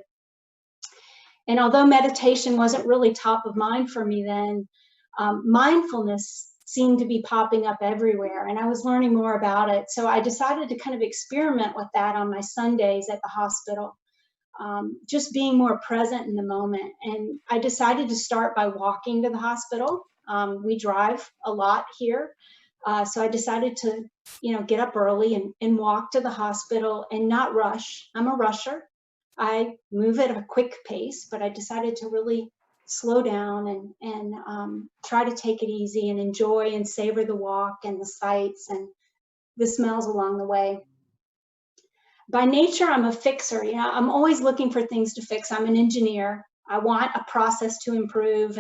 And although meditation wasn't really top of mind for me then, mindfulness seemed to be popping up everywhere, and I was learning more about it. So I decided to kind of experiment with that on my Sundays at the hospital, just being more present in the moment. And I decided to start by walking to the hospital. We drive a lot here. So I decided to, get up early and walk to the hospital and not rush. I'm a rusher. I move at a quick pace, but I decided to really slow down and try to take it easy and enjoy and savor the walk and the sights and the smells along the way. By nature, I'm a fixer. I'm always looking for things to fix. I'm an engineer. I want a process to improve.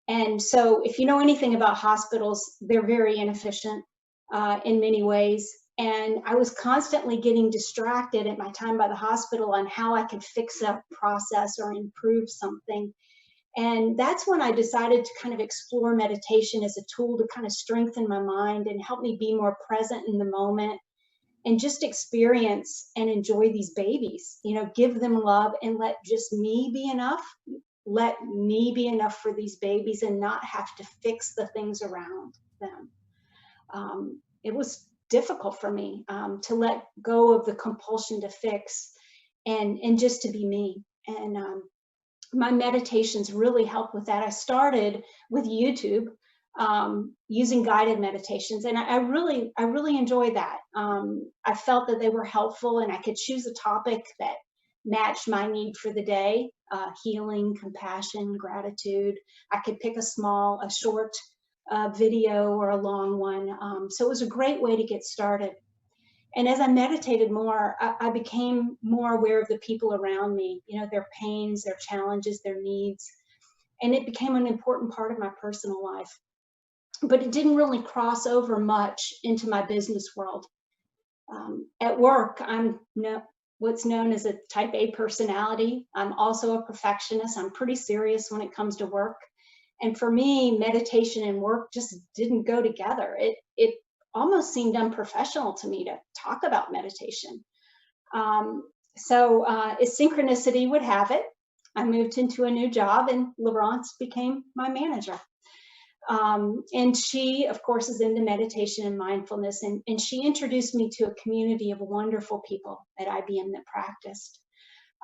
And so if you know anything about hospitals, they're very inefficient in many ways. And I was constantly getting distracted at my time by the hospital on how I could fix a process or improve something. And that's when I decided to kind of explore meditation as a tool to kind of strengthen my mind and help me be more present in the moment and just experience and enjoy these babies, give them love and let just me be enough. Let me be enough for these babies and not have to fix the things around them. It was difficult for me to let go of the compulsion to fix and just to be me. And my meditations really helped with that. I started with YouTube using guided meditations, and I really enjoyed that. I felt that they were helpful, and I could choose a topic that matched my need for the day: healing, compassion, gratitude. I could pick a short video or a long one. So it was a great way to get started. And as I meditated more, I became more aware of the people around me, their pains, their challenges, their needs. And it became an important part of my personal life. But it didn't really cross over much into my business world. At work, I'm what's known as a type A personality. I'm also a perfectionist. I'm pretty serious when it comes to work. And for me, meditation and work just didn't go together. It almost seemed unprofessional to me to talk about meditation. So as synchronicity would have it, I moved into a new job, and Laurence became my manager. And she, of course, is into meditation and mindfulness, and she introduced me to a community of wonderful people at IBM that practiced.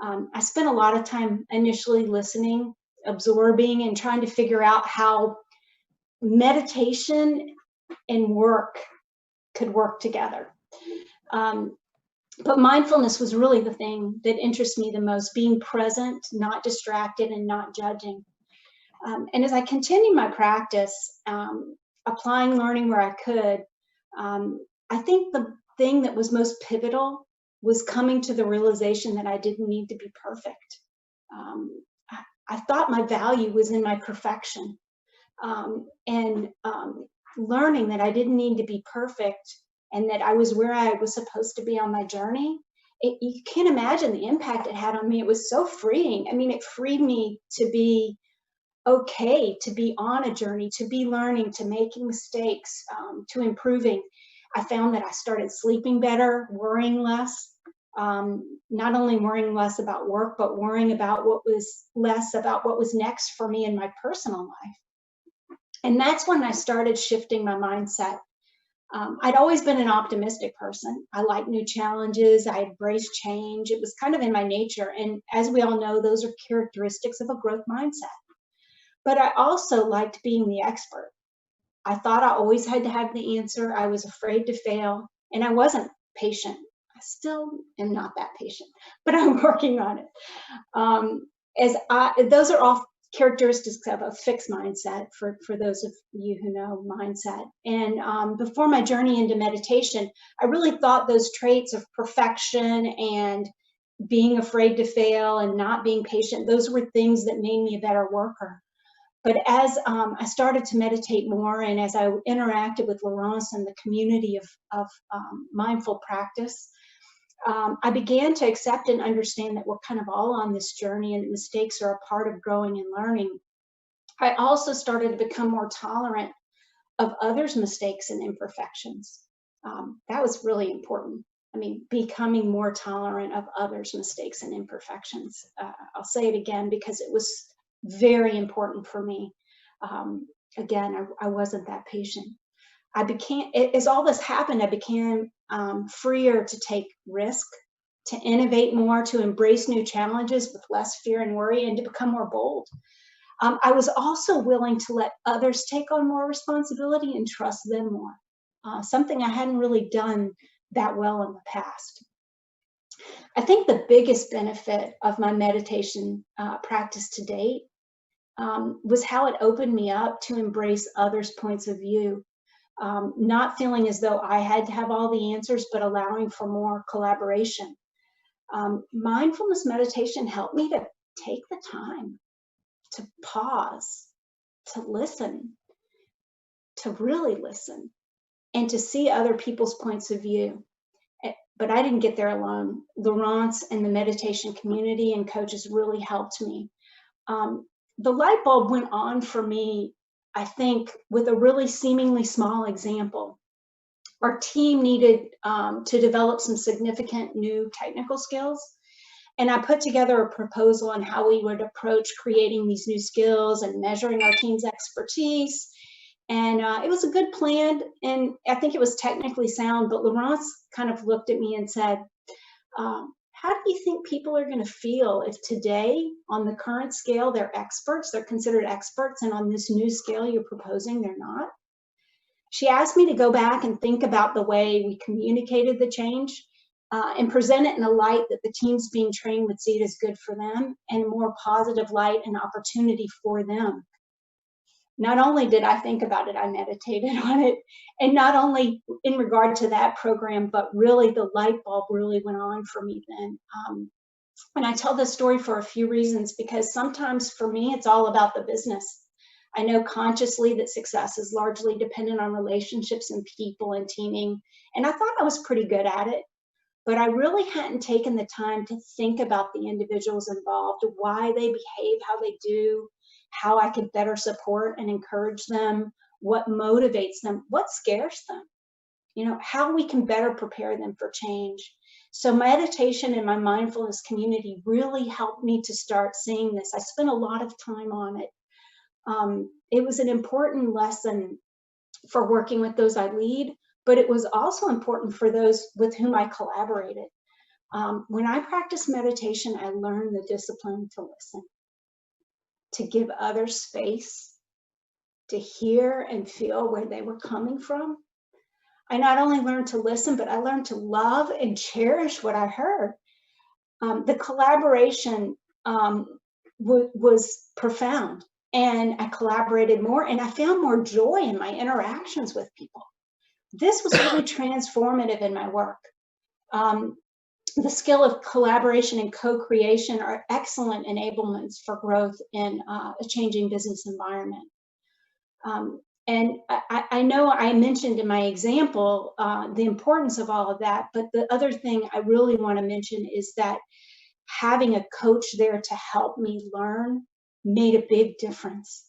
I spent a lot of time initially listening, absorbing, and trying to figure out how meditation and work could work together. But mindfulness was really the thing that interested me the most: being present, not distracted, and not judging. And as I continued my practice, applying learning where I could, I think the thing that was most pivotal was coming to the realization that I didn't need to be perfect. I thought my value was in my perfection, and learning that I didn't need to be perfect and that I was where I was supposed to be on my journey. You can't imagine the impact it had on me. It was so freeing. I mean, it freed me to be okay, to be on a journey, to be learning, to making mistakes, to improving. I found that I started sleeping better, worrying less, not only worrying less about work, but worrying about what was next for me in my personal life. And that's when I started shifting my mindset. I'd always been an optimistic person. I like new challenges. I embrace change. It was kind of in my nature. And as we all know, those are characteristics of a growth mindset. But I also liked being the expert. I thought I always had to have the answer. I was afraid to fail, and I wasn't patient. I still am not that patient, but I'm working on it. Those are all characteristics of a fixed mindset for those of you who know mindset. And before my journey into meditation, I really thought those traits of perfection and being afraid to fail and not being patient, those were things that made me a better worker. But as I started to meditate more, and as I interacted with Laurence and the community of mindful practice, I began to accept and understand that we're kind of all on this journey, and mistakes are a part of growing and learning. I also started to become more tolerant of others' mistakes and imperfections. That was really important. I mean, becoming more tolerant of others' mistakes and imperfections. I'll say it again because it was very important for me. Again, I wasn't that patient. I became, as all this happened, I became freer to take risk, to innovate more, to embrace new challenges with less fear and worry, and to become more bold. I was also willing to let others take on more responsibility and trust them more, something I hadn't really done that well in the past. I think the biggest benefit of my meditation practice to date was how it opened me up to embrace others' points of view, not feeling as though I had to have all the answers, but allowing for more collaboration. Mindfulness meditation helped me to take the time to pause, to listen, to really listen, and to see other people's points of view. But I didn't get there alone. Laurence and the meditation community and coaches really helped me. The light bulb went on for me, I think, with a really seemingly small example. Our team needed to develop some significant new technical skills. And I put together a proposal on how we would approach creating these new skills and measuring our team's expertise. And it was a good plan, and I think it was technically sound, but Laurence kind of looked at me and said, how do you think people are going to feel if today, on the current scale, they're experts, they're considered experts, and on this new scale you're proposing, they're not? She asked me to go back and think about the way we communicated the change and present it in a light that the teams being trained would see it as good for them, and a more positive light and opportunity for them. Not only did I think about it, I meditated on it. And not only in regard to that program, but really the light bulb really went on for me then. And I tell this story for a few reasons, because sometimes for me, it's all about the business. I know consciously that success is largely dependent on relationships and people and teaming. And I thought I was pretty good at it, but I really hadn't taken the time to think about the individuals involved, why they behave how they do, how I could better support and encourage them, what motivates them, what scares them, you know, how we can better prepare them for change. So meditation and my mindfulness community really helped me to start seeing this. I spent a lot of time on it. It was an important lesson for working with those I lead, but it was also important for those with whom I collaborated. When I practiced meditation, I learned the discipline to listen, to give others space, to hear and feel where they were coming from. I not only learned to listen, but I learned to love and cherish what I heard. The collaboration was profound, and I collaborated more, and I found more joy in my interactions with people. This was really transformative in my work. The skill of collaboration and co-creation are excellent enablements for growth in a changing business environment. And I know I mentioned in my example the importance of all of that, but the other thing I really want to mention is that having a coach there to help me learn made a big difference.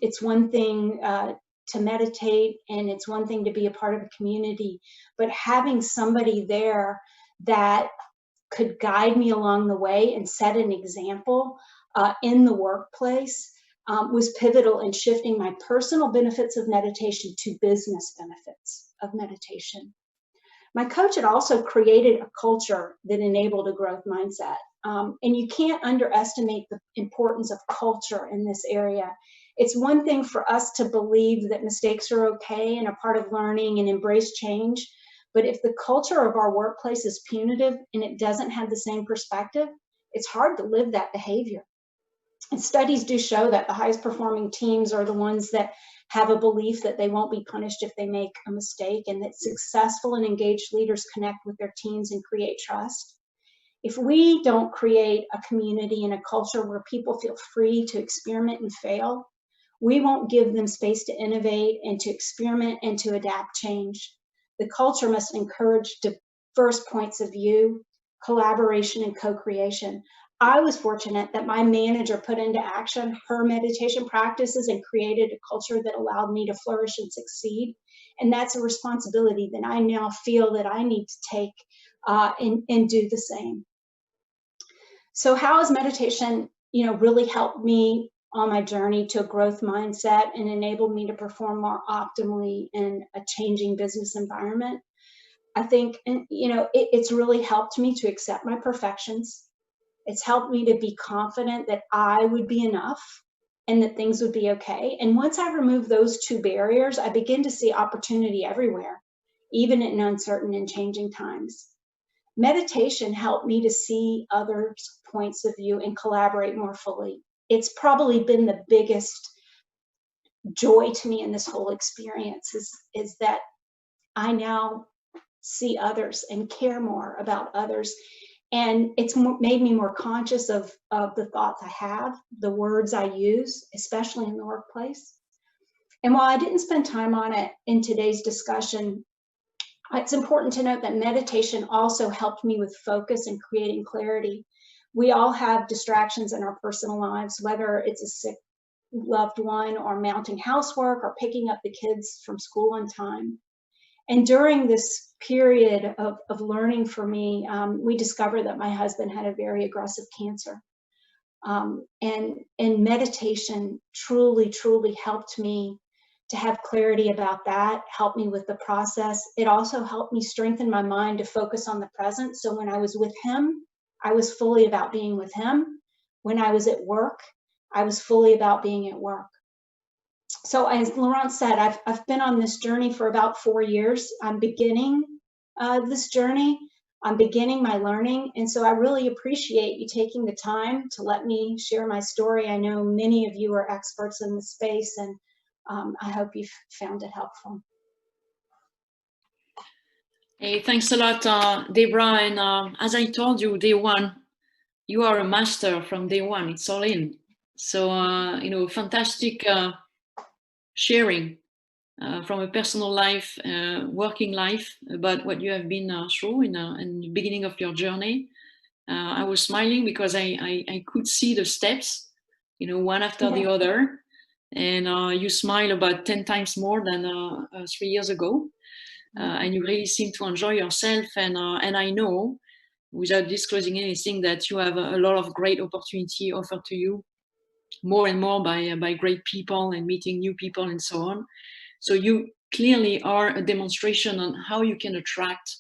It's one thing to meditate, and it's one thing to be a part of a community, but having somebody there that could guide me along the way and set an example in the workplace was pivotal in shifting my personal benefits of meditation to business benefits of meditation. My coach had also created a culture that enabled a growth mindset. And you can't underestimate the importance of culture in this area. It's one thing for us to believe that mistakes are okay and a part of learning and embrace change. But if the culture of our workplace is punitive and it doesn't have the same perspective, it's hard to live that behavior. And studies do show that the highest performing teams are the ones that have a belief that they won't be punished if they make a mistake, and that successful and engaged leaders connect with their teams and create trust. If we don't create a community and a culture where people feel free to experiment and fail, we won't give them space to innovate and to experiment and to adapt change. The culture must encourage diverse points of view, collaboration, and co-creation. I was fortunate that my manager put into action her meditation practices and created a culture that allowed me to flourish and succeed. And that's a responsibility that I now feel that I need to take and do the same. So how has meditation, really helped me on my journey to a growth mindset and enabled me to perform more optimally in a changing business environment? I think, it's really helped me to accept my perfections. It's helped me to be confident that I would be enough and that things would be okay. And once I remove those two barriers, I begin to see opportunity everywhere, even in uncertain and changing times. Meditation helped me to see others' points of view and collaborate more fully. It's probably been the biggest joy to me in this whole experience is that I now see others and care more about others. And it's made me more conscious of the thoughts I have, the words I use, especially in the workplace. And while I didn't spend time on it in today's discussion, it's important to note that meditation also helped me with focus and creating clarity. We all have distractions in our personal lives, whether it's a sick loved one or mounting housework or picking up the kids from school on time. And during this period of learning for me, we discovered that my husband had a very aggressive cancer. And meditation truly, truly helped me to have clarity about that, helped me with the process. It also helped me strengthen my mind to focus on the present. So when I was with him, I was fully about being with him. When I was at work, I was fully about being at work. So as Laurent said, I've been on this journey for about 4 years. I'm beginning this journey. I'm beginning my learning. And so I really appreciate you taking the time to let me share my story. I know many of you are experts in the space, and I hope you've found it helpful. Hey, thanks a lot, Deborah. And as I told you, day one, you are a master from day one. It's all in. So, fantastic sharing from a personal life, working life, about what you have been through in the beginning of your journey. I was smiling because I could see the steps, one after the other. And you smile about 10 times more than 3 years ago. And you really seem to enjoy yourself. And I know, without disclosing anything, that you have a lot of great opportunity offered to you more and more by great people and meeting new people and so on. So you clearly are a demonstration on how you can attract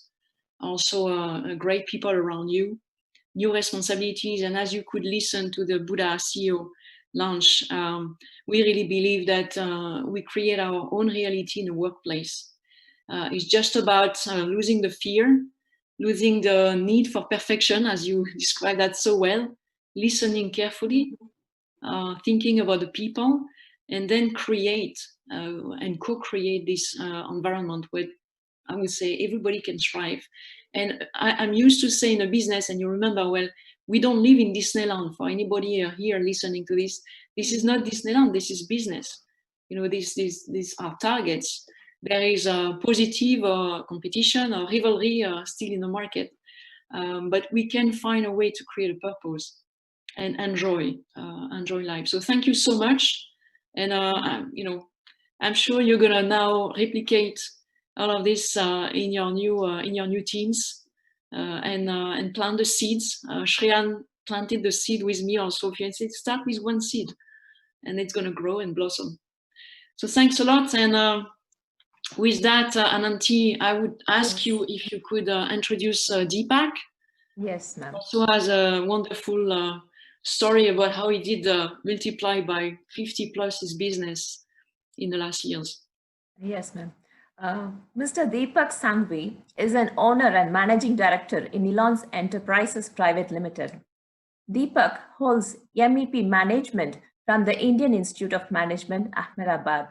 also great people around you, new responsibilities. And as you could listen to the Buddha CEO launch, we really believe that we create our own reality in the workplace. It's just about losing the fear, losing the need for perfection, as you described that so well, listening carefully, thinking about the people, and then create and co-create this environment where I would say everybody can thrive. And I'm used to saying in a business, and you remember well, we don't live in Disneyland. For anybody here listening to this, this is not Disneyland, this is business. These are targets. There is a positive competition or rivalry still in the market, but we can find a way to create a purpose and enjoy life. So thank you so much. And I'm sure you're gonna now replicate all of this in your new teams and plant the seeds. Shreyan planted the seed with me also. If you said start with one seed, and it's gonna grow and blossom. So thanks a lot. And with that, Ananti, I would ask you if you could introduce Deepak. Yes, ma'am. Also has a wonderful story about how he did multiply by 50 plus his business in the last years. Yes, ma'am. Mr. Deepak Sangvi is an owner and managing director in Elon's Enterprises Private Limited. Deepak holds MEP management from the Indian Institute of Management, Ahmedabad.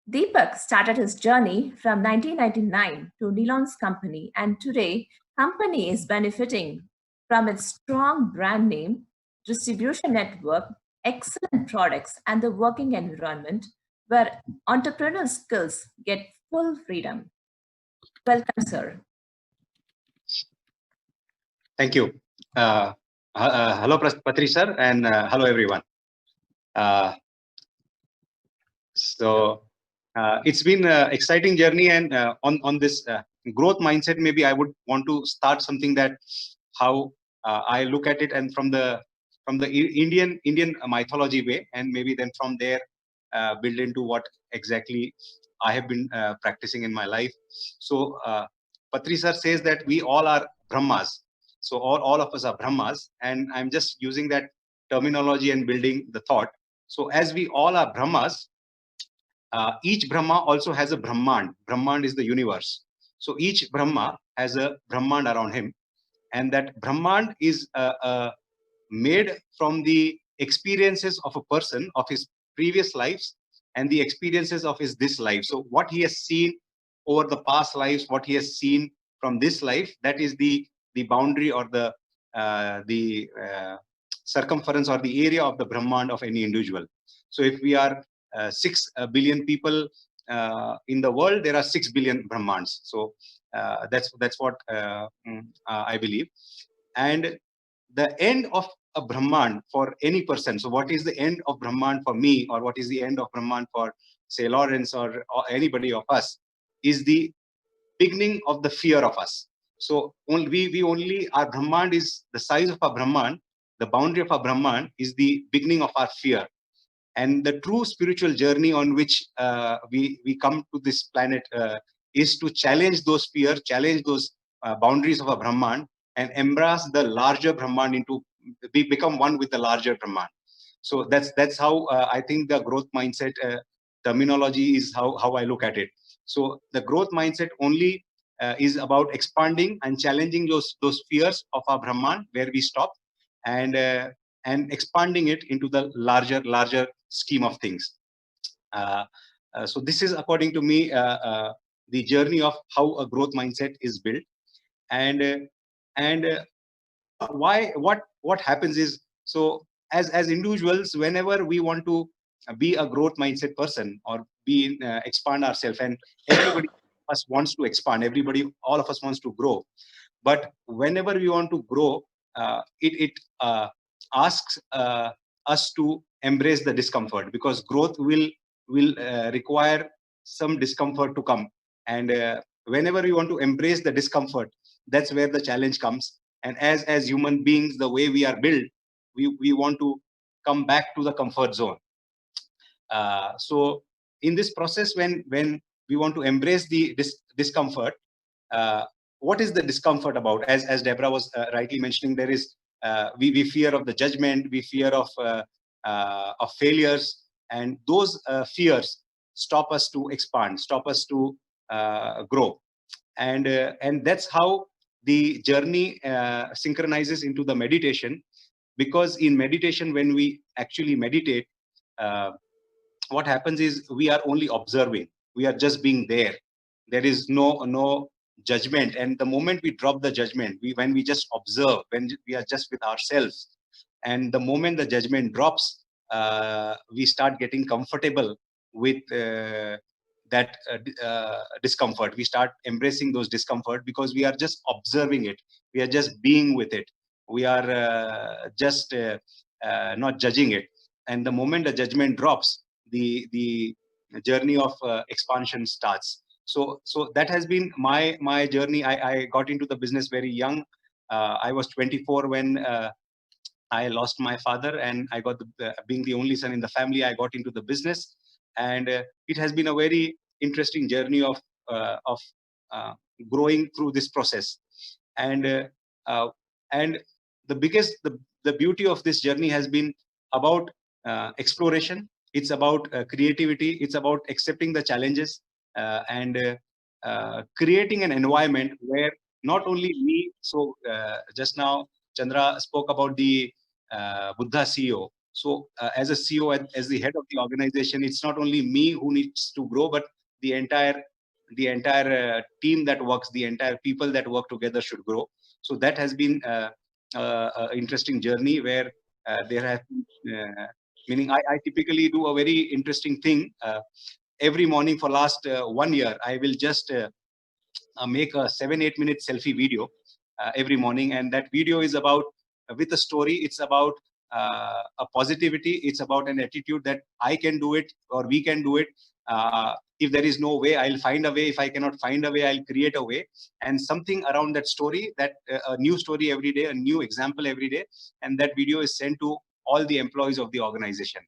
Deepak started his journey from 1999 to Elon's company, and today company is benefiting from its strong brand name, distribution network, excellent products and the working environment where entrepreneurial skills get full freedom. Welcome, sir. Thank you. Hello, Patri sir, and hello, everyone. It's been an exciting journey, and on this growth mindset, maybe I would want to start something that how I look at it, and from the Indian mythology way, and maybe then from there build into what exactly I have been practicing in my life. So Patri sir says that we all are Brahmas. So all of us are Brahmas, and I'm just using that terminology and building the thought. So as we all are Brahmas, each Brahma also has a Brahmand. Brahmand is the universe. So each Brahma has a Brahmand around him, and that Brahmand is made from the experiences of a person, of his previous lives, and the experiences of his this life. So what he has seen over the past lives, what he has seen from this life, that is the boundary or the circumference or the area of the Brahmand of any individual. So if we are 6 billion people in the world, there are 6 billion Brahmands. So that's what I believe. And the end of a Brahman for any person. So what is the end of Brahman for me, or what is the end of Brahman for, say, Lawrence or anybody of us, is the beginning of the fear of us. So we only, our Brahman is the size of our Brahman, the boundary of our Brahman is the beginning of our fear. And the true spiritual journey on which we come to this planet is to challenge those fears, challenge those boundaries of a Brahman, and embrace the larger Brahman into become one with the larger Brahman. So that's how I think the growth mindset terminology is how I look at it. So the growth mindset only is about expanding and challenging those fears of our Brahman where we stop, and expanding it into the larger scheme of things. So this is, according to me, the journey of how a growth mindset is built. And what happens is, so as individuals, whenever we want to be a growth mindset person or be expand ourselves, and everybody us wants to expand, all of us wants to grow, but whenever we want to grow, it asks us to embrace the discomfort, because growth will require some discomfort to come. And whenever we want to embrace the discomfort, that's where the challenge comes. And as human beings, the way we are built, we want to come back to the comfort zone. So in this process, when we want to embrace the discomfort, what is the discomfort about? As Deborah was rightly mentioning, there is we fear of the judgment, we fear of failures, and those fears stop us to expand, stop us to grow. And that's how the journey synchronizes into the meditation, because in meditation, when we actually meditate, what happens is we are only observing, we are just being there. There is no judgment. And the moment we drop the judgment, when we just observe, when we are just with ourselves, and the moment the judgment drops, we start getting comfortable with that discomfort. We start embracing those discomfort because we are just observing it, we are just being with it, we are just not judging it. And the moment the judgment drops, the journey of expansion starts. So that has been my journey. I got into the business very young. I was 24 when I lost my father, and I got being the only son in the family, I got into the business. And it has been a very interesting journey of growing through this process. And the beauty of this journey has been about exploration. It's about creativity. It's about accepting the challenges and creating an environment where not only me. So just now Chandra spoke about the Buddha CEO. So as a CEO, as the head of the organization, it's not only me who needs to grow, but the entire team that works, the entire people that work together should grow. So that has been an interesting journey where there have been Meaning I typically do a very interesting thing. Every morning for last 1 year, I will just make a 7-8 minute selfie video every morning. And that video is about, with a story, it's about a positivity. It's about an attitude that I can do it, or we can do it. If there is no way, I'll find a way. If I cannot find a way, I'll create a way. And something around that story, that a new story every day, a new example every day. And that video is sent to all the employees of the organization.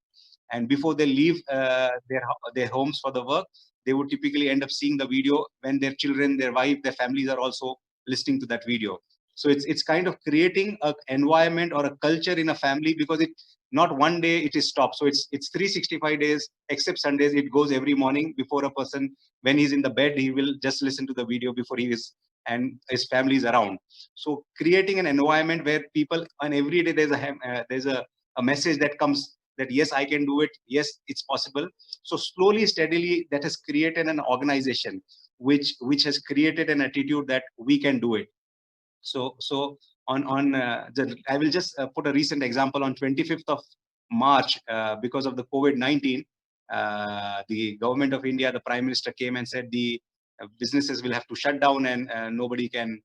And before they leave their homes for the work, they would typically end up seeing the video when their children, their wife, their families are also listening to that video. So it's kind of creating an environment or a culture in a family, because it not one day it is stopped. So it's 365 days except Sundays. It goes every morning before a person, when he's in the bed, he will just listen to the video before he is, and his family is around. So creating an environment where people, and every day there's a message that comes that yes, I can do it. Yes, it's possible. So slowly, steadily, that has created an organization which has created an attitude that we can do it. So I will just put a recent example. On 25th of March, because of the COVID-19, the government of India, the Prime Minister came and said the businesses will have to shut down, and nobody can,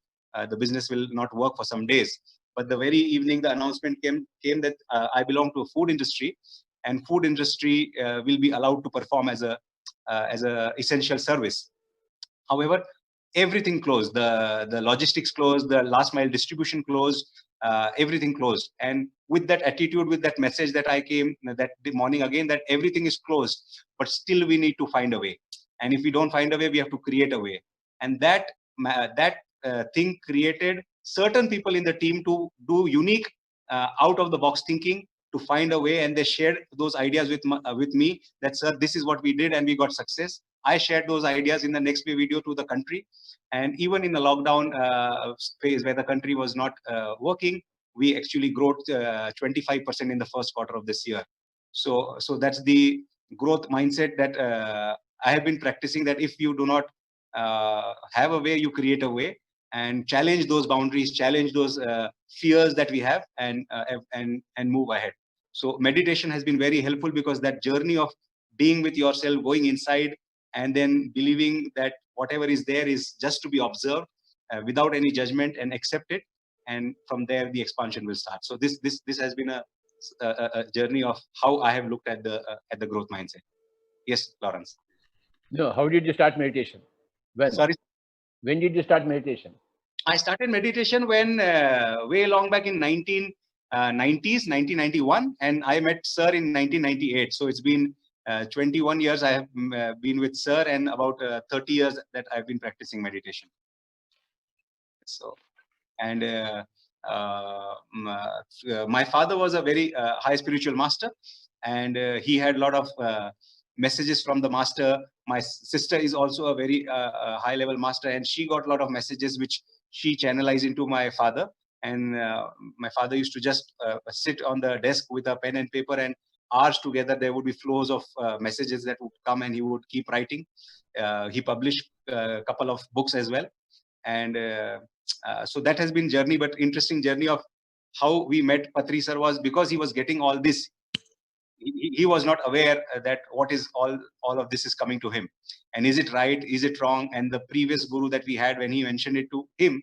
the business will not work for some days. But the very evening, the announcement came that I belong to a food industry, and food industry will be allowed to perform as a essential service. However, everything closed. The logistics closed, the last mile distribution closed, everything closed. And with that attitude, with that message that I came that the morning again, that everything is closed, but still we need to find a way. And if we don't find a way, we have to create a way. And that thing created certain people in the team to do unique, out of the box thinking, to find a way. And they shared those ideas with me, that sir, this is what we did and we got success. I shared those ideas in the next video to the country. And even in the lockdown phase where the country was not working, we actually grew 25% in the first quarter of this year. So that's the growth mindset that I have been practicing, that if you do not have a way, you create a way, and challenge those boundaries, challenge those fears that we have, and move ahead. So meditation has been very helpful, because that journey of being with yourself, going inside, and then believing that whatever is there is just to be observed without any judgment, and accept it. And from there, the expansion will start. So this has been a journey of how I have looked at the growth mindset. Yes, Lawrence. No, how did you start meditation? When? Sorry? When did you start meditation? I started meditation when way long back in 1991, and I met Sir in 1998. So it's been 21 years I have been with Sir, and about 30 years that I've been practicing meditation. So, and my father was a very high spiritual master, and he had a lot of messages from the master. My sister is also a very high level master, and she got a lot of messages which she channelized into my father. And my father used to just sit on the desk with a pen and paper, and hours together there would be flows of messages that would come, and he would keep writing. He published a couple of books as well. And so that has been journey, but interesting journey of how we met Patri sir was because he was getting all this. He was not aware that what is all of this is coming to him, and is it right, is it wrong? And the previous guru that we had, when he mentioned it to him,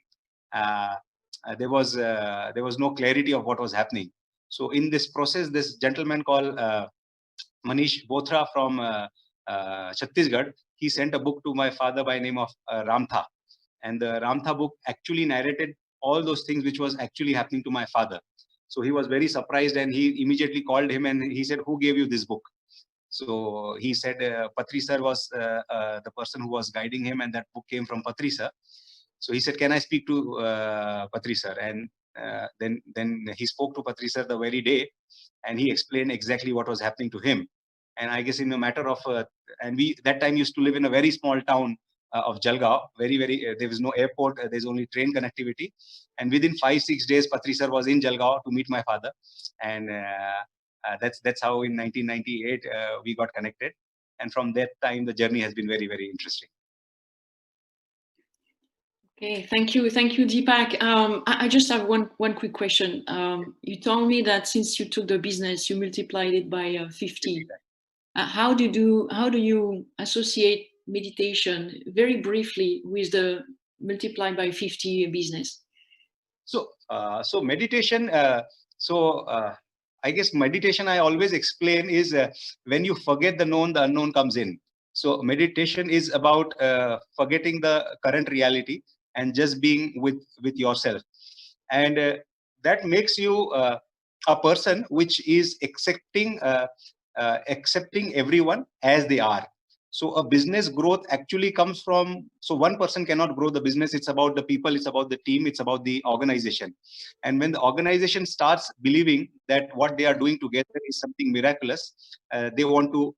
there was no clarity of what was happening. So in this process, this gentleman called Manish Bothra from Chhattisgarh, he sent a book to my father by name of Ramtha, and the Ramtha book actually narrated all those things which was actually happening to my father. So he was very surprised, and he immediately called him and he said, "Who gave you this book?" So he said Patri sir was the person who was guiding him, and that book came from Patri sir. So he said, "Can I speak to Patri sir?" And then he spoke to Patri sir the very day, and he explained exactly what was happening to him. And I guess in a matter of and we that time used to live in a very small town of Jalgaon, very there was no airport, there's only train connectivity, and within 5-6 days Patri sir was in Jalgaon to meet my father. And that's how in 1998 we got connected, and from that time the journey has been very, very interesting. Okay, thank you, Deepak. I just have one quick question. You told me that since you took the business, you multiplied it by 50. How do you associate meditation very briefly with the multiply by 50 business? So, so meditation. I guess meditation, I always explain, is when you forget the known, the unknown comes in. So meditation is about forgetting the current reality and just being with yourself, and that makes you a person which is accepting everyone as they are. So a business growth actually comes from, so one person cannot grow the business. It's about the people, it's about the team, it's about the organization. And when the organization starts believing that what they are doing together is something miraculous, they want to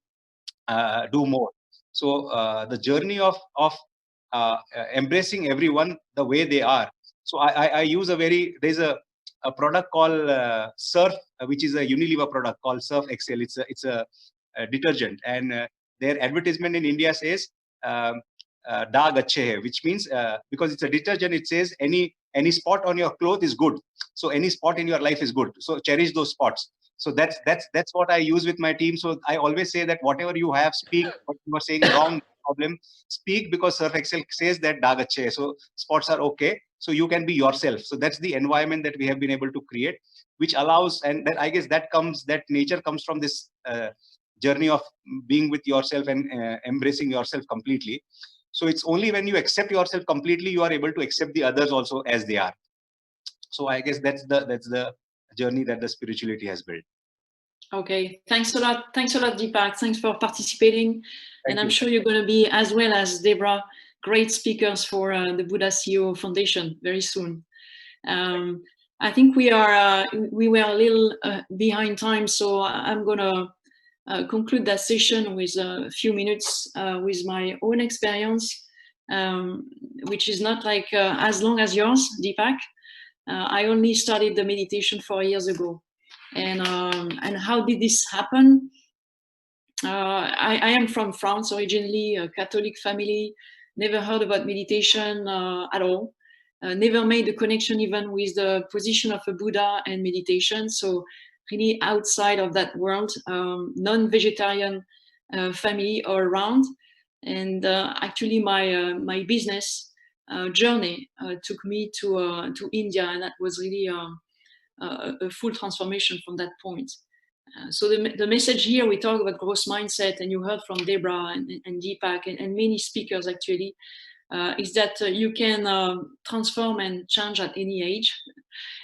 do more. So the journey of embracing everyone the way they are. So I use there's a product called Surf, which is a Unilever product called Surf Excel. It's a detergent, and their advertisement in India says "Daag achhe hai," which means because it's a detergent, it says any spot on your cloth is good. So any spot in your life is good. So cherish those spots. So that's what I use with my team. So I always say that whatever you have, speak. What you are saying wrong, problem, speak, because Surf Excel says that daag achhe hai. So spots are okay. So you can be yourself. So that's the environment that we have been able to create, which allows, and that, I guess that nature comes from this journey of being with yourself and embracing yourself completely. So it's only when you accept yourself completely, you are able to accept the others also as they are. So I guess that's the journey that the spirituality has built. Okay, thanks a lot, Deepak. Thanks for participating. And I'm sure you're going to be, as well as Deborah, great speakers for the Buddha CEO Foundation very soon. I think we were a little behind time, so I'm going to conclude that session with a few minutes with my own experience, which is not like as long as yours, Deepak. I only started the meditation 4 years ago. And how did this happen? I am from France originally, a Catholic family, never heard about meditation at all, never made the connection even with the position of a Buddha and meditation. So really outside of that world, non-vegetarian family all around. And actually my business journey took me to India, and that was really a full transformation from that point. So the message here, we talk about growth mindset, and you heard from Deborah and Deepak and many speakers actually, is that you can transform and change at any age,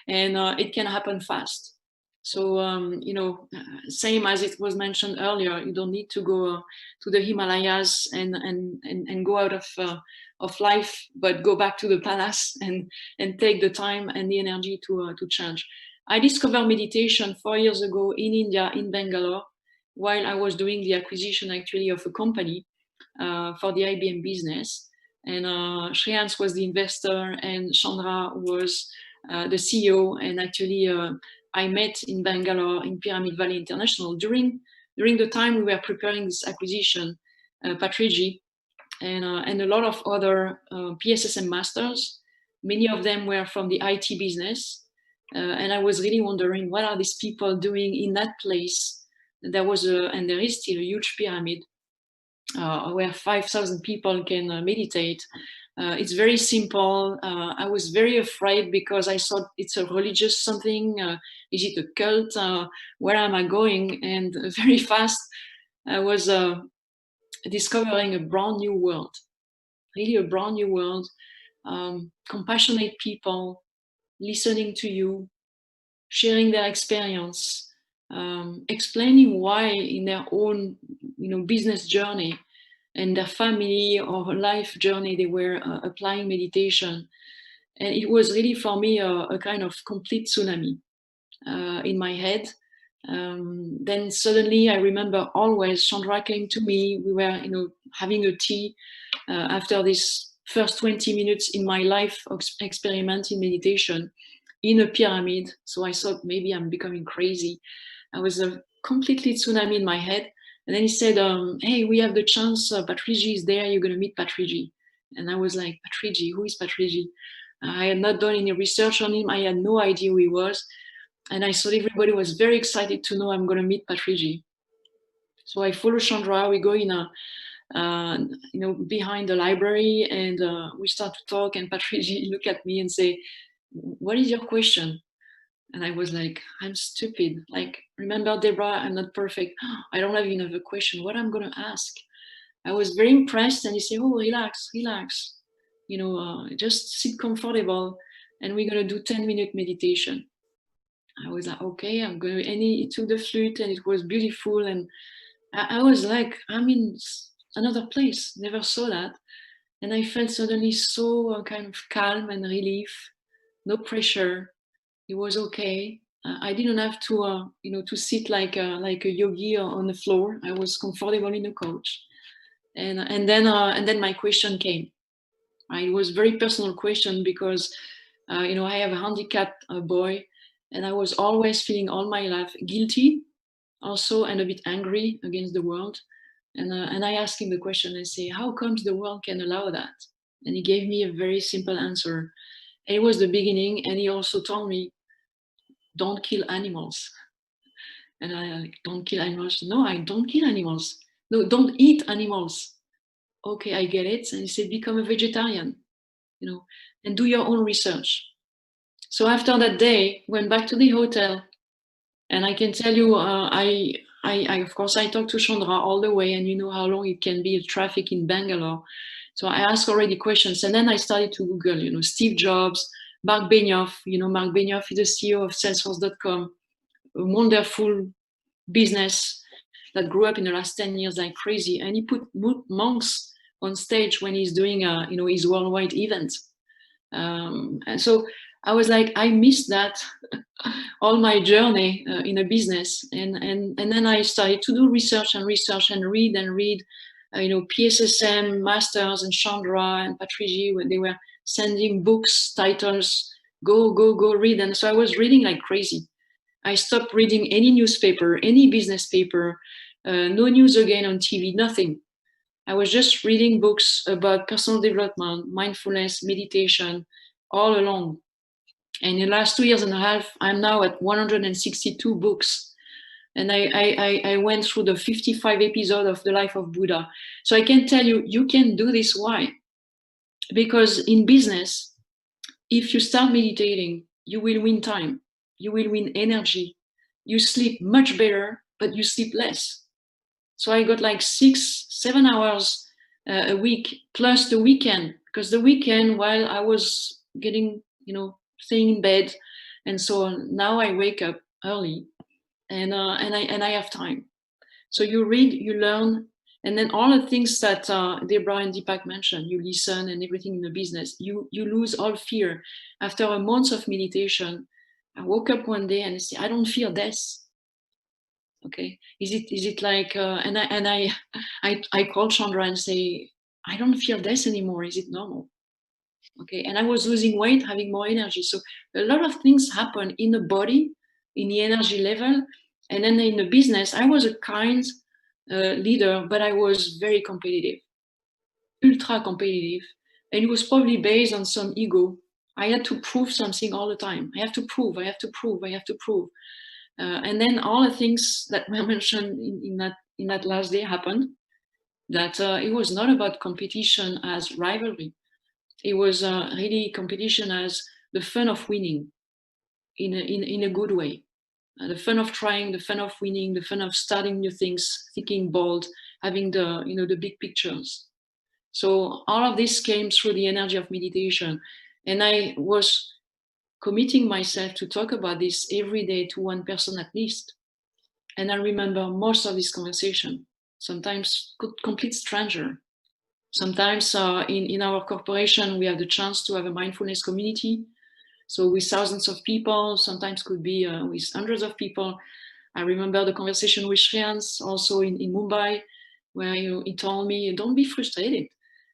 and it can happen fast. So, same as it was mentioned earlier, you don't need to go to the Himalayas and go out of life, but go back to the palace and take the time and the energy to change. I discovered meditation 4 years ago in India, in Bangalore, while I was doing the acquisition actually of a company for the IBM business. And Shreyans was the investor and Chandra was the CEO. And actually I met in Bangalore in Pyramid Valley International during the time we were preparing this acquisition, Patriji and a lot of other PSSM masters. Many of them were from the IT business. And I was really wondering, what are these people doing in that place? There was and there is still a huge pyramid where 5,000 people can meditate. It's very simple. I was very afraid because I thought it's a religious something. Is it a cult? Where am I going? And very fast, I was discovering a brand new world, really a brand new world. Compassionate people, listening to you, sharing their experience, explaining why in their own business journey and their family or life journey they were applying meditation. And it was really for me a kind of complete tsunami in my head. Then suddenly I remember always Chandra came to me. We were having a tea after this first 20 minutes in my life of experimenting meditation in a pyramid. So I thought maybe I'm becoming crazy. I was a completely tsunami in my head. And then he said, hey, we have the chance, Patriji is there, you're going to meet Patriji. And I was like, Patrigi, who is Patrigi? I had not done any research on him. I had no idea who he was. And I thought everybody was very excited to know I'm going to meet Patrigi. So I follow Chandra. We go in behind the library, and we start to talk. And Patrigi look at me and say, "What is your question?" And I was like, "I'm stupid. Like, remember, Deborah, I'm not perfect. I don't have another question. What I'm going to ask?" I was very impressed. And he said, "Oh, relax, relax. Just sit comfortable, and we're going to do 10-minute meditation." I was like, okay, I'm going to, and he took the flute, and it was beautiful. And I was like, I'm in another place, never saw that. And I felt suddenly so kind of calm and relief, no pressure. It was okay. I didn't have to, to sit like a yogi on the floor. I was comfortable in the couch. And then my question came. It was a very personal question because, I have a handicapped boy, and I was always feeling all my life guilty, also, and a bit angry against the world. And I asked him the question. I say, how comes the world can allow that? And he gave me a very simple answer. And it was the beginning. And he also told me, don't kill animals. And I like, don't kill animals. No, I don't kill animals. No, don't eat animals. Okay, I get it. And he said, become a vegetarian, and do your own research. So after that day, went back to the hotel, and I can tell you, I of course I talked to Chandra all the way, and you know how long it can be traffic in Bangalore. So I asked already questions, and then I started to Google, Steve Jobs, Mark Benioff. Mark Benioff is the CEO of Salesforce.com, a wonderful business that grew up in the last 10 years like crazy, and he put monks on stage when he's doing, his worldwide event. And so I was like, I missed that all my journey in a business. And then I started to do research and read, PSSM, Masters, and Chandra and Patrigi, when they were sending books, titles, go read. And so I was reading like crazy. I stopped reading any newspaper, any business paper, no news again on TV, nothing. I was just reading books about personal development, mindfulness, meditation, all along. And in the last 2 years and a half, I'm now at 162 books. And I went through the 55 episodes of the life of Buddha. So I can tell you, you can do this. Why? Because in business, if you start meditating, you will win time. You will win energy. You sleep much better, but you sleep less. So I got like 6-7 hours a week plus the weekend, because the weekend, while I was getting, staying in bed and so on, now I wake up early and I have time. So you read, you learn, and then all the things that Deborah and Deepak mentioned, you listen and everything in the business, you lose all fear. After a month of meditation, I woke up one day and I said, I don't feel this. Okay, is it like and I called Chandra and say, I don't feel this anymore. Is it normal? Okay, and I was losing weight, having more energy. So a lot of things happen in the body, in the energy level, and then in the business. I was a kind leader, but I was very competitive, ultra competitive, and it was probably based on some ego. I had to prove something all the time. I have to prove. And then all the things that were mentioned in that last day happened, that it was not about competition as rivalry. It was really competition as the fun of winning in a good way. The fun of trying, the fun of winning, the fun of starting new things, thinking bold, having the big pictures. So all of this came through the energy of meditation. And I was committing myself to talk about this every day to one person at least. And I remember most of this conversation, sometimes complete stranger. Sometimes in our corporation, we have the chance to have a mindfulness community. So with thousands of people, sometimes could be with hundreds of people. I remember the conversation with Shreyans also in Mumbai, where he told me, don't be frustrated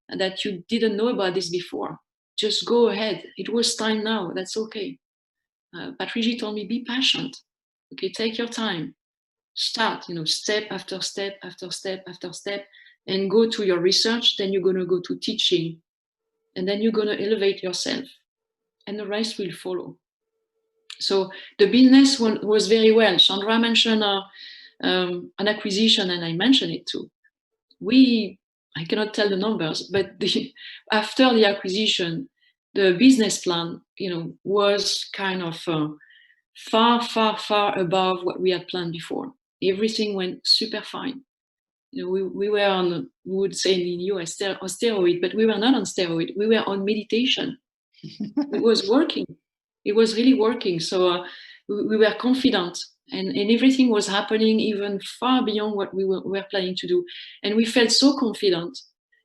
that you didn't know about this before. Just go ahead. It was time now. That's okay. Patrigi told me, be patient. Okay, take your time. Start, step after step after step after step, and go to your research. Then you're going to go to teaching, and then you're going to elevate yourself, and the rest will follow. So the business was very well. Chandra mentioned an acquisition, and I mentioned it too. I cannot tell the numbers, but after the acquisition, the business plan, was kind of far, far, far above what we had planned before. Everything went super fine. We were on, we would say in the US, on steroid, but we were not on steroid. We were on meditation. It was working. It was really working. So we were confident, and everything was happening even far beyond what we were planning to do. And we felt so confident,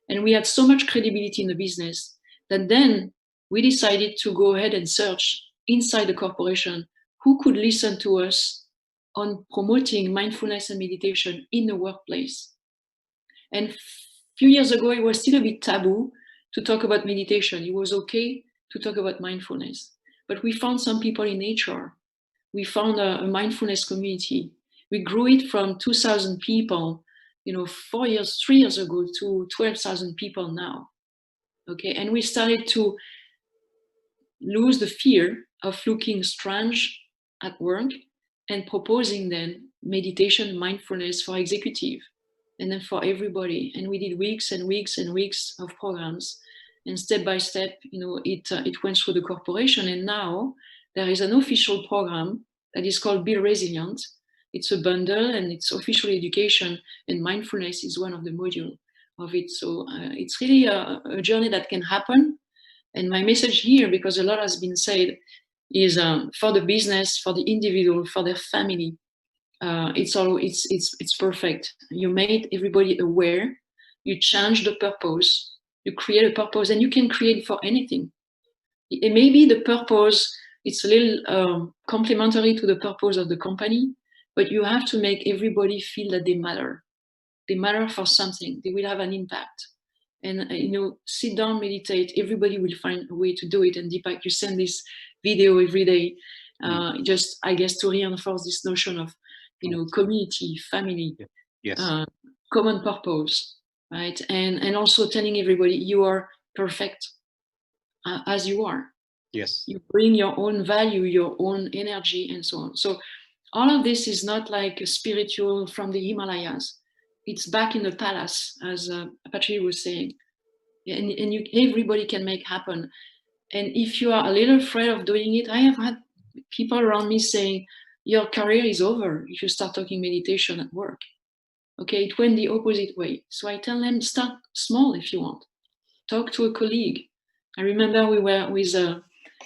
and we had so much credibility in the business that then we decided to go ahead and search inside the corporation who could listen to us on promoting mindfulness and meditation in the workplace. And a few years ago, it was still a bit taboo to talk about meditation. It was okay to talk about mindfulness. But we found some people in HR. We found a mindfulness community. We grew it from 2,000 people, 3 years ago, to 12,000 people now. Okay, and we started to lose the fear of looking strange at work and proposing then meditation, mindfulness for executive, and then for everybody. And we did weeks and weeks and weeks of programs, and step by step, it went through the corporation. And now there is an official program that is called Be Resilient. It's a bundle, and it's official education, and mindfulness is one of the modules of it. So it's really a journey that can happen. And my message here, because a lot has been said, is for the business, for the individual, for their family. It's perfect. You made everybody aware. You change the purpose. You create a purpose, and you can create for anything. It may be the purpose. It's a little complementary to the purpose of the company, but you have to make everybody feel that they matter. They matter for something. They will have an impact. And sit down, meditate. Everybody will find a way to do it. And Deepak, you send this video every day, just I guess to reinforce this notion of community, family, yes, common purpose, right? And also telling everybody you are perfect as you are. Yes, you bring your own value, your own energy, and so on. So all of this is not like a spiritual from the Himalayas. It's back in the palace, as Patrick was saying, and everybody can make happen. And if you are a little afraid of doing it, I have had people around me saying, your career is over if you start talking meditation at work. Okay, it went the opposite way. So I tell them, start small if you want. Talk to a colleague. I remember we were with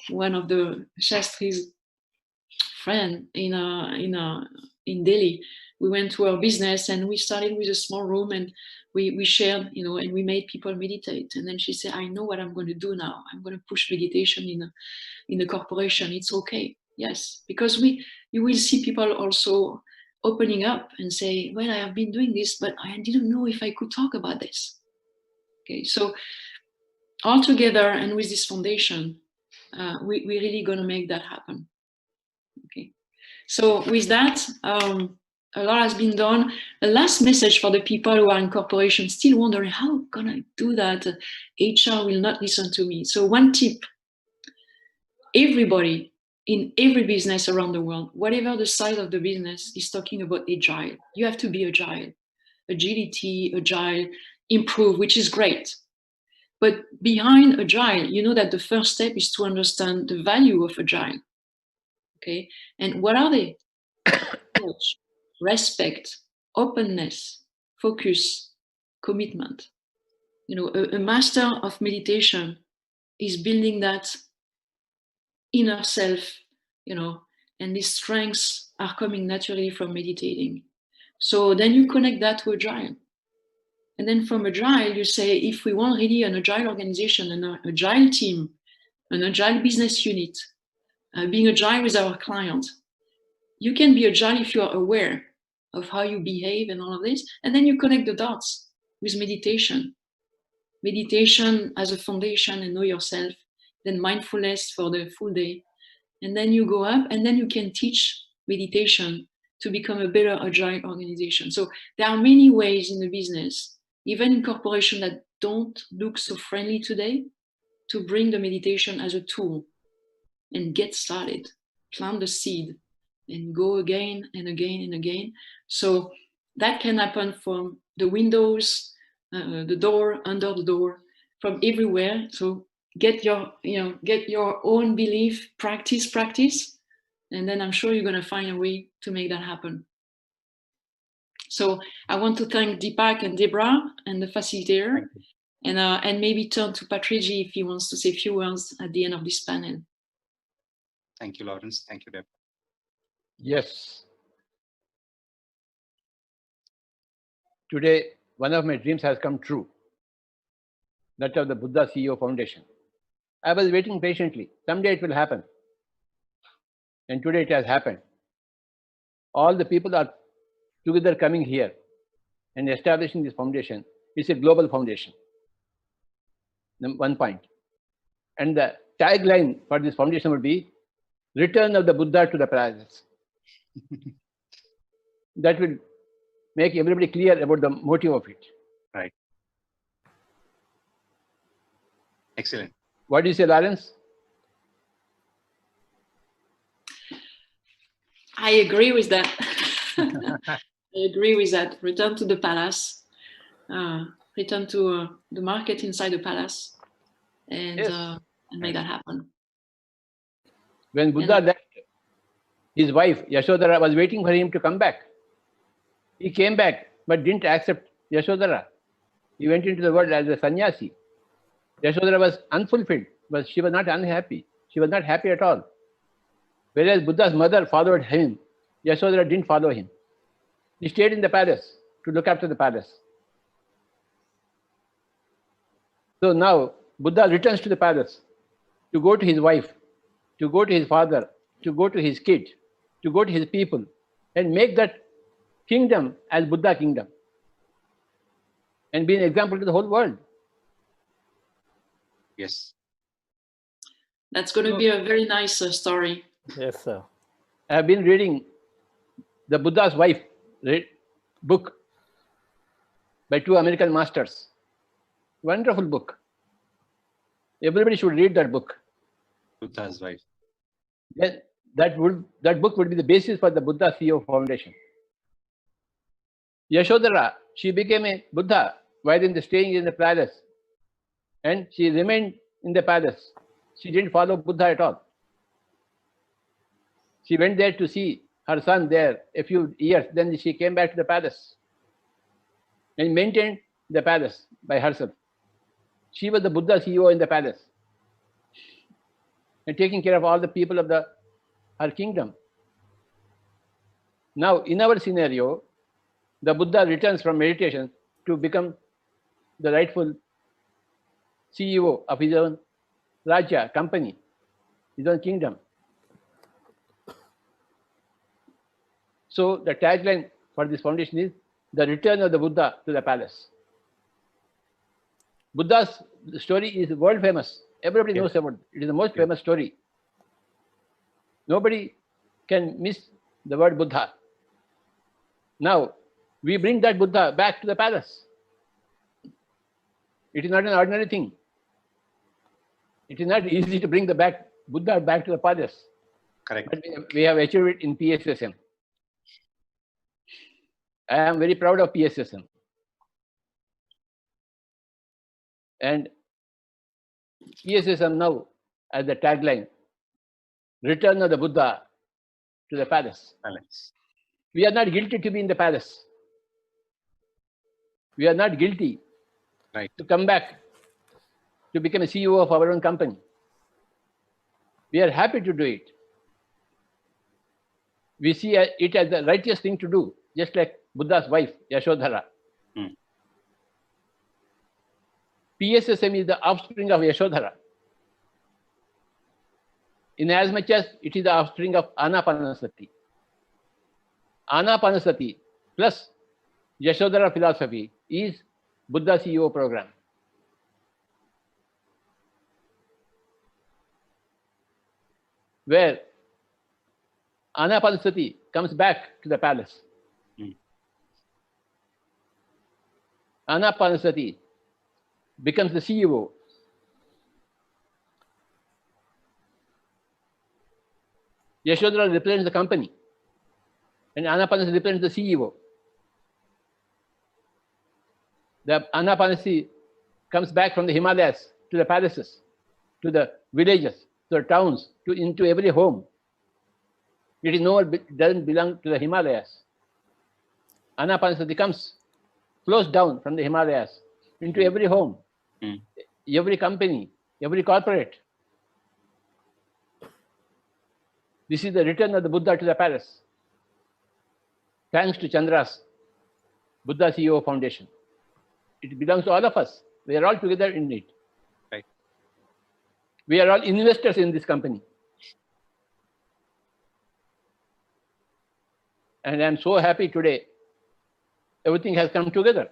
one of the Shastri's friend in Delhi. We went to our business, and we started with a small room, and we shared, and we made people meditate. And then she said, I know what I'm going to do now. I'm going to push meditation in the corporation. It's okay. Yes, because you will see people also opening up and say, well, I have been doing this, but I didn't know if I could talk about this. Okay, so all together and with this foundation, we're really going to make that happen. Okay, so with that, a lot has been done. The last message for the people who are in corporations still wondering, how can I do that? HR will not listen to me. So one tip, everybody in every business around the world, whatever the size of the business, is talking about agile. You have to be agile. Agility, agile, improve, which is great. But behind agile, you know that the first step is to understand the value of agile. Okay, and what are they? Respect, openness, focus, commitment. A master of meditation is building that inner self, and these strengths are coming naturally from meditating. So then you connect that to agile. And then from agile, you say, if we want really an agile organization, an agile team, an agile business unit, being agile with our client, you can be agile if you are aware of how you behave and all of this. And then you connect the dots with meditation. Meditation as a foundation and know yourself, then mindfulness for the full day. And then you go up, and then you can teach meditation to become a better agile organization. So there are many ways in the business, even in corporations that don't look so friendly today, to bring the meditation as a tool and get started, plant the seed and go again and again and again. So that can happen from the windows, the door, under the door, from everywhere. So get your own belief, practice, and then I'm sure you're going to find a way to make that happen. So I want to thank Deepak and Debra and the facilitator, and maybe turn to Patriji if he wants to say a few words at the end of this panel. Thank you, Lawrence. Thank you, Deb. Yes. Today, one of my dreams has come true. That of the Buddha CEO Foundation. I was waiting patiently. Someday it will happen. And today it has happened. All the people are together coming here and establishing this foundation. It's a global foundation. One point. And the tagline for this foundation would be Return of the Buddha to the Paradise. That will make everybody clear about the motive of it. Right. Excellent. What do you say, Lawrence? I agree with that. I agree with that. Return to the palace. Return to the market inside the palace, and Yes. And make that happen. When Buddha left, his wife Yashodhara was waiting for him to come back. He came back but didn't accept Yashodhara. He went into the world as a sannyasi. Yashodhara was unfulfilled, but she was not unhappy. She was not happy at all. Whereas Buddha's mother followed him, Yashodhara didn't follow him. He stayed in the palace to look after the palace. So now Buddha returns to the palace to go to his wife, to go to his father, to go to his kid, to go to his people, and make that kingdom as Buddha kingdom, and be an example to the whole world. Yes. That's going to be a very nice story. Yes, sir. I have been reading The Buddha's Wife book by two American masters. Wonderful book. Everybody should read that book. Buddha's Wife. Then that book would be the basis for the Buddha CEO Foundation. Yashodhara, she became a Buddha while staying in the palace, and she remained in the palace. She didn't follow Buddha at all. She went there to see her son there a few years. Then she came back to the palace and maintained the palace by herself. She was the Buddha CEO in the palace and taking care of all the people of her kingdom. Now, in our scenario, the Buddha returns from meditation to become the rightful CEO of his own Rajya, company, his own kingdom. So the tagline for this foundation is the return of the Buddha to the palace. Buddha's story is world famous. Everybody knows about it. It is the most famous story. Nobody can miss the word Buddha. Now, we bring that Buddha back to the palace. It is not an ordinary thing. It is not easy to bring the Buddha back to the palace. Correct. But we have achieved it in PSSM. I am very proud of PSSM. And PSSM now as the tagline, Return of the Buddha to the palace. We are not guilty to be in the palace. We are not guilty to come back to become a CEO of our own company. We are happy to do it. We see it as the righteous thing to do, just like Buddha's wife, Yashodhara. PSSM is the offspring of Yashodhara, in as much as it is the offspring of Anapanasati. Anapanasati plus Yashodhara philosophy is Buddha CEO program. Where Anapanasati comes back to the palace. Anapanasati becomes the CEO Yashodhara represents the company, and Anapanasati represents the CEO. The Anapanasati comes back from the Himalayas to the palaces, to the villages, to the towns, into every home. It is doesn't belong to the Himalayas. Anapanasati flows down from the Himalayas into every home, every company, every corporate. This is the return of the Buddha to the palace. Thanks to Chandra's Buddha CEO Foundation. It belongs to all of us. We are all together in it. Right. We are all investors in this company. And I'm so happy today. Everything has come together.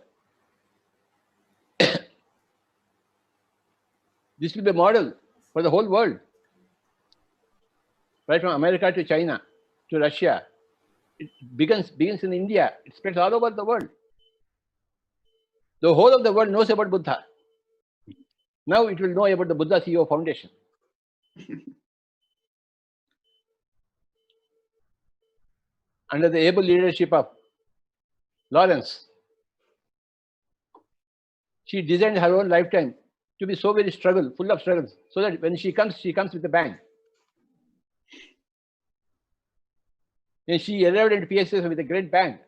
This will be a model for the whole world. Right from America to China to Russia. It begins in India. It spreads all over the world. The whole of the world knows about Buddha. Now it will know about the Buddha CEO Foundation. Under the able leadership of Lawrence, she designed her own lifetime to be so very full of struggles, so that when she comes with a bang. And she arrived at PSSM with a great bang.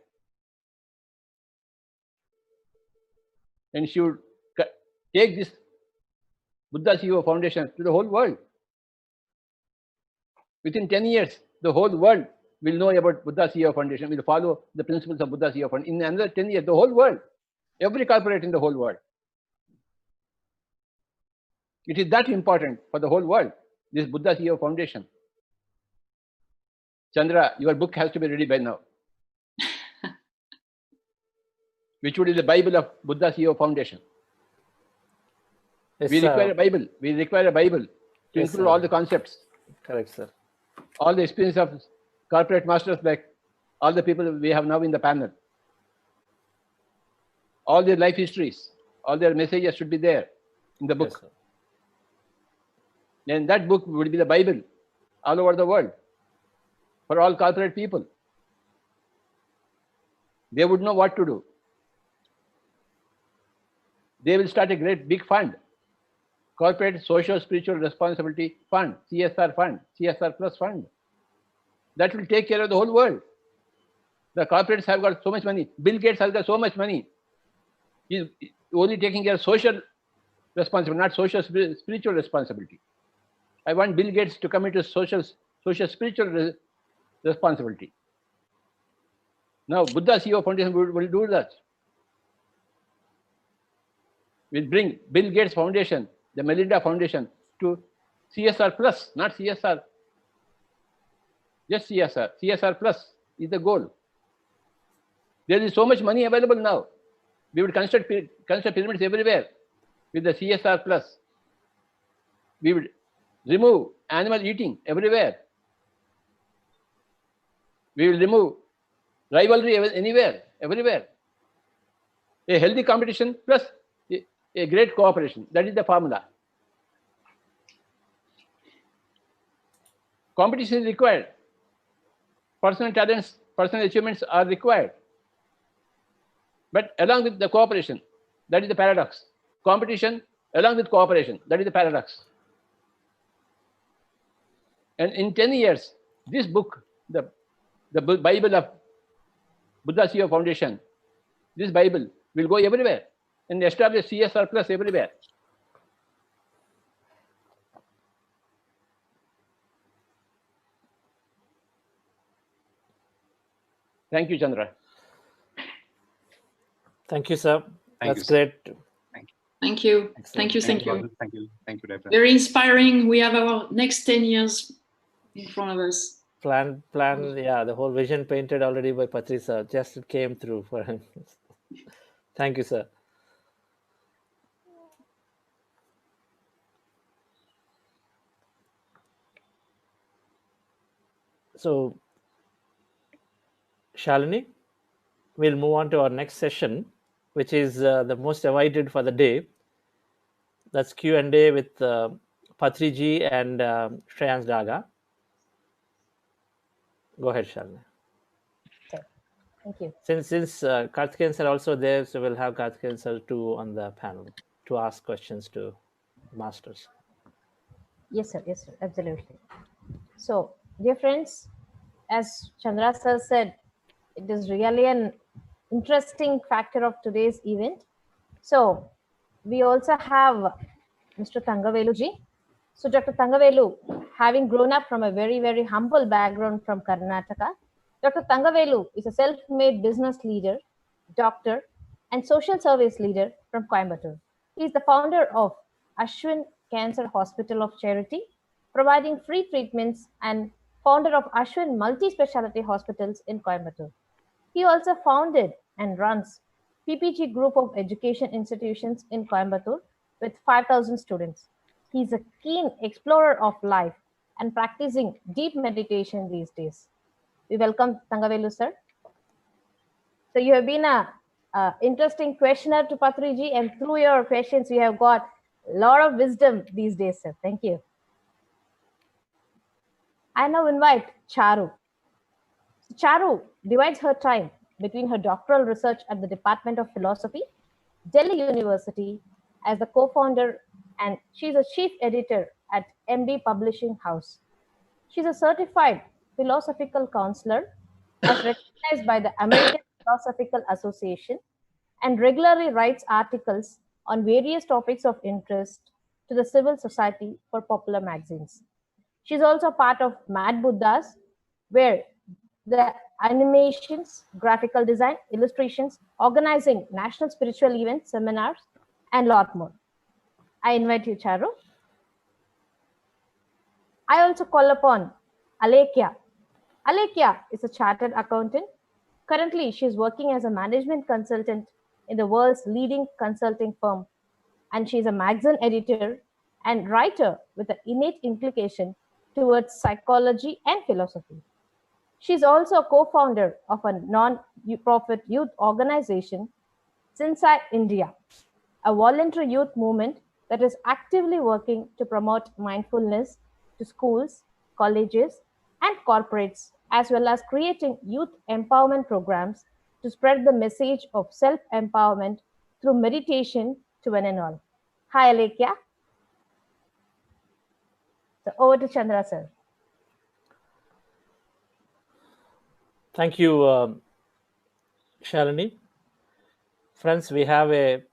And she would take this Buddha CEO Foundation to the whole world. Within 10 years, the whole world will know about Buddha CEO Foundation, will follow the principles of Buddha CEO Foundation. In another 10 years, the whole world, every corporate in the whole world. It is that important for the whole world, this Buddha CEO Foundation. Chandra, your book has to be ready by now. Which would be the Bible of Buddha CEO Foundation. Yes, we require a Bible. We require a Bible to include all the concepts. Correct, sir. All the experience of corporate masters, like all the people we have now in the panel. All their life histories, all their messages should be there in the book. Yes, then that book would be the Bible all over the world for all corporate people. They would know what to do. They will start a great big fund, Corporate Social Spiritual Responsibility Fund, CSR Fund, CSR Plus Fund. That will take care of the whole world. The corporates have got so much money. Bill Gates has got so much money. He's only taking care of social responsibility, not social spiritual responsibility. I want Bill Gates to come into social spiritual responsibility. Now, Buddha CEO Foundation will do that. We'll bring Bill Gates Foundation, the Melinda Foundation, to CSR Plus, not CSR. Just CSR. CSR Plus is the goal. There is so much money available now. We would construct pyramids everywhere with the CSR Plus. We would remove animal eating everywhere. We will remove rivalry anywhere, everywhere. A healthy competition plus a great cooperation. That is the formula. Competition is required. Personal talents, personal achievements are required. But along with the cooperation, that is the paradox. Competition along with cooperation, that is the paradox. And in 10 years, this book, the Bible of Buddha CEO Foundation, this Bible will go everywhere and establish CSR Plus everywhere. Thank you, Chandra. Thank you, sir. Thank That's you, great. Thank you. Excellent. Thank you. Thank you. Thank you. Thank you, Dr. Very inspiring. We have our next 10 years in front of us. Plan, yeah, the whole vision painted already by Patri sir. Just it came through for him. Thank you, sir. So, Shalini, we'll move on to our next session, which is the most awaited for the day. That's Q&A with Patri ji and Shreyans Daga. Go ahead, Shalini. Okay. Thank you. Since Karthikeyan sir also there, so we'll have Karthikeyan sir too on the panel to ask questions to masters. Yes, sir. Yes, sir. Absolutely. So, dear friends, as Chandra sir said, it is really an interesting factor of today's event. So, we also have Mr. Thangaveluji. So, Dr. Thangavelu, having grown up from a very, very humble background from Karnataka, Dr. Thangavelu is a self-made business leader, doctor, and social service leader from Coimbatore. He is the founder of Ashwin Cancer Hospital of Charity, providing free treatments, and founder of Ashwin Multi-Speciality Hospitals in Coimbatore. He also founded and runs PPG Group of Education Institutions in Coimbatore with 5,000 students. He is a keen explorer of life and practicing deep meditation these days. We welcome Thangavelu sir. So you have been a interesting questioner to Patriji, and through your questions we have got a lot of wisdom these days, sir. Thank you. I now invite Charu. Charu divides her time between her doctoral research at the Department of Philosophy, Delhi University, as the co-founder, and she's a chief editor at MD Publishing House. She's a certified philosophical counselor as recognized by the American Philosophical Association and regularly writes articles on various topics of interest to the civil society for popular magazines. She's also part of Mad Buddhas, where the animations, graphical design, illustrations, organizing national spiritual events, seminars, and lot more. I invite you, Charu. I also call upon Alekia. Alekia is a chartered accountant. Currently, she is working as a management consultant in the world's leading consulting firm, and she is a magazine editor and writer with an innate inclination towards psychology and philosophy. She is also a co-founder of a non-profit youth organization, Sinsai India, a voluntary youth movement that is actively working to promote mindfulness to schools, colleges, and corporates, as well as creating youth empowerment programs to spread the message of self-empowerment through meditation to one and all. Hi, Alekia. So over to Chandra, sir. Thank you, Shalini. Friends, we have a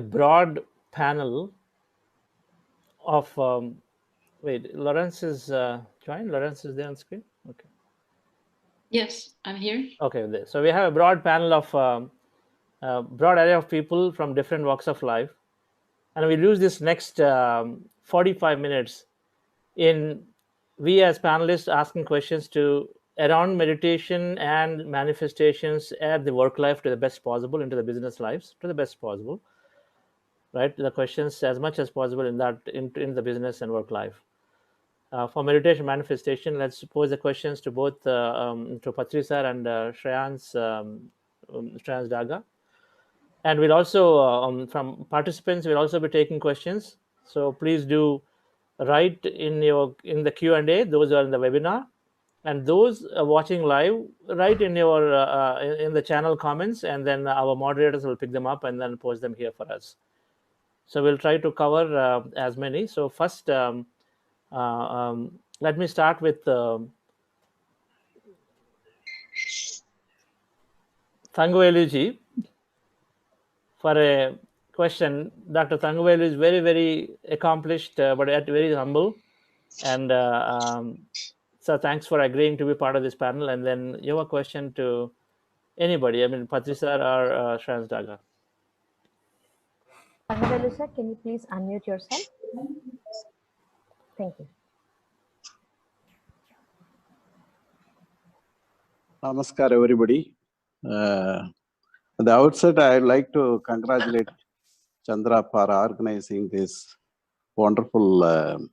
broad panel of wait, Lawrence is joined. Lawrence is there on screen. Okay. Yes, I'm here. Okay, there. So we have a broad panel of broad array of people from different walks of life, and we'll use this next 45 minutes in we as panelists asking questions to around meditation and manifestations at the work life to the best possible, into the business lives to the best possible, right? The questions as much as possible in that in the business and work life. For meditation manifestation, let's pose the questions to both to Patri sir and Shreyans Daga, and we'll also from participants we'll also be taking questions. So please do write in the Q&A. Those are in the webinar, and those watching live, write in your in the channel comments, and then our moderators will pick them up and then post them here for us. So we'll try to cover as many. So first, let me start with Thangavelu for a question. Dr. Thangavelu is very, very accomplished, but yet very humble. And so thanks for agreeing to be part of this panel. And then you have a question to anybody. I mean, Patri sir or Shreyans Daga. Thangavelu sir, can you please unmute yourself? Thank you. Namaskar, everybody. At the outset, I'd like to congratulate Chandra for organizing this wonderful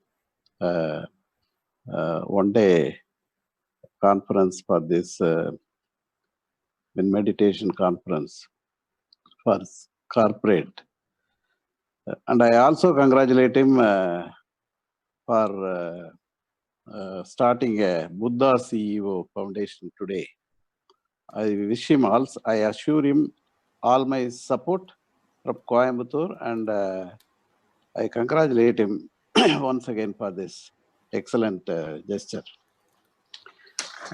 one-day conference for this meditation conference for corporate. And I also congratulate him for starting a Buddha CEO Foundation today. I wish him also, I assure him all my support from Coimbatore, and I congratulate him once again for this excellent gesture.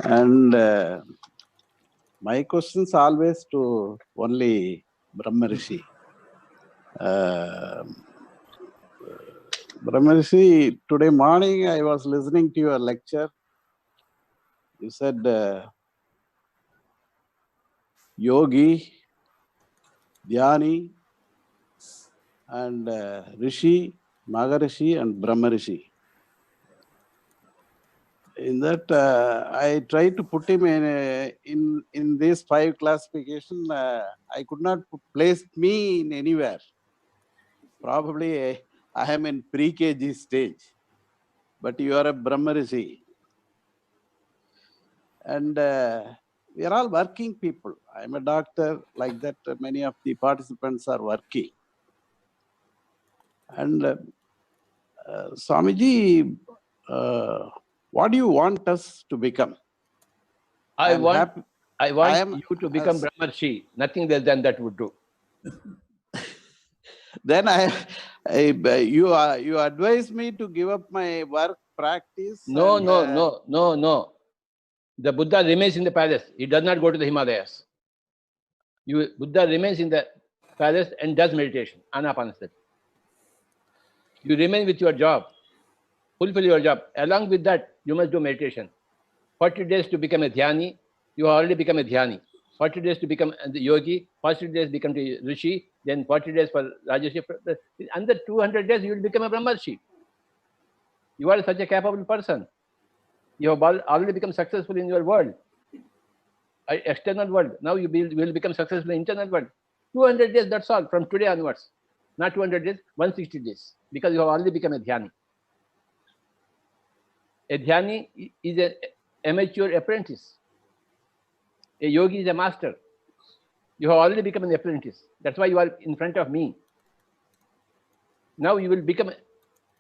And my questions always to only Brahma Rishi. Brahma Rishi, today morning I was listening to your lecture. You said Yogi, Dhyani, and Rishi, Maharishi, and Brahma Rishi. In that, I tried to put him in this 5 classification. I could not place me in anywhere. Probably I am in pre-KG stage, but you are a Brahma Rishi. And we are all working people. I am a doctor, like that many of the participants are working. And Swamiji, what do you want us to become? I want you to become Brahmarshi. Nothing less than that would do. Then you advise me to give up my work practice. No. The Buddha remains in the palace. He does not go to the Himalayas. Buddha remains in the palace and does meditation, anapanasati. You remain with your job, fulfill your job. Along with that, you must do meditation. 40 days to become a dhyani. You have already become a dhyani. 40 days to become the yogi. 40 days become the rishi. Then 40 days for Rajashi. Under 200 days, you will become a Brahmarshi. You are such a capable person. You have already become successful in your world, external world. Now you will become successful in internal world. 200 days, that's all, from today onwards. Not 200 days, 160 days, because you have already become a dhyani. A dhyani is an amateur apprentice. A yogi is a master. You have already become an apprentice. That's why you are in front of me. Now you will become a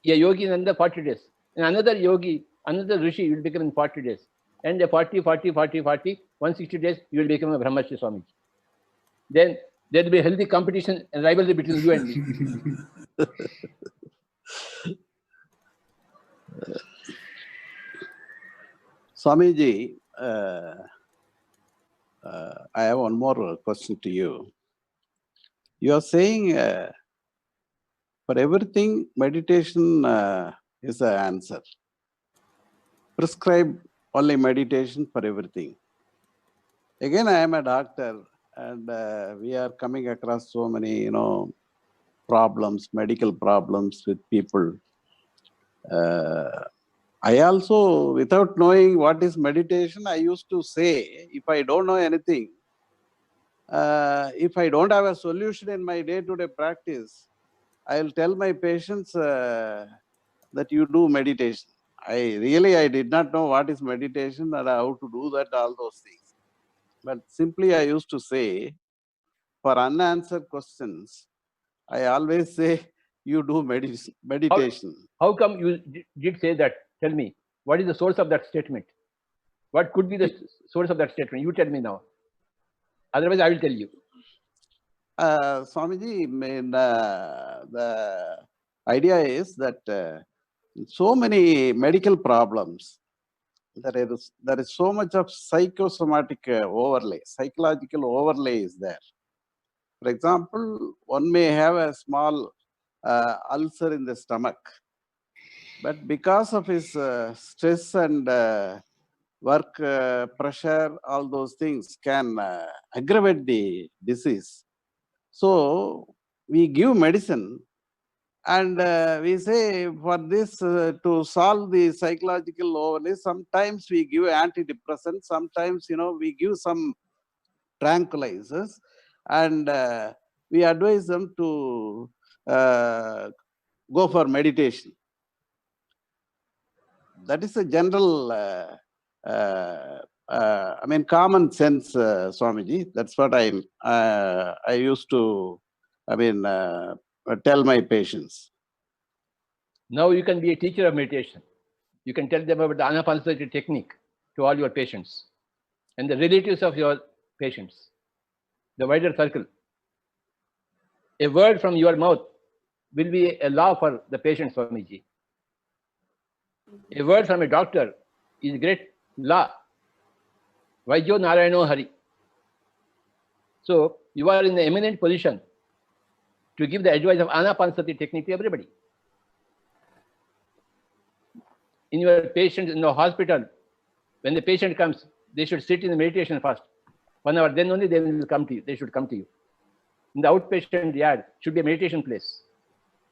yogi in another 40 days. And another yogi, another rishi will become in 40 days. And a 40, 160 days, you will become a Brahmarshi Swami. Then there will be a healthy competition and rivalry between you and me. Swamiji, I have one more question to you. You are saying for everything, meditation is the answer. Prescribe only meditation for everything. Again, I am a doctor, and we are coming across so many, problems, medical problems with people. I also, without knowing what is meditation, I used to say, if I don't know anything, if I don't have a solution in my day-to-day practice, I'll tell my patients that you do meditation. I did not know what is meditation and how to do that, all those things. But simply I used to say, for unanswered questions, I always say, you do meditation. How come you did say that? Tell me, what is the source of that statement? What could be the source of that statement? You tell me now. Otherwise, I will tell you. Swamiji, the idea is that so many medical problems, there is so much of psychosomatic overlay, psychological overlay is there. For example, one may have a small ulcer in the stomach, but because of his stress and work pressure, all those things can aggravate the disease. So we give medicine, and we say for this to solve the psychological overlay, sometimes we give antidepressants, sometimes we give some tranquilizers, and we advise them to go for meditation. That is a general, common sense, Swamiji. That's what I used to, tell my patients. Now you can be a teacher of meditation. You can tell them about the Anapanasati technique to all your patients and the relatives of your patients, the wider circle. A word from your mouth will be a law for the patient, Swamiji. A word from a doctor is a great law. Vaidyo Narayano Hari. So you are in the eminent position to give the advice of Anapanasati technique to everybody. In your patient in the hospital, when the patient comes, they should sit in the meditation first. 1 hour, then only they will come to you. They should come to you. In the outpatient yard should be a meditation place.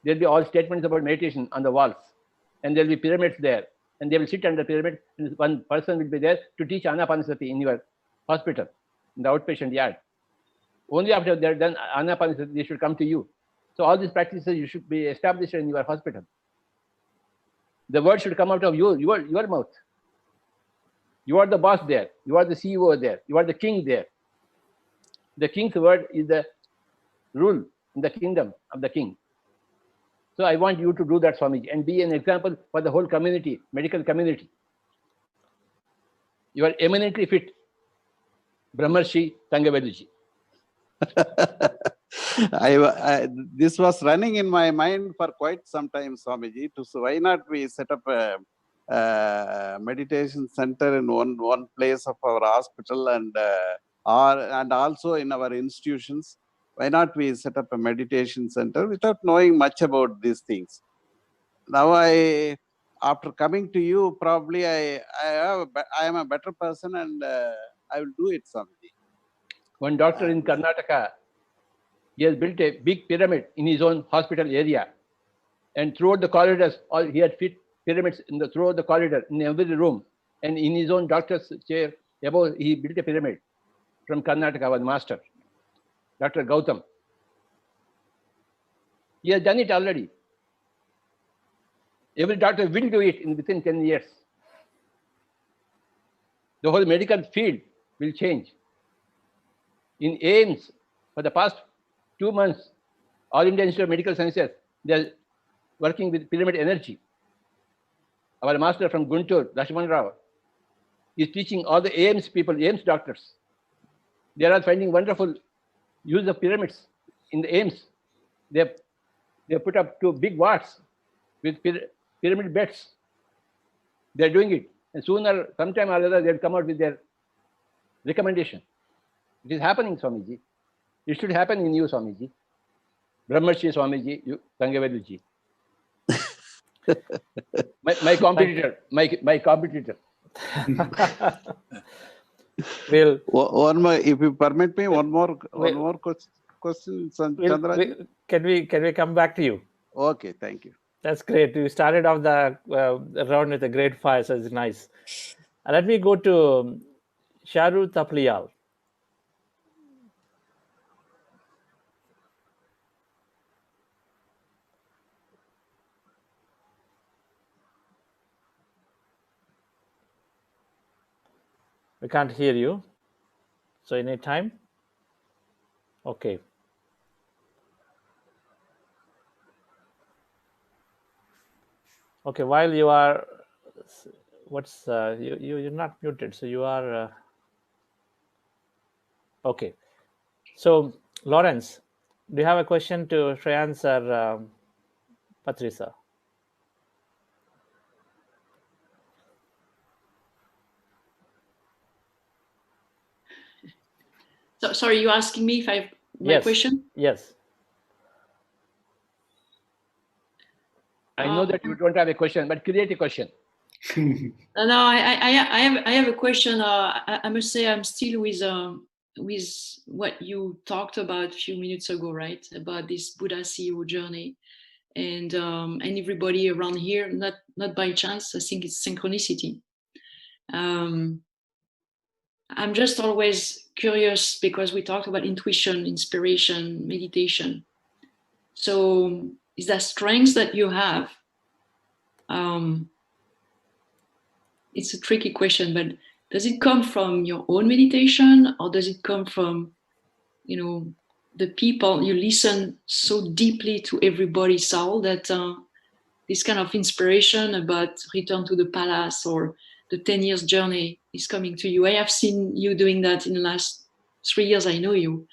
There will be all statements about meditation on the walls, and there will be pyramids there, and they will sit under the pyramid, and one person will be there to teach Anapanasati in your hospital, in the outpatient yard. Only after they are done Anapanasati, they should come to you. So all these practices you should be established in your hospital. The word should come out of your mouth. You are the boss there. You are the CEO there. You are the king there. The king's word is the rule in the kingdom of the king. So I want you to do that, Swamiji, and be an example for the whole community, medical community. You are eminently fit, Brahmarshi Tangaveduji. This was running in my mind for quite some time, Swamiji. So why not we set up a meditation center in one place of our hospital and also in our institutions? Why not we set up a meditation center without knowing much about these things? Now after coming to you, probably I am a better person, and I will do it, Swamiji. One doctor in Karnataka, he has built a big pyramid in his own hospital area, and throughout the corridors, he had fit pyramids throughout the corridor in every room, and in his own doctor's chair above he built a pyramid from Karnataka, one master, Dr. Gautam. He has done it already. Every doctor will do it within 10 years. The whole medical field will change. In AIMS, for the past 2 months, All India Institute of Medical Sciences, they are working with pyramid energy. Our master from Guntur, Lakshman Rao, is teaching all the AIMS people, AIMS doctors. They are finding wonderful use of pyramids in the AIMS. They put up 2 big wards with pyramid beds. They are doing it. And sooner, sometime or other, they will come out with their recommendation. It is happening, Swamiji. It should happen in you, Swamiji. Brahmarshi Swamiji, Tangaveduji. my competitor, my competitor. Well, one more, if you permit me, one more question, Chandra. Can we come back to you? Okay, thank you. That's great. You started off the round with a great fire, so it's nice. Let me go to Sharu Taplial. We can't hear you. So any time? Okay. Okay, while you are, you're not muted, so you are, okay. So Lawrence, do you have a question to Shreyans or Patrisa? So, sorry, you asking me if I have my question? Yes. I know that you don't have a question, but create a question. No, I have a question. I must say I'm still with what you talked about a few minutes ago, right? About this Buddha CEO journey, and everybody around here, not by chance. I think it's synchronicity. I'm just always curious because we talked about intuition, inspiration, meditation. So is that strength that you have? It's a tricky question, but does it come from your own meditation, or does it come from, the people? You listen so deeply to everybody's soul that this kind of inspiration about return to the palace or the 10 years journey is coming to you. I have seen you doing that in the last 3 years I know you.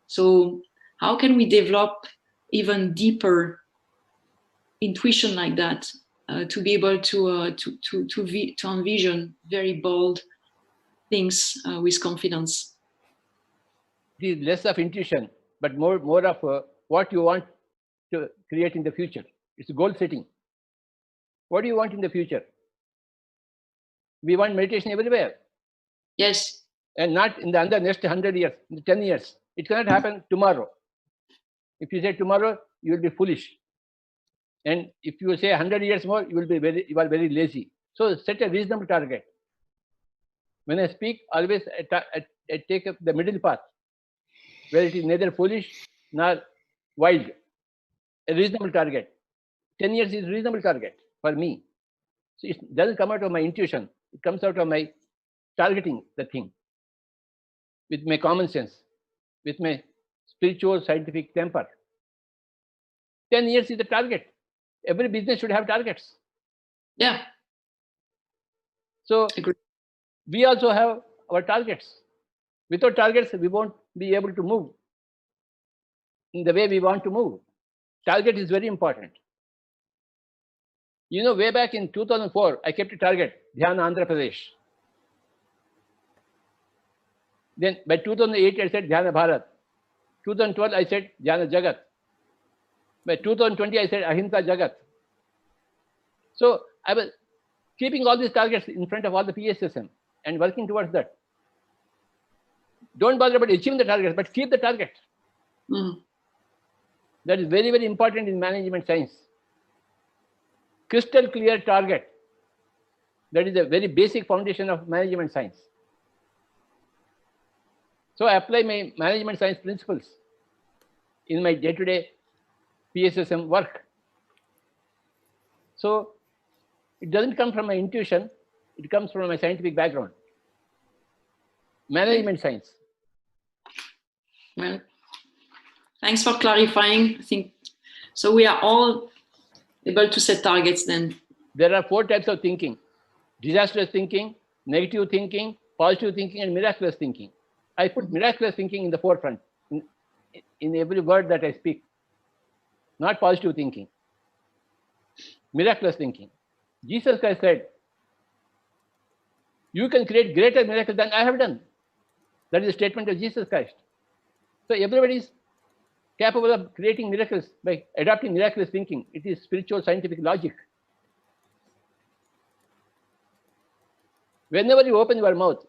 So how can we develop even deeper intuition like that to be able to envision very bold things with confidence? It is less of intuition, but more of what you want to create in the future. It's goal setting. What do you want in the future? We want meditation everywhere. Yes. And not in the next 100 years, 10 years. It cannot happen tomorrow. If you say tomorrow, you will be foolish. And if you say 100 years more, you are very lazy. So set a reasonable target. When I speak, always I take up the middle path, where it is neither foolish nor wild. A reasonable target. 10 years is a reasonable target for me. So it doesn't come out of my intuition. It comes out of my targeting the thing with my common sense, with my spiritual scientific temper. 10 years is the target. Every business should have targets. Yeah. So we also have our targets. Without targets, we won't be able to move in the way we want to move. Target is very important. You know, way back in 2004, I kept a target, Dhyaan Andhra Pradesh. Then by 2008, I said Dhyana Bharat. 2012, I said Dhyana Jagat. By 2020, I said Ahimsa Jagat. So I was keeping all these targets in front of all the PSSM and working towards that. Don't bother about achieving the target, but keep the target. That is very, very important in management science. Crystal clear target. That is a very basic foundation of management science. So I apply my management science principles in my day-to-day PSSM work. So it doesn't come from my intuition, it comes from my scientific background. Management science. Well, thanks for clarifying. I think so. We are all able to set targets then. There are 4 types of thinking: disastrous thinking, negative thinking, positive thinking, and miraculous thinking. I put miraculous thinking in the forefront in every word that I speak. Not positive thinking. Miraculous thinking. Jesus Christ said, you can create greater miracles than I have done. That is a statement of Jesus Christ. So everybody is capable of creating miracles by adopting miraculous thinking. It is spiritual scientific logic. Whenever you open your mouth,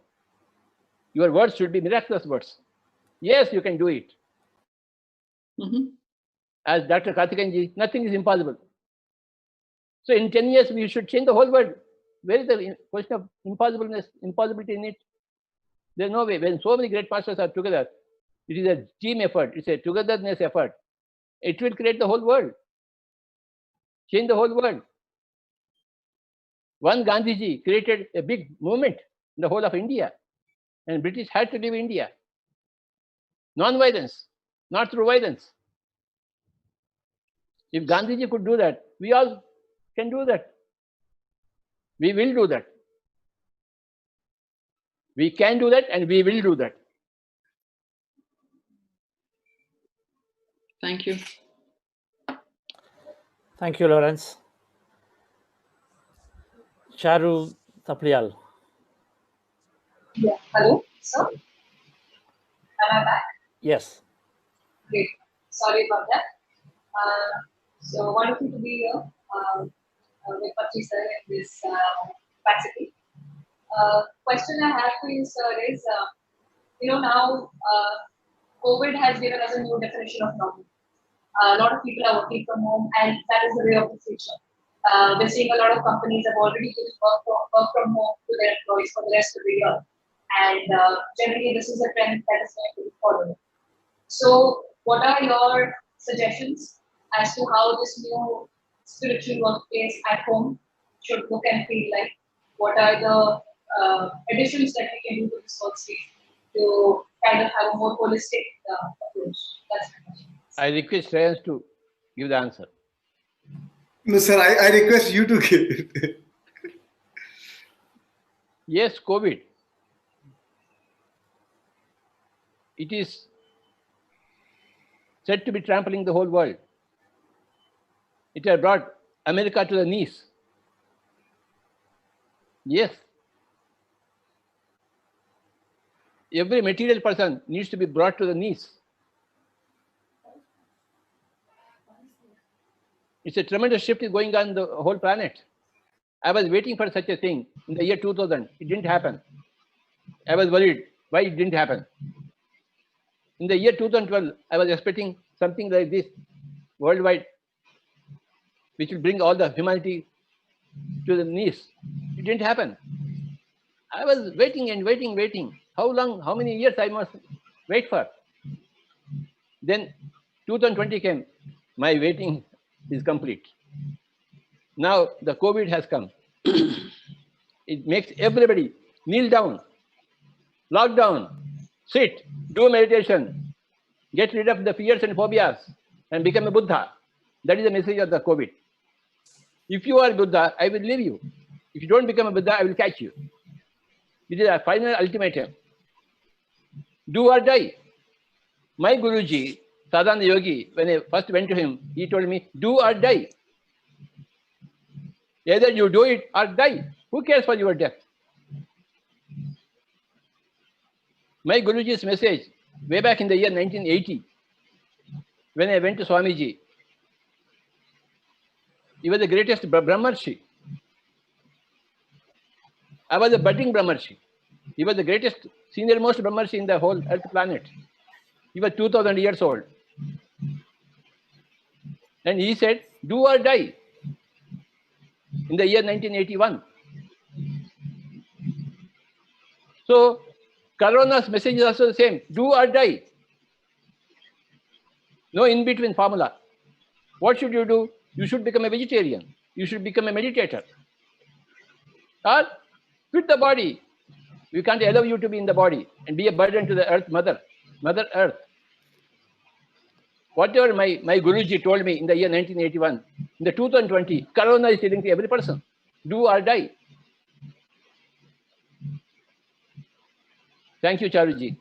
your words should be miraculous words. Yes, you can do it. As Dr. Karthikeyanji, nothing is impossible. So in 10 years, we should change the whole world. Where is the question of impossibility in it? There's no way. When so many great masters are together, it is a team effort. It's a togetherness effort. It will create the whole world. Change the whole world. One Gandhiji created a big movement in the whole of India. And British had to leave India. Non-violence, not through violence. If Gandhiji could do that, we all can do that. We will do that. We can do that and we will do that. Thank you. Thank you, Lawrence. Charu Taplial. Yeah. Hello, sir. Am I back? Yes. Great. Sorry about that. So wonderful to be here with Patri sir in this capacity. Question I have for you, sir, is now COVID has given us a new definition of normal. A lot of people are working from home, and that is the way of the future. We're seeing a lot of companies have already given work from home to their employees for the rest of the year. And generally, this is a trend that is going to be followed. So, what are your suggestions as to how this new spiritual workplace at home should look and feel like? What are the additions that we can do to this workspace to kind of have a more holistic approach? That's my question. I request Shreyans to give the answer. No, sir, I request you to give it. Yes, COVID. It is said to be trampling the whole world. It has brought America to the knees. Yes. Every material person needs to be brought to the knees. It's a tremendous shift is going on in the whole planet. I was waiting for such a thing in the year 2000. It didn't happen. I was worried why it didn't happen. In the year 2012, I was expecting something like this worldwide, which will bring all the humanity to the knees. It didn't happen. I was waiting and waiting. How long, how many years I must wait for? Then 2020 came. My waiting is complete. Now the COVID has come. It makes everybody kneel down, lock down, sit, do meditation, get rid of the fears and phobias, and become a Buddha. That is the message of the COVID. If you are Buddha, I will leave you. If you don't become a Buddha, I will catch you. It is a final ultimatum. Do or die. My Guruji, Sadhana Yogi, when I first went to him, he told me, do or die. Either you do it or die. Who cares for your death? My Guruji's message, way back in the year 1980, when I went to Swamiji, he was the greatest Brahmarshi. I was a budding Brahmarshi. He was the greatest, senior most Brahmarshi in the whole earth planet. He was 2000 years old. And he said, do or die, in the year 1981. So, Corona's message is also the same, do or die. No in-between formula. What should you do? You should become a vegetarian. You should become a meditator. Or quit the body. We can't allow you to be in the body and be a burden to the earth, Mother Earth. Whatever my Guruji told me in the year 1981, in the 2020, Corona is telling to every person, do or die. Thank you, Charuji.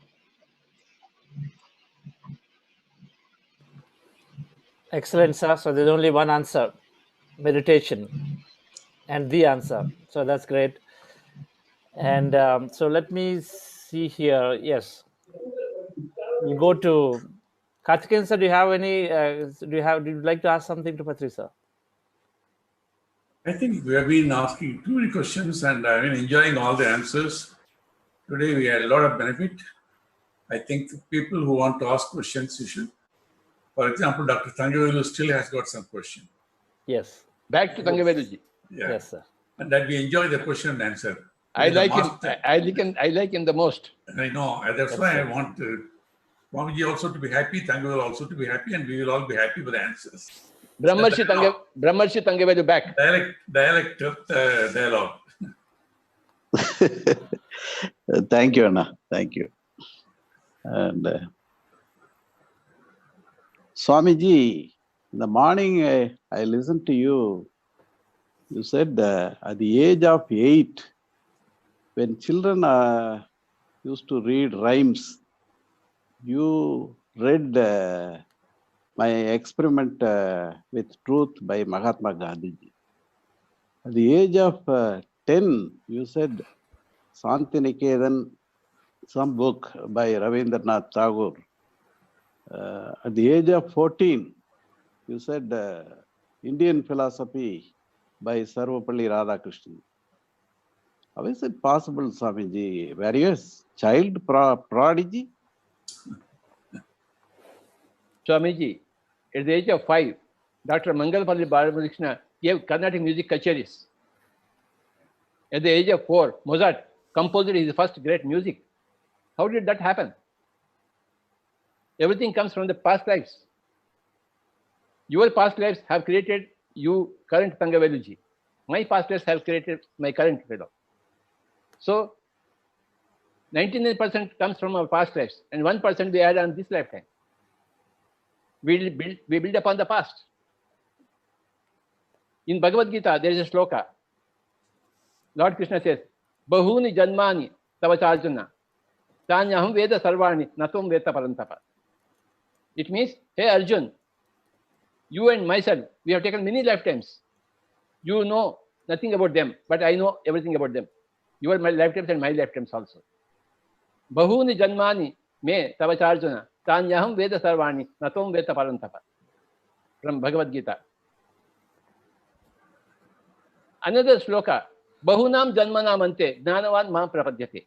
Excellent, sir. So there's only one answer, meditation, and the answer. So that's great. And so let me see here. Yes, we'll go to Karthikeyan sir. Do you have any? Do you like to ask something to Patri sir? I think we have been asking too many questions and I've been enjoying all the answers. Today we had a lot of benefit. I think people who want to ask questions, you should. For example, Dr. Thangavelu still has got some question. Yes. Back to Thangavelu. Yeah. Yes, sir. And that we enjoy the question and answer. I like him. I like him the most. I know. That's why I want Swamiji also to be happy, Thangavelu also to be happy, and we will all be happy with the answers. Brahmarshi Thangavelu back. Dialect dialogue. Thank you, Anna. Thank you. And Swamiji, in the morning I listened to you. You said at the age of 8, when children used to read rhymes, you read my experiment with truth by Mahatma Gandhi. At the age of 10, you said Santiniketan, some book by Ravindranath Tagore. At the age of 14, you said Indian philosophy by Sarvapalli Radhakrishnan. How is it possible, Swamiji? Were you a child prodigy? Swamiji, at the age of 5, Dr. Mangalpalli Balakrishna gave Carnatic music kacheris. At the age of 4, Mozart composed his first great music. How did that happen? Everything comes from the past lives. Your past lives have created you, current Thangavelu. My past lives have created my current fellow. So, 99% comes from our past lives, and 1% we add on this lifetime. We build upon the past. In Bhagavad Gita, there is a shloka. Lord Krishna says, Bahuni Janmani Tavacharjuna Tanyaham Veda Sarvani Natum Veta Parantapa. It means, hey Arjun, you and myself, we have taken many lifetimes. You know nothing about them, but I know everything about them. Your my lifetimes and my lifetimes also. Bahuni Janmani Me Tavacharjuna Tanyaham Veda Sarvani Natum Veta Parantapa. From Bhagavad Gita. Another shloka, Bahunam Janmanam Ante Jnanavan Mam Prapadyate.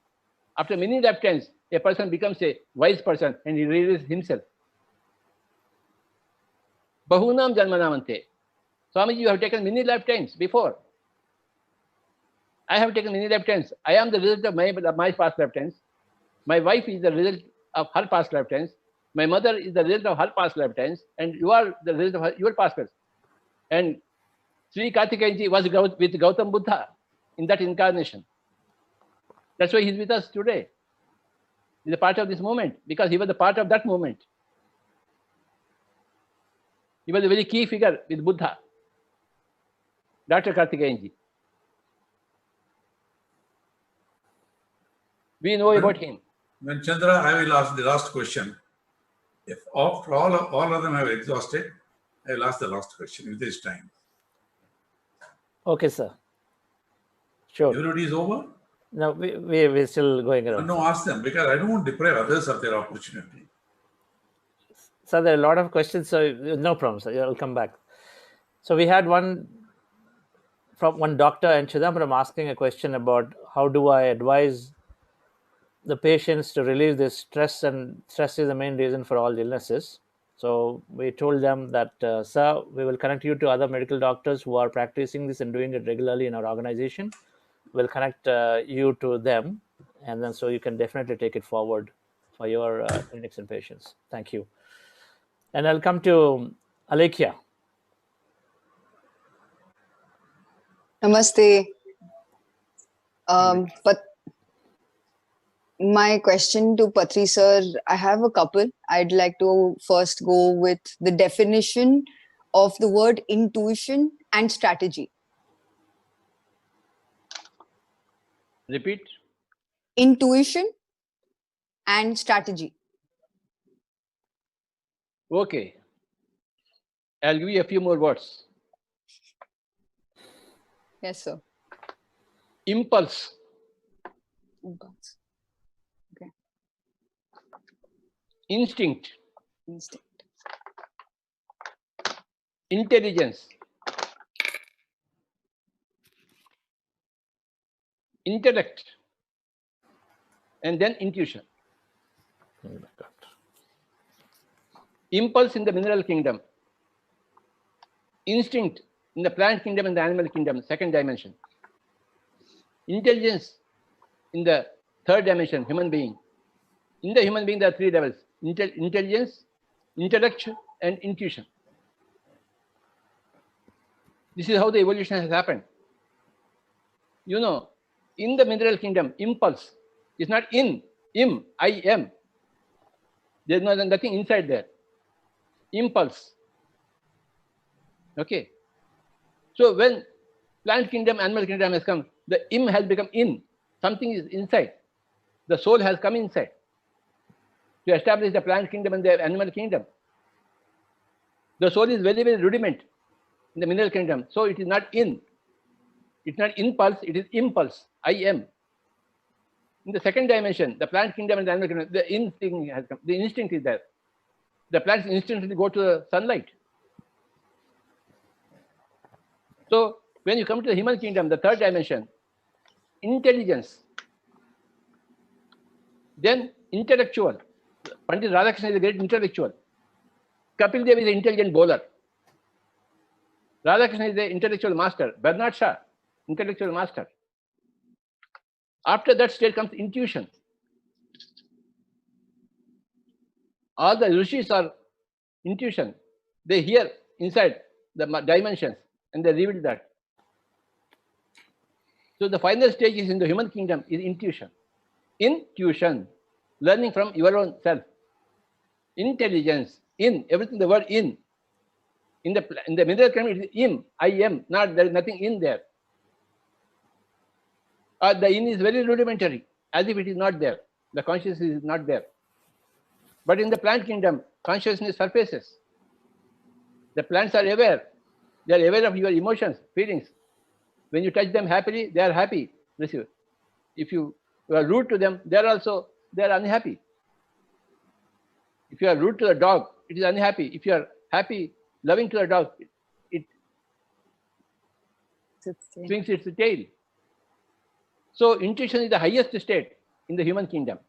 After many lifetimes, a person becomes a wise person and he realizes himself. Bahunam Janmanam Ante. Swamiji, you have taken many lifetimes before. I have taken many lifetimes. I am the result of my past lifetimes. My wife is the result of her past lifetimes. My mother is the result of her past lifetimes. And you are the result of your past lives. And Sri Kartikeyanji was with Gautam Buddha in that incarnation. That's why he's with us today. He's a part of this moment because he was a part of that moment. He was a very key figure with Buddha, Dr. Kartikeyanji. We know about him. When Chandra, I will ask the last question. If after all of them have exhausted, I will ask the last question if there is time. Okay, sir. Sure. Everybody is over? No, we're still going around. No, ask them because I don't want to deprive others of their opportunity. So there are a lot of questions, so no problem, sir. I'll come back. So we had one from one doctor in Chidambaram asking a question about how do I advise the patients to relieve this stress, and stress is the main reason for all illnesses. So we told them that, sir, we will connect you to other medical doctors who are practicing this and doing it regularly in our organization. We'll connect you to them, and then so you can definitely take it forward for your clinics and patients. Thank you. And I'll come to Alekhya. Namaste. But my question to Patri sir, I have a couple. I'd like to first go with the definition of the word intuition and strategy. Repeat. Intuition and strategy. Okay. I'll give you a few more words. Yes, sir. Impulse. Impulse. Okay. Instinct. Instinct. Intelligence. Intellect. And then intuition. Impulse in the mineral kingdom. Instinct in the plant kingdom and the animal kingdom, second dimension. Intelligence in the third dimension, human being. In the human being, there are three levels: intelligence, intellect, and intuition. This is how the evolution has happened. You know, in the mineral kingdom, impulse is not I am. There's nothing inside there. Impulse. Okay. So when plant kingdom, animal kingdom has come, the im has become in. Something is inside. The soul has come inside to establish the plant kingdom and the animal kingdom. The soul is very, very rudiment in the mineral kingdom. So it is not in. It's not impulse, it is impulse. I am. In the second dimension, the plant kingdom and the animal kingdom, the instinct has come. The instinct is there. The plants instantly go to the sunlight. So when you come to the human kingdom, the third dimension, intelligence, then intellectual. Pandit Radhakrishna is a great intellectual. Kapil Dev is an intelligent bowler. Radhakrishna is the intellectual master. Bernard Shaw, intellectual master. After that stage comes intuition. All the rishis are intuition. They hear inside the dimensions and they reveal that. So the final stage is in the human kingdom is intuition. Intuition, learning from your own self. Intelligence, in, everything, the word in. In the middle kingdom, it is im, I am, not there is nothing in there. The in is very rudimentary, as if it is not there. The consciousness is not there. But in the plant kingdom, consciousness surfaces. The plants are aware. They are aware of your emotions, feelings. When you touch them happily, they are happy. If you are rude to them, they are unhappy. If you are rude to the dog, it is unhappy. If you are happy, loving to the dog, it swings its tail. So intuition is the highest state in the human kingdom.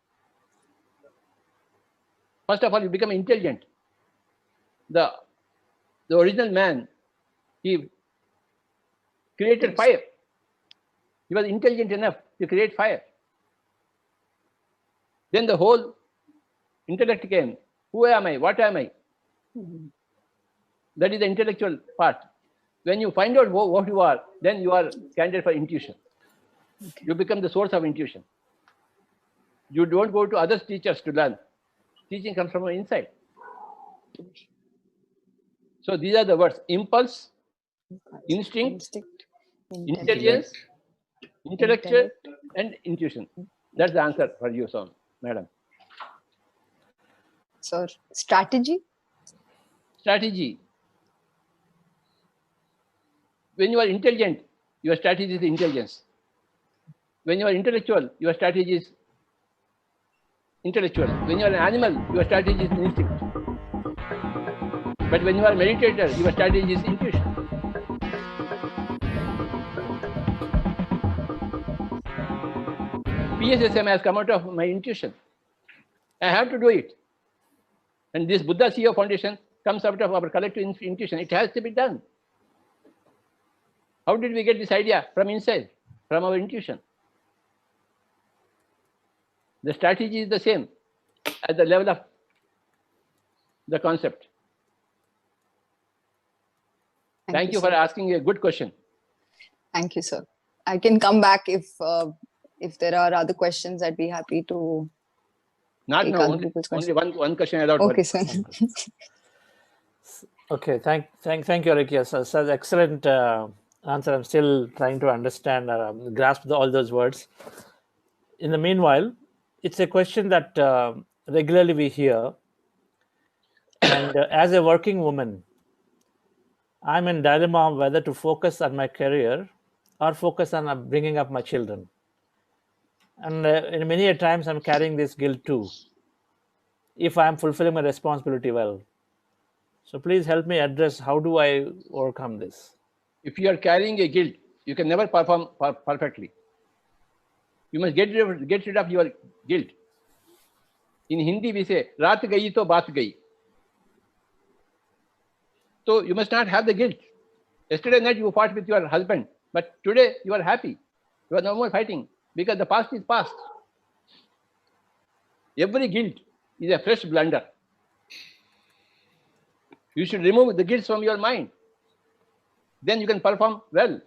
First of all, you become intelligent. The original man, he created fire. He was intelligent enough to create fire. Then the whole intellect came. Who am I? What am I? That is the intellectual part. When you find out what you are, then you are candidate for intuition. You become the source of intuition. You don't go to other teachers to learn. Teaching comes from inside. So these are the words: impulse, instinct, intelligence, intellectual, and intuition. That's the answer for you, son, madam. Sir, strategy? Strategy. When you are intelligent, your strategy is intelligence. When you are intellectual, your strategy is intellectual. When you are an animal, your strategy is instinct. But when you are a meditator, your strategy is intuition. PSSM has come out of my intuition. I have to do it. And this Buddha CEO Foundation comes out of our collective intuition. It has to be done. How did we get this idea? From inside, from our intuition. The strategy is the same at the level of the concept. Thank you for asking a good question. Thank you, sir. I can come back if there are other questions. I'd be happy to. Not now. Only one question allowed. Okay, sir. Okay, thank you, Arikia. So excellent answer. I'm still trying to understand, grasp all those words. In the meanwhile, it's a question that regularly we hear. And as a working woman, I'm in dilemma whether to focus on my career or focus on bringing up my children. And in many times, I'm carrying this guilt too, if I'm fulfilling my responsibility well. So please help me address, how do I overcome this? If you are carrying a guilt, you can never perform perfectly. You must get rid of your guilt. In Hindi, we say, "Raat gayi to baat gayi." So you must not have the guilt. Yesterday night you fought with your husband, but today you are happy. You are no more fighting because the past is past. Every guilt is a fresh blunder. You should remove the guilt from your mind. Then you can perform well.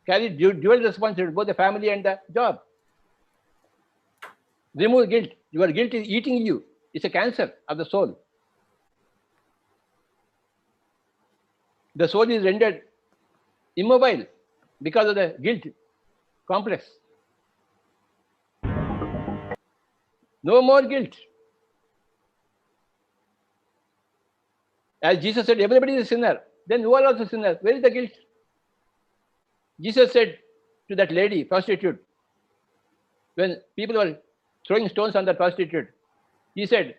Carry dual responsibility, both the family and the job. Remove guilt. Your guilt is eating you. It's a cancer of the soul. The soul is rendered immobile because of the guilt complex. No more guilt. As Jesus said, everybody is a sinner. Then you are also a sinner. Where is the guilt? Jesus said to that lady, prostitute, when people were throwing stones on that prostitute, he said,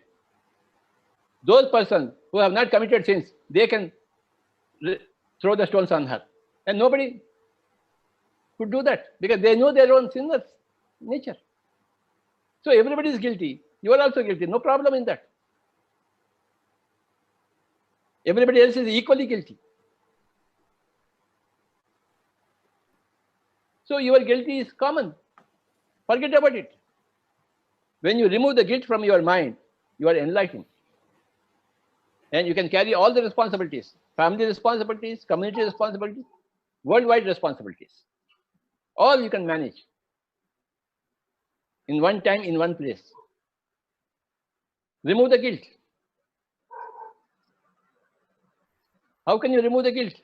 those persons who have not committed sins, they can throw the stones on her. And nobody could do that because they know their own sinners nature. So everybody is guilty. You are also guilty. No problem in that. Everybody else is equally guilty. So your guilt is common. Forget about it. When you remove the guilt from your mind, you are enlightened. And you can carry all the responsibilities, family responsibilities, community responsibilities, worldwide responsibilities. All you can manage in one time, in one place. Remove the guilt. How can you remove the guilt?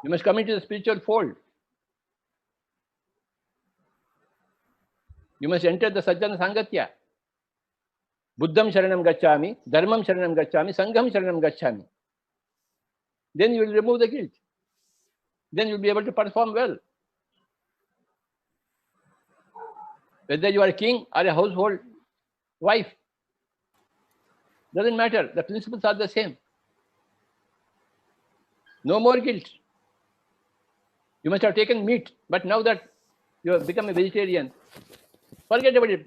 You must come into the spiritual fold. You must enter the Sajjana Sangatya. Buddham Sharanam Gacchami, Dharmam Sharanam Gacchami, Sangham Sharanam Gacchami. Then you will remove the guilt. Then you will be able to perform well. Whether you are a king or a household wife, doesn't matter. The principles are the same. No more guilt. You must have taken meat, but now that you have become a vegetarian, forget about it.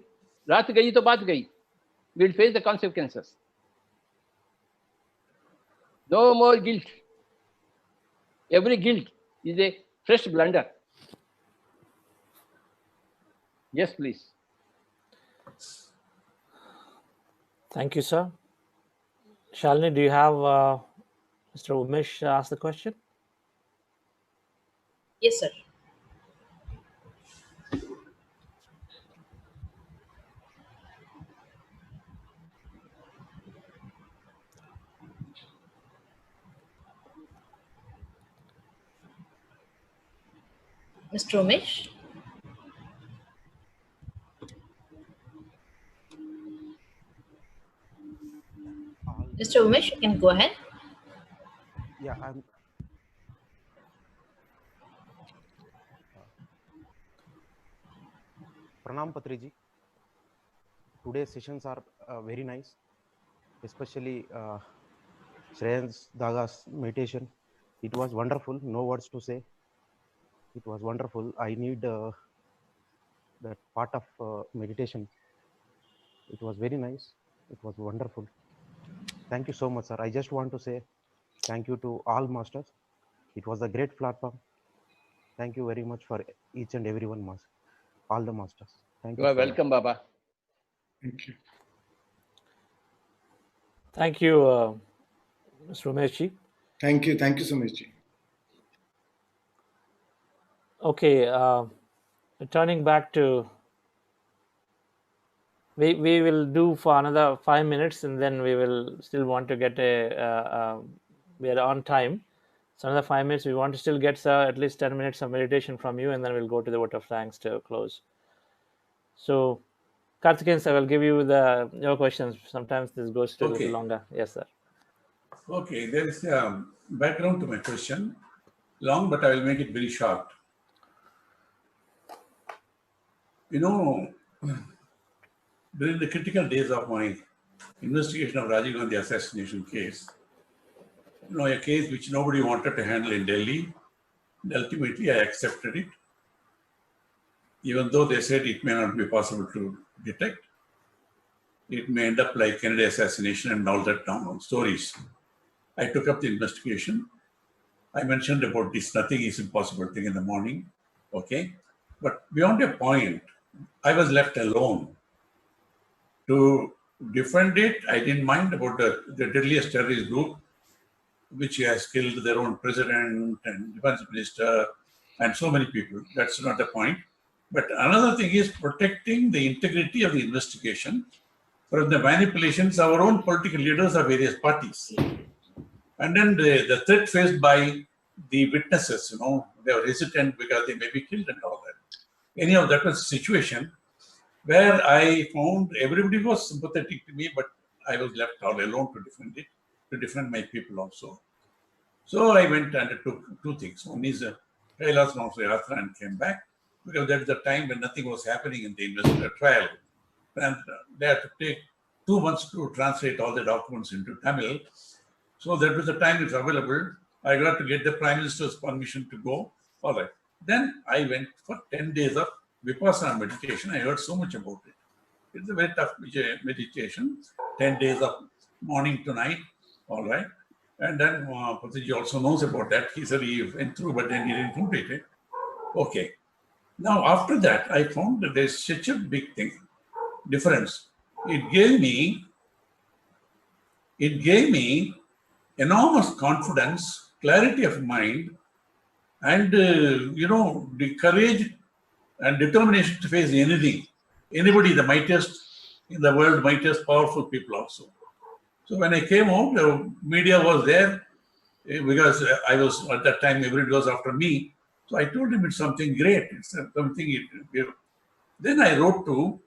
Raat gayi to baat gayi. We will face the consequences. No more guilt. Every guilt is a fresh blunder. Yes, please. Thank you, sir. Shalini, do you have Mr. Umesh ask the question? Yes, sir. Mr. Umesh? Mr. Umesh, you can go ahead. Yeah, I'm. Pranam Patriji. Today's sessions are very nice, especially Shreyan's Daga's meditation. It was wonderful. No words to say. It was wonderful. I need that part of meditation. It was very nice. It was wonderful. Thank you so much, sir. I just want to say thank you to all masters. It was a great platform. Thank you very much for each and every one, master. All the masters. Thank you. You are welcome, Baba. Thank you. Thank you, Mr. Umeshji. Thank you. Thank you so much. Okay, returning back to, we will do for another 5 minutes, and then we will still want to get we are on time. So another 5 minutes, we want to still get at least 10 minutes of meditation from you, and then we'll go to the vote of thanks to close. So Karthikeyan sir, I will give you your questions. Sometimes this goes to a little longer. Yes, sir. Okay, there is a background to my question. Long, but I will make it very short. You know, during the critical days of my investigation of Rajiv Gandhi assassination case, you know, a case which nobody wanted to handle in Delhi, and ultimately I accepted it, even though they said it may not be possible to detect. It may end up like Kennedy assassination and all that stories. I took up the investigation. I mentioned about this nothing is impossible thing in the morning. Okay. But beyond a point, I was left alone to defend it. I didn't mind about the deadliest terrorist group, which has killed their own president and defense minister and so many people. That's not the point. But another thing is protecting the integrity of the investigation from the manipulations of our own political leaders of various parties. And then the threat faced by the witnesses, you know, they were hesitant because they may be killed and all that. Anyhow, that was a situation where I found everybody was sympathetic to me, but I was left all alone to defend it, to defend my people also. So I went and took two things. One is Kailas Yatra and came back, because that is the time when nothing was happening in the investigator trial. And they had to take 2 months to translate all the documents into Tamil. So that was the time it's available. I got to get the Prime Minister's permission to go. All right. Then I went for 10 days of Vipassana meditation. I heard so much about it. It's a very tough meditation. 10 days of morning to night. All right. And then Patriji also knows about that. He said he went through, but then he didn't complete it. Okay. Now, after that, I found that there's such a big difference. It gave me enormous confidence, clarity of mind, and you know, the courage and determination to face anything, anybody, the mightiest in the world, mightiest powerful people also. So when I came out, the media was there because I was at that time, everybody was after me. So I told him it's something great. It's something. Then I wrote to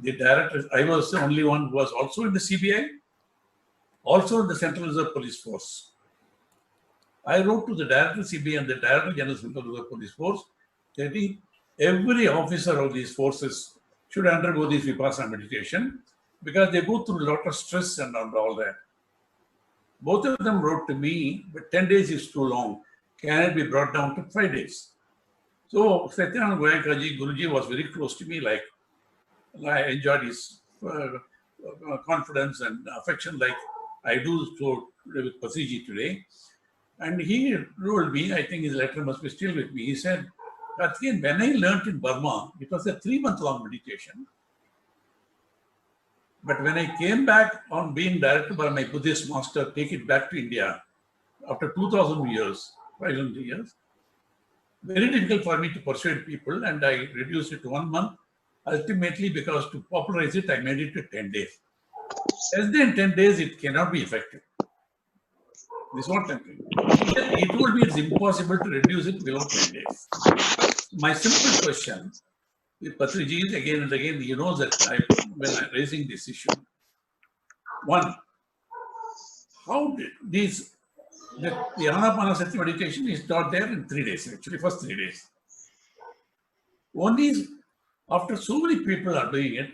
the director. I was the only one who was also in the CBI, also in the Central Reserve Police Force. I wrote to the Director CBI and the Director General Central Reserve Police Force that every officer of these forces should undergo this Vipassana meditation because they go through a lot of stress and all that. Both of them wrote to me, but 10 days is too long. Can it be brought down to 5 days? So Satyanand Goenkaji, Guruji was very close to me. Like I enjoyed his confidence and affection like I do with Pasiji today. And he told me, I think his letter must be still with me. He said, Karthikeyan, when I learned in Burma, it was a 3-month-long meditation. But when I came back on being directed by my Buddhist master, take it back to India, after 2000 years, 500 years, very difficult for me to persuade people, and I reduced it to 1 month. Ultimately, because to popularize it, I made it to 10 days. Less than 10 days, it cannot be effective. This is what I'm saying. He told me it's impossible to reduce it below 10 days. My simple question with Patriji is again and again, he knows that when I'm raising this issue. One, how did the Anapanasati meditation is taught there in 3 days, actually, first 3 days. One is, after so many people are doing it,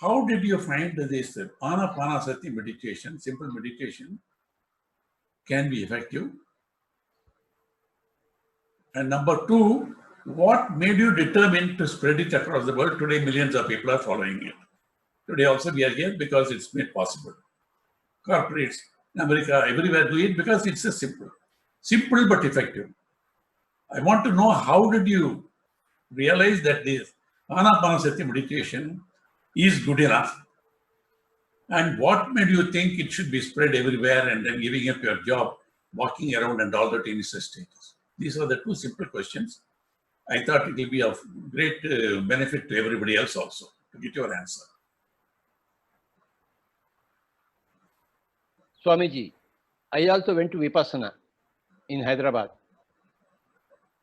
how did you find that this Anapanasati meditation, simple meditation, can be effective? And number two, what made you determined to spread it across the world? Today, millions of people are following it. Today also we are here because it's made possible. Corporates in America, everywhere do it because it's a simple but effective. I want to know, how did you realize that this Anapanasati meditation is good enough? And what made you think it should be spread everywhere and then giving up your job, walking around and all that in its status? These are the two simple questions. I thought it will be of great benefit to everybody else also to get your answer. Swamiji, I also went to Vipassana in Hyderabad.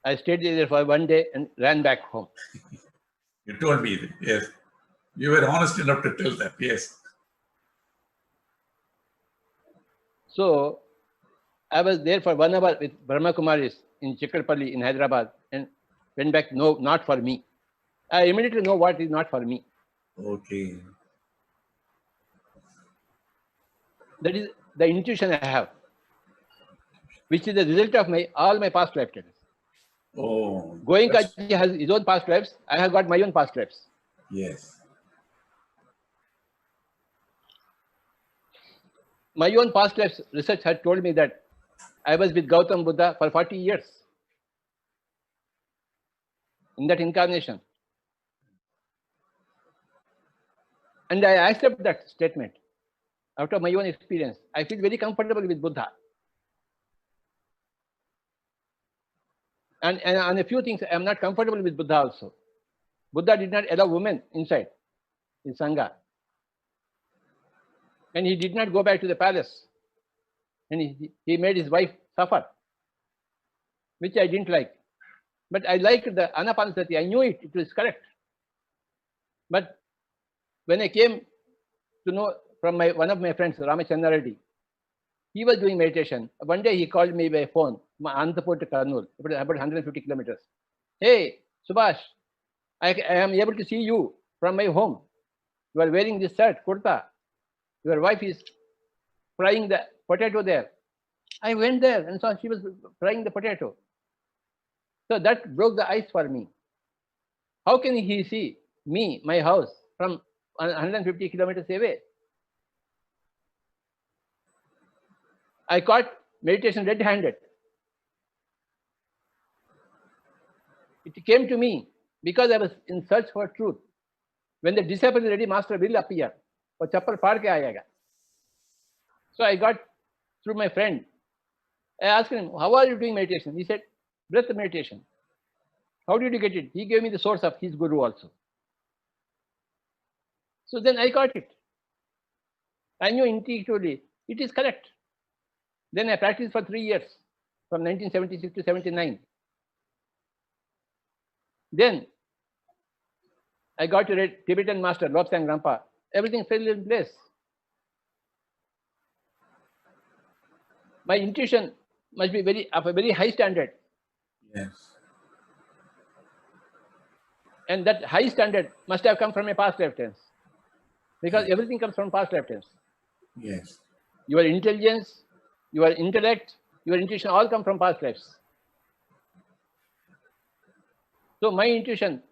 I stayed there for 1 day and ran back home. You told me, yes. You were honest enough to tell that, yes. So I was there for 1 hour with Brahma Kumaris in Chikkarpalli in Hyderabad and went back, no, not for me. I immediately know what is not for me. Okay. That is the intuition I have, which is the result of all my past lifetimes. Oh. Goenkaji has his own past lives. I have got my own past lives. Yes. My own past lives research had told me that I was with Gautam Buddha for 40 years in that incarnation. And I accept that statement out of my own experience. I feel very comfortable with Buddha. And on a few things, I am not comfortable with Buddha also. Buddha did not allow women inside in Sangha. And he did not go back to the palace. And he made his wife suffer, which I didn't like. But I liked the Anapanasati. I knew it was correct. But when I came to know from one of my friends, Ramachandra Reddy, he was doing meditation. One day he called me by phone, Antapur to Karnool, about 150 kilometers. Hey, Subhash, I am able to see you from my home. You are wearing this shirt, kurta. Your wife is frying the potato there. I went there and saw she was frying the potato. So that broke the ice for me. How can he see me, my house, from 150 kilometers away? I caught meditation red-handed. It came to me because I was in search for truth. When the disciple is ready, master will appear. Or chappal paad ke aayega. So I got through my friend. I asked him, how are you doing meditation? He said, breath meditation. How did you get it? He gave me the source of his guru also. So then I got it. I knew intuitively it is correct. Then I practiced for 3 years, from 1976 to 79. Then I got to read Tibetan master, Lobsang Rampa. Everything fell in place. My intuition must be of a very high standard. Yes. And that high standard must have come from a past lifetimes. Because everything comes from past lifetimes. Yes. Your intelligence, your intellect, your intuition all come from past lives. So my intuition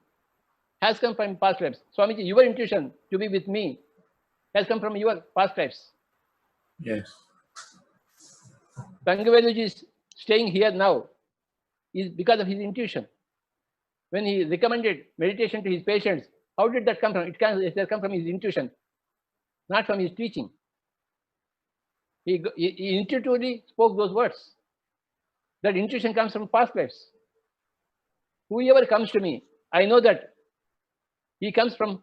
has come from past lives. Swamiji, your intuition to be with me has come from your past lives. Yes. Pangaveluji is staying here now is because of his intuition. When he recommended meditation to his patients, how did that come from? It has come from his intuition, not from his teaching. He intuitively spoke those words. That intuition comes from past lives. Whoever comes to me, I know that he comes from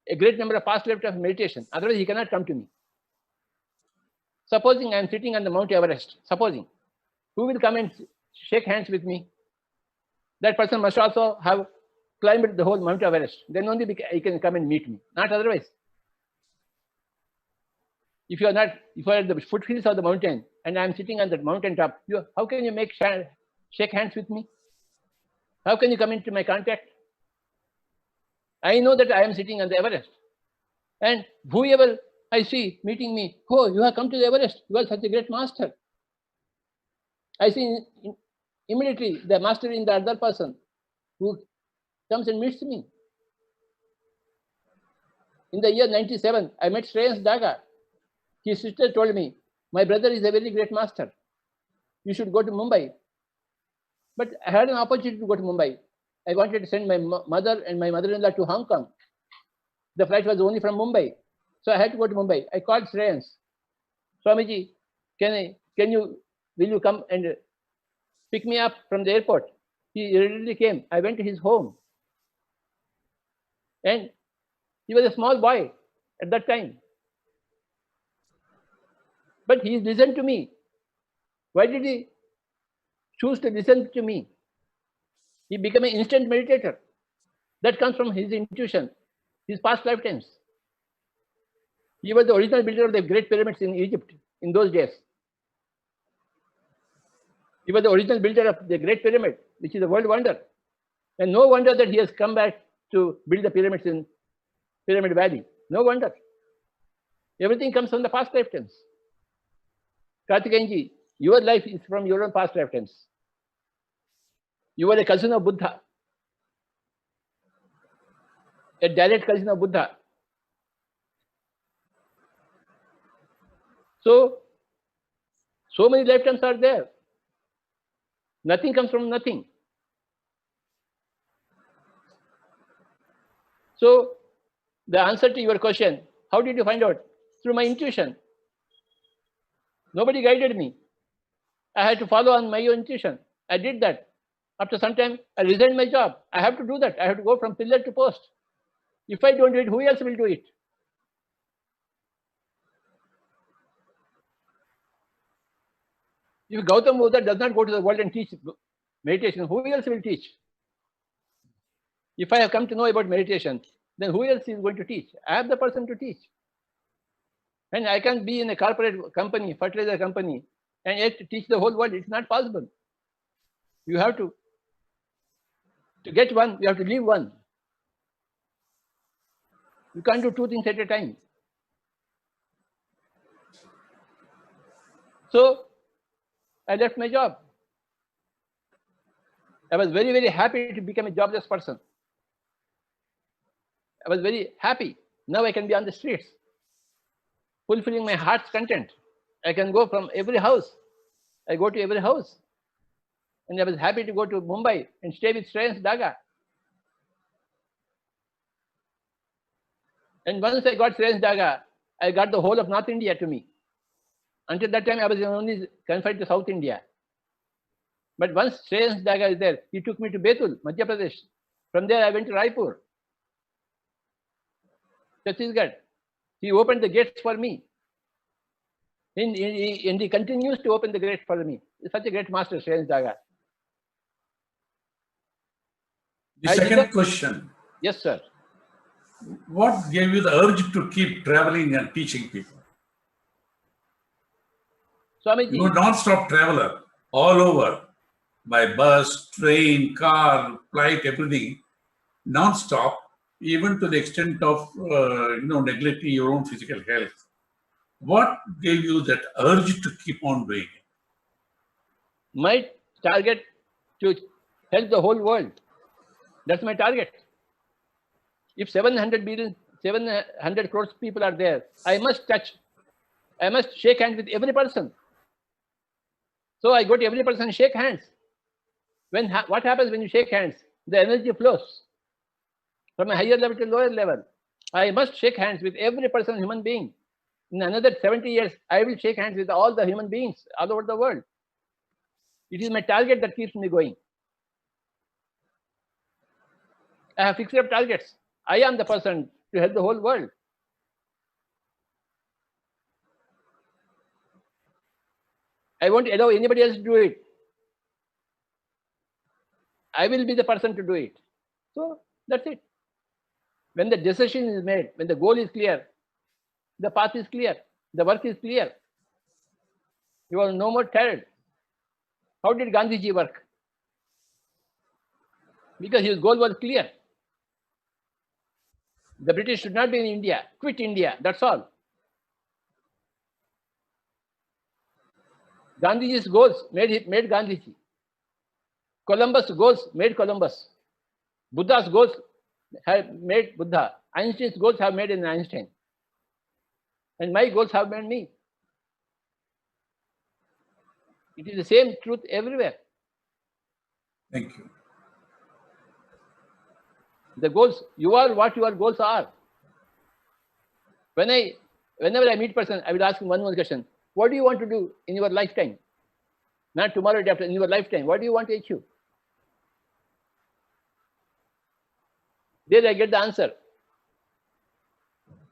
a great number of past lives of meditation. Otherwise, he cannot come to me. Supposing I am sitting on the Mount Everest, supposing, who will come and shake hands with me? That person must also have climbed the whole Mount Everest. Then only he can come and meet me, not otherwise. If you are at the foothills of the mountain and I am sitting on that mountain top, how can you shake hands with me? How can you come into my contact? I know that I am sitting on the Everest. And whoever I see meeting me, oh, you have come to the Everest. You are such a great master. I see immediately the master in the other person who comes and meets me. In the year 97, I met Shreyans Daga. His sister told me, my brother is a very great master. You should go to Mumbai. But I had an opportunity to go to Mumbai. I wanted to send my mother and my mother-in-law to Hong Kong. The flight was only from Mumbai. So I had to go to Mumbai. I called Shreyans. Swamiji, will you come and pick me up from the airport? He readily came. I went to his home. And he was a small boy at that time. But he listened to me. Why did he choose to listen to me? He became an instant meditator. That comes from his intuition, his past lifetimes. He was the original builder of the great pyramids in Egypt in those days. He was the original builder of the great pyramid, which is a world wonder. And no wonder that he has come back to build the pyramids in Pyramid Valley. No wonder. Everything comes from the past lifetimes. Karthikeyanji, your life is from your own past lifetimes. You are a cousin of Buddha, a direct cousin of Buddha. So many lifetimes are there. Nothing comes from nothing. So the answer to your question, how did you find out? Through my intuition. Nobody guided me. I had to follow on my own intuition. I did that. After some time, I resigned my job. I have to do that. I have to go from pillar to post. If I don't do it, who else will do it? If Gautam Buddha does not go to the world and teach meditation, who else will teach? If I have come to know about meditation, then who else is going to teach? I am the person to teach. And I can be in a corporate company, fertilizer company, and yet to teach the whole world. It's not possible. You have to get one, you have to leave one. You can't do two things at a time. So I left my job. I was very, very happy to become a jobless person. I was very happy. Now I can be on the streets, fulfilling my heart's content. I can go from every house. I go to every house. And I was happy to go to Mumbai and stay with Shreyans Daga. And once I got Shreyans Daga, I got the whole of North India to me. Until that time, I was only confined to South India. But once Shreyans Daga is there, he took me to Betul, Madhya Pradesh. From there, I went to Raipur, Chhattisgarh. He opened the gates for me. And he continues to open the gate for me. He's such a great master, Shreyans Daga. The second question. Yes, sir. What gave you the urge to keep traveling and teaching people? Swamiji. You were non-stop traveler all over, by bus, train, car, flight, everything, non-stop, even to the extent of neglecting your own physical health. What gave you that urge to keep on doing it? My target to help the whole world. That's my target. If 700 crores people are there, I must shake hands with every person. So I go to every person and shake hands. What happens when you shake hands? The energy flows from a higher level to lower level. I must shake hands with every person, human being. In another 70 years, I will shake hands with all the human beings all over the world. It is my target that keeps me going. I have fixed up targets. I am the person to help the whole world. I won't allow anybody else to do it. I will be the person to do it. So that's it. When the decision is made, when the goal is clear, the path is clear, the work is clear, you are no more tired. How did Gandhiji work? Because his goal was clear. The British should not be in India. Quit India. That's all. Gandhiji's goals made Gandhiji. Columbus' goals made Columbus. Buddha's goals have made Buddha. Einstein's goals have made an Einstein. And my goals have made me. It is the same truth everywhere. Thank you. The goals, you are what your goals are. Whenever I meet a person, I will ask him one more question. What do you want to do in your lifetime? Not tomorrow, day after, in your lifetime. What do you want to achieve? There I get the answer.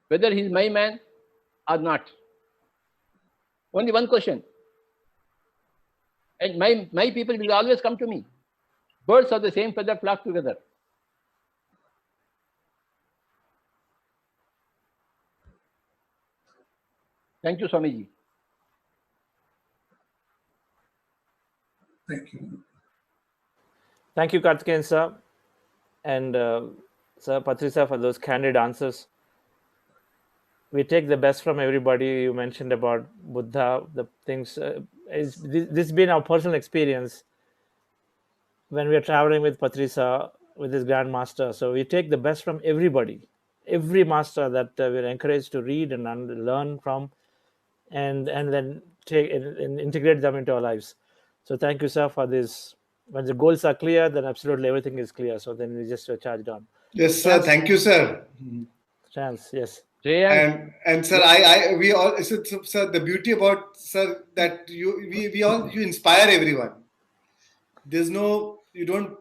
Whether he's my man or not. Only one question. And my people will always come to me. Birds of the same feather flock together. Thank you, Swamiji. Thank you. Thank you, Karthikeyan sir, and Sir Patrisa, for those candid answers. We take the best from everybody. You mentioned about Buddha, the things. This has been our personal experience when we are traveling with Patrisa, with his grandmaster. So we take the best from everybody, every master that we're encouraged to read and learn from, and then take and integrate them into our lives. So thank you, sir, for this. When the goals are clear, then absolutely everything is clear. So then we just charged on. Yes, sir. Thank you, sir. Chance, yes. And sir, we all, sir, the beauty about, sir, that you inspire everyone. There's no, you don't,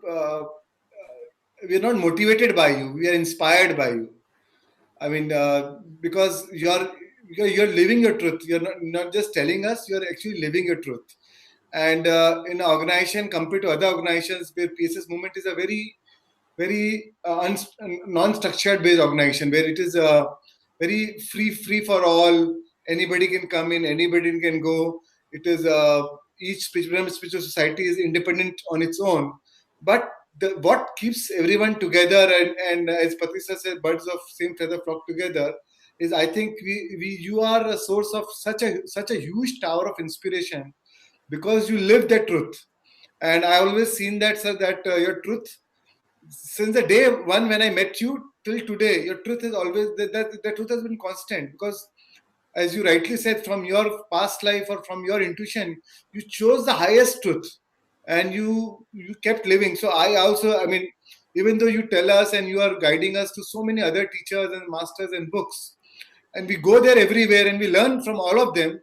we're not motivated by you. We are inspired by you. I mean, because you're living your truth. You're not just telling us, you're actually living your truth. And in an organization compared to other organizations where PSS movement is a very non-structured based organization, where it is very free for all. Anybody can come in, anybody can go. It is each spiritual society is independent on its own. But what keeps everyone together, and as Patrisa said, birds of same feather flock together, is I think you are a source of such a huge tower of inspiration, because you live the truth. And I always seen that, sir, that your truth, since the day one when I met you till today, your truth is always, the truth has been constant. Because as you rightly said, from your past life or from your intuition, you chose the highest truth and you kept living. So I also, I mean, even though you tell us and you are guiding us to so many other teachers and masters and books, and we go there everywhere and we learn from all of them,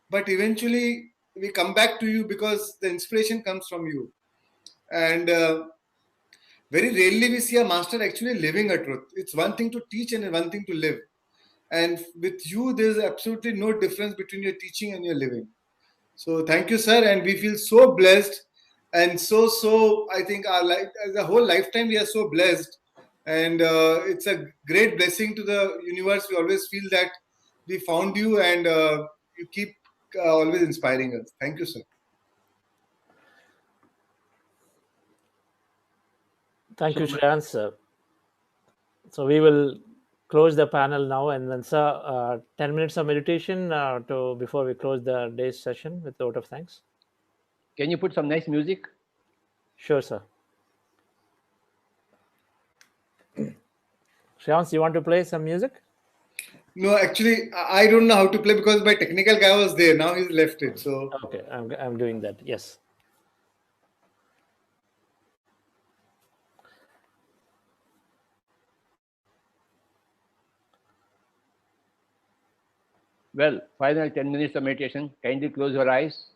but eventually we come back to you because the inspiration comes from you. And very rarely we see a master actually living a truth. It's one thing to teach and one thing to live. And with you, there's absolutely no difference between your teaching and your living. So thank you, sir. And we feel so blessed. And so I think our life, as a whole lifetime, we are so blessed. And it's a great blessing to the universe. We always feel that we found you, and you keep always inspiring us. Thank you, sir. Thank you, Shreyans, sir. So we will close the panel now, and then, sir, 10 minutes of meditation before we close the day's session with a vote of thanks. Can you put some nice music? Sure, sir. Shreyans, you want to play some music? No, actually, I don't know how to play because my technical guy was there. Now he's left it. So okay, I'm doing that. Yes. Well, final 10 minutes of meditation. Kindly close your eyes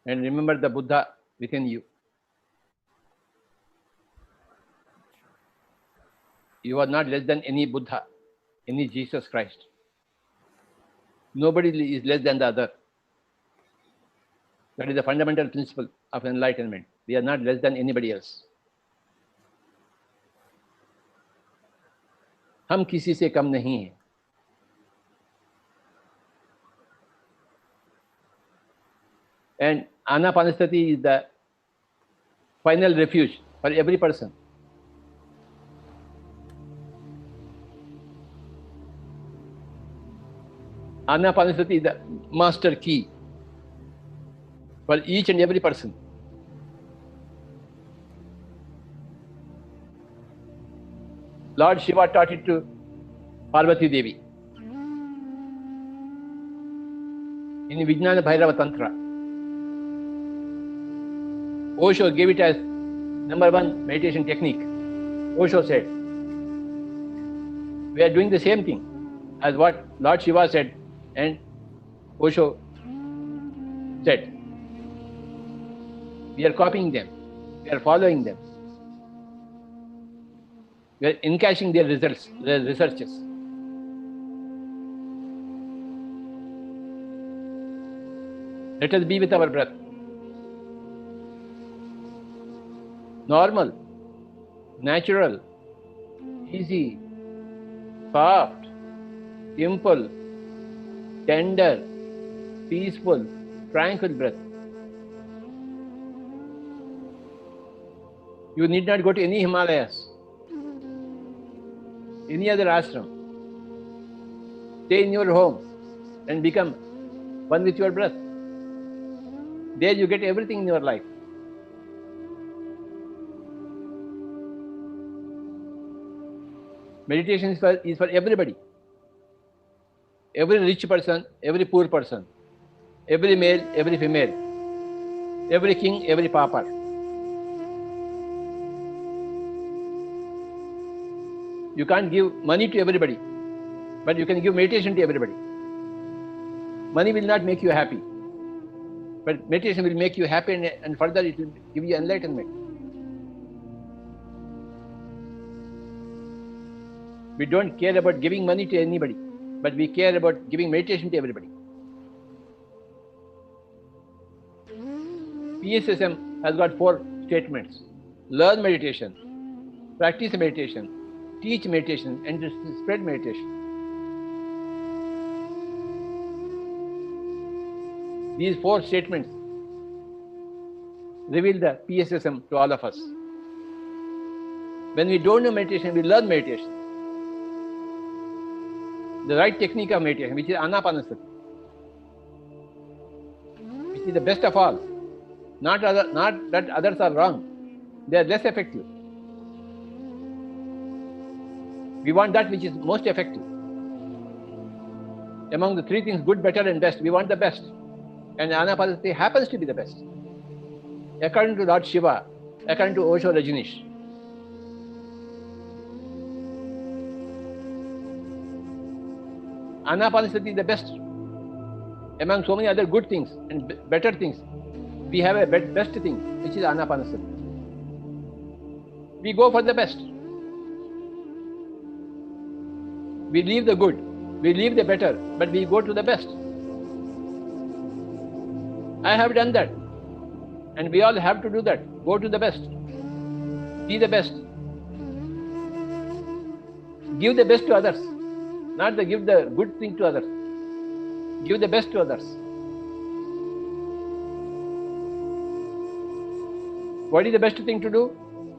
and remember the Buddha within you. You are not less than any Buddha, any Jesus Christ. Nobody is less than the other. That is the fundamental principle of enlightenment. We are not less than anybody else. हम किसी से कम नहीं हैं. And Anapanasati is the final refuge for every person. Anapanasati is the master key for each and every person. Lord Shiva taught it to Parvati Devi in Vijnana Bhairava Tantra. Osho gave it as #1 meditation technique. Osho said, we are doing the same thing as what Lord Shiva said and Osho said. We are copying them. We are following them. We are encashing their results, their researches. Let us be with our breath. Normal, natural, easy, soft, simple, tender, peaceful, tranquil breath. You need not go to any Himalayas, any other ashram. Stay in your home and become one with your breath. There you get everything in your life. Meditation is for everybody. Every rich person, every poor person, every male, every female, every king, every pauper. You can't give money to everybody, but you can give meditation to everybody. Money will not make you happy, but meditation will make you happy, and further it will give you enlightenment. We don't care about giving money to anybody, but we care about giving meditation to everybody. PSSM has got 4 statements. Learn meditation, practice meditation, teach meditation, and spread meditation. These 4 statements reveal the PSSM to all of us. When we don't know meditation, we learn meditation. The right technique of meditation, which is Anapanasati, which is the best of all. Not that others are wrong. They are less effective. We want that which is most effective. Among the 3 things, good, better, and best, we want the best. And Anapanasati happens to be the best. According to Lord Shiva, according to Osho Rajneesh. Anapanasati is the best. Among so many other good things and better things, we have a best thing, which is Anapanasati. We go for the best. We leave the good We leave the better, but we go to the best. I have done that. And we all have to do that. Go to the best. Be the best. Give the best to others. Not give the good thing to others. Give the best to others. What is the best thing to do?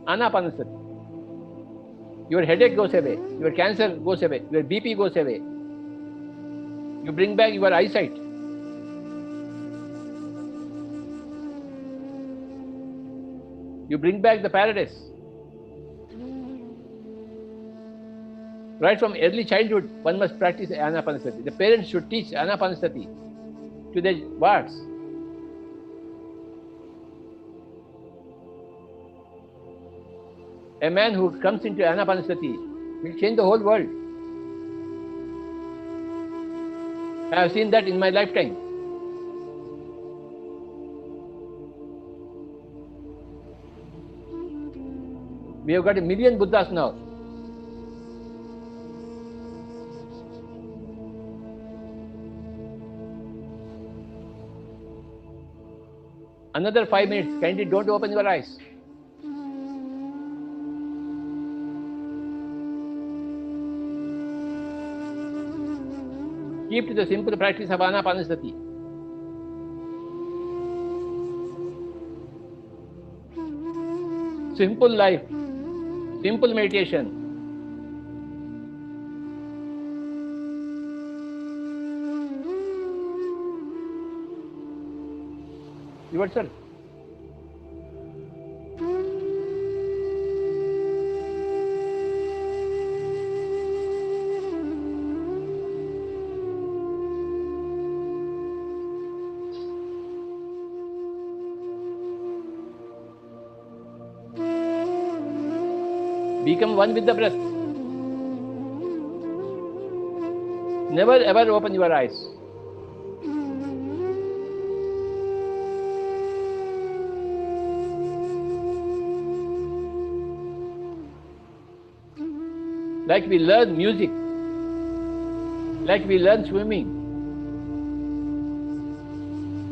Anapanasati. Your headache goes away. Your cancer goes away. Your BP goes away. You bring back your eyesight. You bring back the paradise. Right from early childhood, one must practice Anapanasati. The parents should teach Anapanasati to their wards. A man who comes into Anapanasati will change the whole world. I have seen that in my lifetime. We have got 1 million Buddhas now. Another 5 minutes. Kindly don't open your eyes. Keep to the simple practice of Anapanasati. Simple life, simple meditation. Yourself. Become one with the breath. Never ever open your eyes. Like we learn music, like we learn swimming,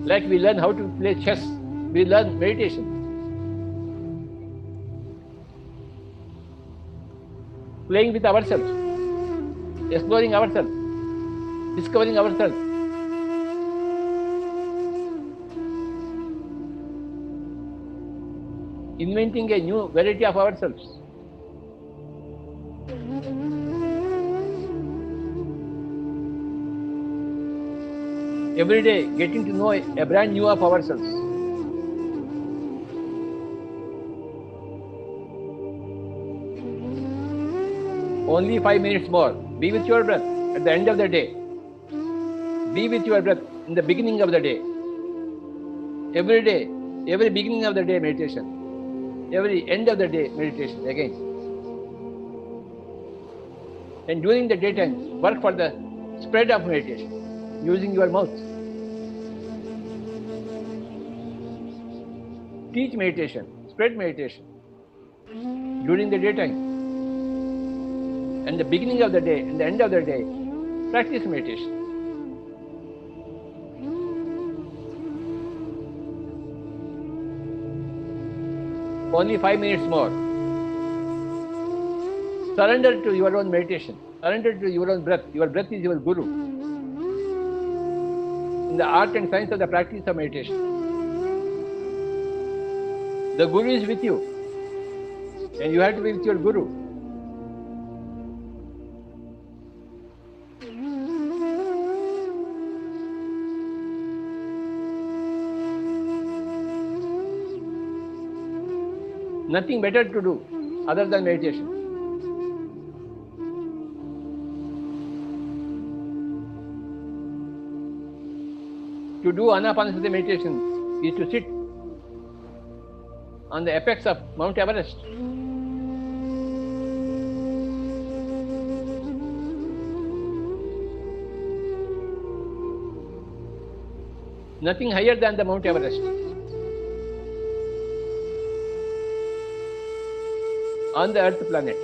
like we learn how to play chess, we learn meditation. Playing with ourselves, exploring ourselves, discovering ourselves. Inventing a new variety of ourselves. Every day getting to know a brand new of ourselves. Only 5 minutes more. Be with your breath at the end of the day. Be with your breath in the beginning of the day. Every day, every beginning of the day meditation. Every end of the day meditation again. And during the daytime, work for the spread of meditation using your mouth. Teach meditation, spread meditation during the daytime. And the beginning of the day and the end of the day, practice meditation. Only 5 minutes more. Surrender to your own meditation. Surrender to your own breath. Your breath is your guru. In the art and science of the practice of meditation, the guru is with you. And you have to be with your guru. Nothing better to do other than meditation. To do Anapanasati meditation is to sit on the apex of Mount Everest. Nothing higher than the Mount Everest. On the Earth planet.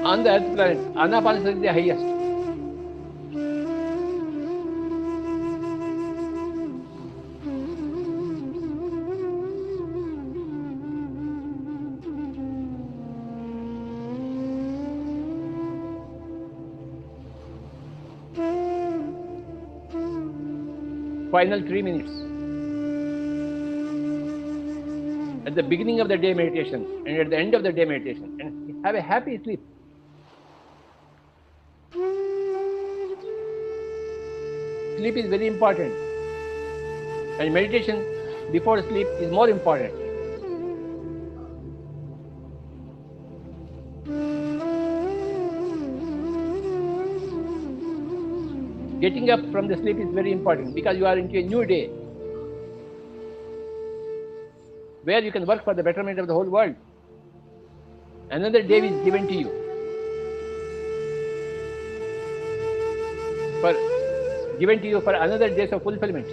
On the earth planet, Anapanasati is the highest. Final 3 minutes. At the beginning of the day meditation and at the end of the day meditation, and have a happy sleep. Sleep is very important, and meditation before sleep is more important. Getting up from the sleep is very important because you are into a new day where you can work for the betterment of the whole world. Another day is given to you for another day of fulfillment,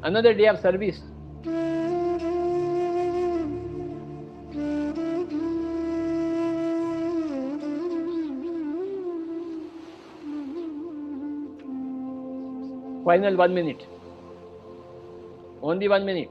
another day of service. Final 1 minute. Only 1 minute.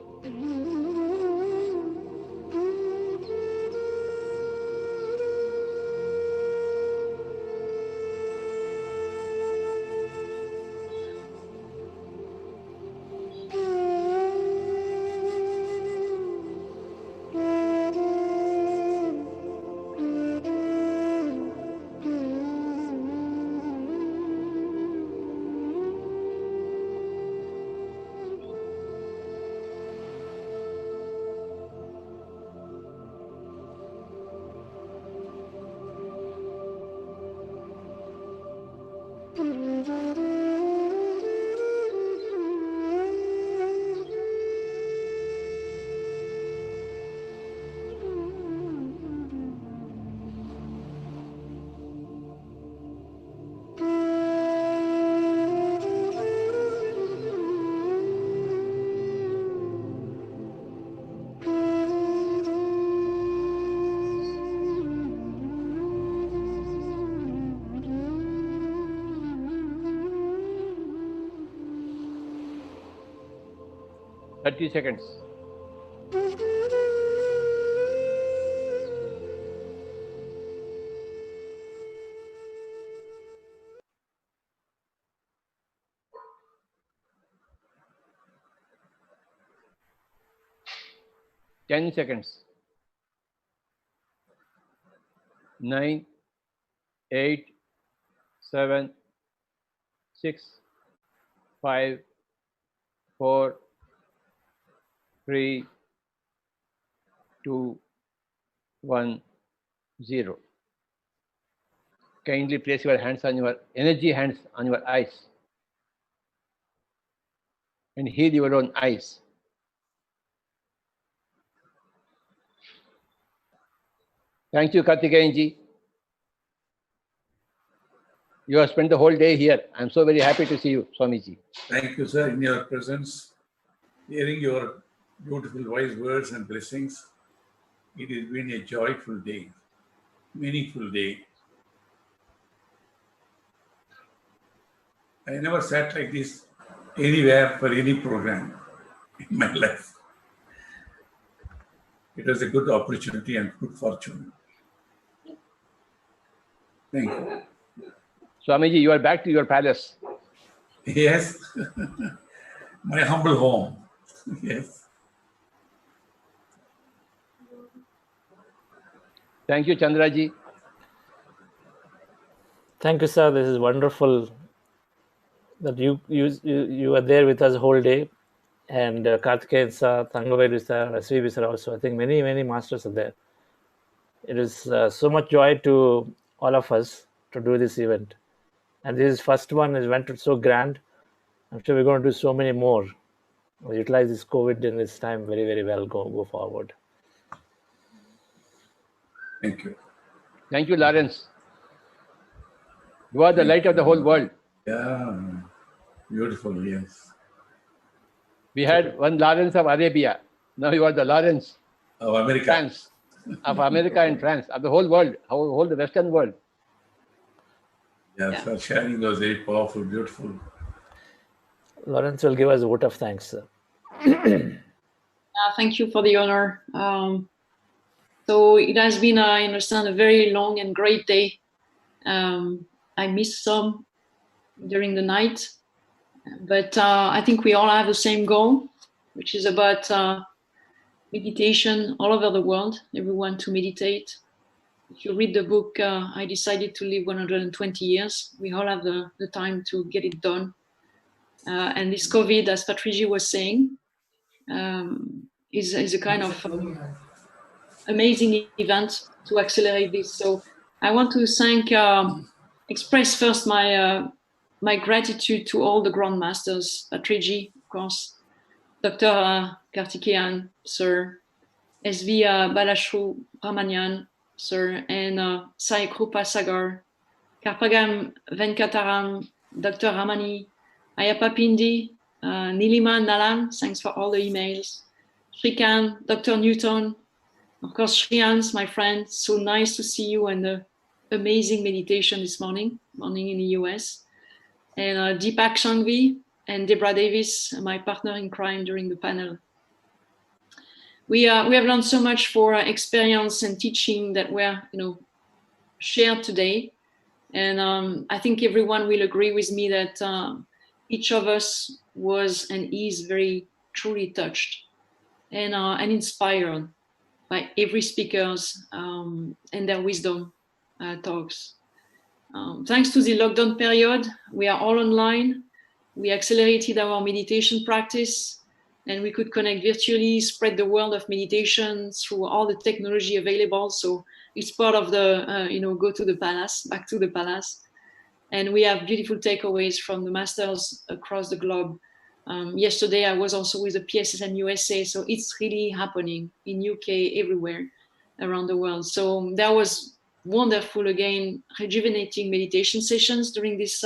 Thirty seconds. Ten seconds. 9, 8, 7, 6, 5, 4, 3, 2, 1, 0. Kindly place your hands on your energy hands on your eyes and heal your own eyes. Thank you, Karthikeyan-ji. You have spent the whole day here. I am so very happy to see you, Swamiji. Thank you, sir, in your presence, hearing your beautiful wise words and blessings. It has been a joyful day, meaningful day. I never sat like this anywhere for any program in my life. It was a good opportunity and good fortune. Thank you. Swamiji, you are back to your palace. Yes, my humble home. Yes. Thank you, Chandraji. Thank you, sir. This is wonderful that you are there with us the whole day. And Karthikeyan sir, Thangavedu sir, SVB sir also. I think many masters are there. It is so much joy to all of us to do this event. And this first one is went so grand. I'm sure we're going to do so many more. We'll utilize this COVID in this time very well. Go forward. Thank you. Thank you, Lawrence. You are the light of the whole world. Yeah, beautiful, yes. We had one Lawrence of Arabia. Now you are the Lawrence of America. France. of America and France, of the whole world, whole the Western world. Yeah, for sharing was very powerful, beautiful. Lawrence will give us a vote of thanks, sir. Thank you for the honor. So it has been, I understand, a very long and great day. I missed some during the night, but I think we all have the same goal, which is about meditation all over the world, everyone to meditate. If you read the book, I decided to live 120 years. We all have the time to get it done. And this COVID, as Patricia was saying, is a kind of amazing event to accelerate this. So I want to thank, express first my my gratitude to all the grandmasters, Patricia, of course, Dr. Kartikeyan, sir, SV Balashru Ramanyan, sir, and Sai Krupa Sagar, Karpagam Venkataram, Dr. Ramani, Ayappa Pindi, Nilima Nalan, thanks for all the emails, Srikan, Dr. Newton, of course, Shriyans, my friend, so nice to see you and the amazing meditation this morning in the US, and Deepak Shangvi and Debra Davis, my partner in crime during the panel. We have learned so much for experience and teaching that were shared today, and I think everyone will agree with me that each of us was and is very truly touched and inspired by every speaker's and their wisdom talks. Thanks to the lockdown period, we are all online. We accelerated our meditation practice, and we could connect virtually, spread the world of meditation through all the technology available. So it's part of the, go to the palace, back to the palace. And we have beautiful takeaways from the masters across the globe. Yesterday, I was also with the PSSM USA. So it's really happening in UK, everywhere around the world. So that was wonderful, again, rejuvenating meditation sessions during this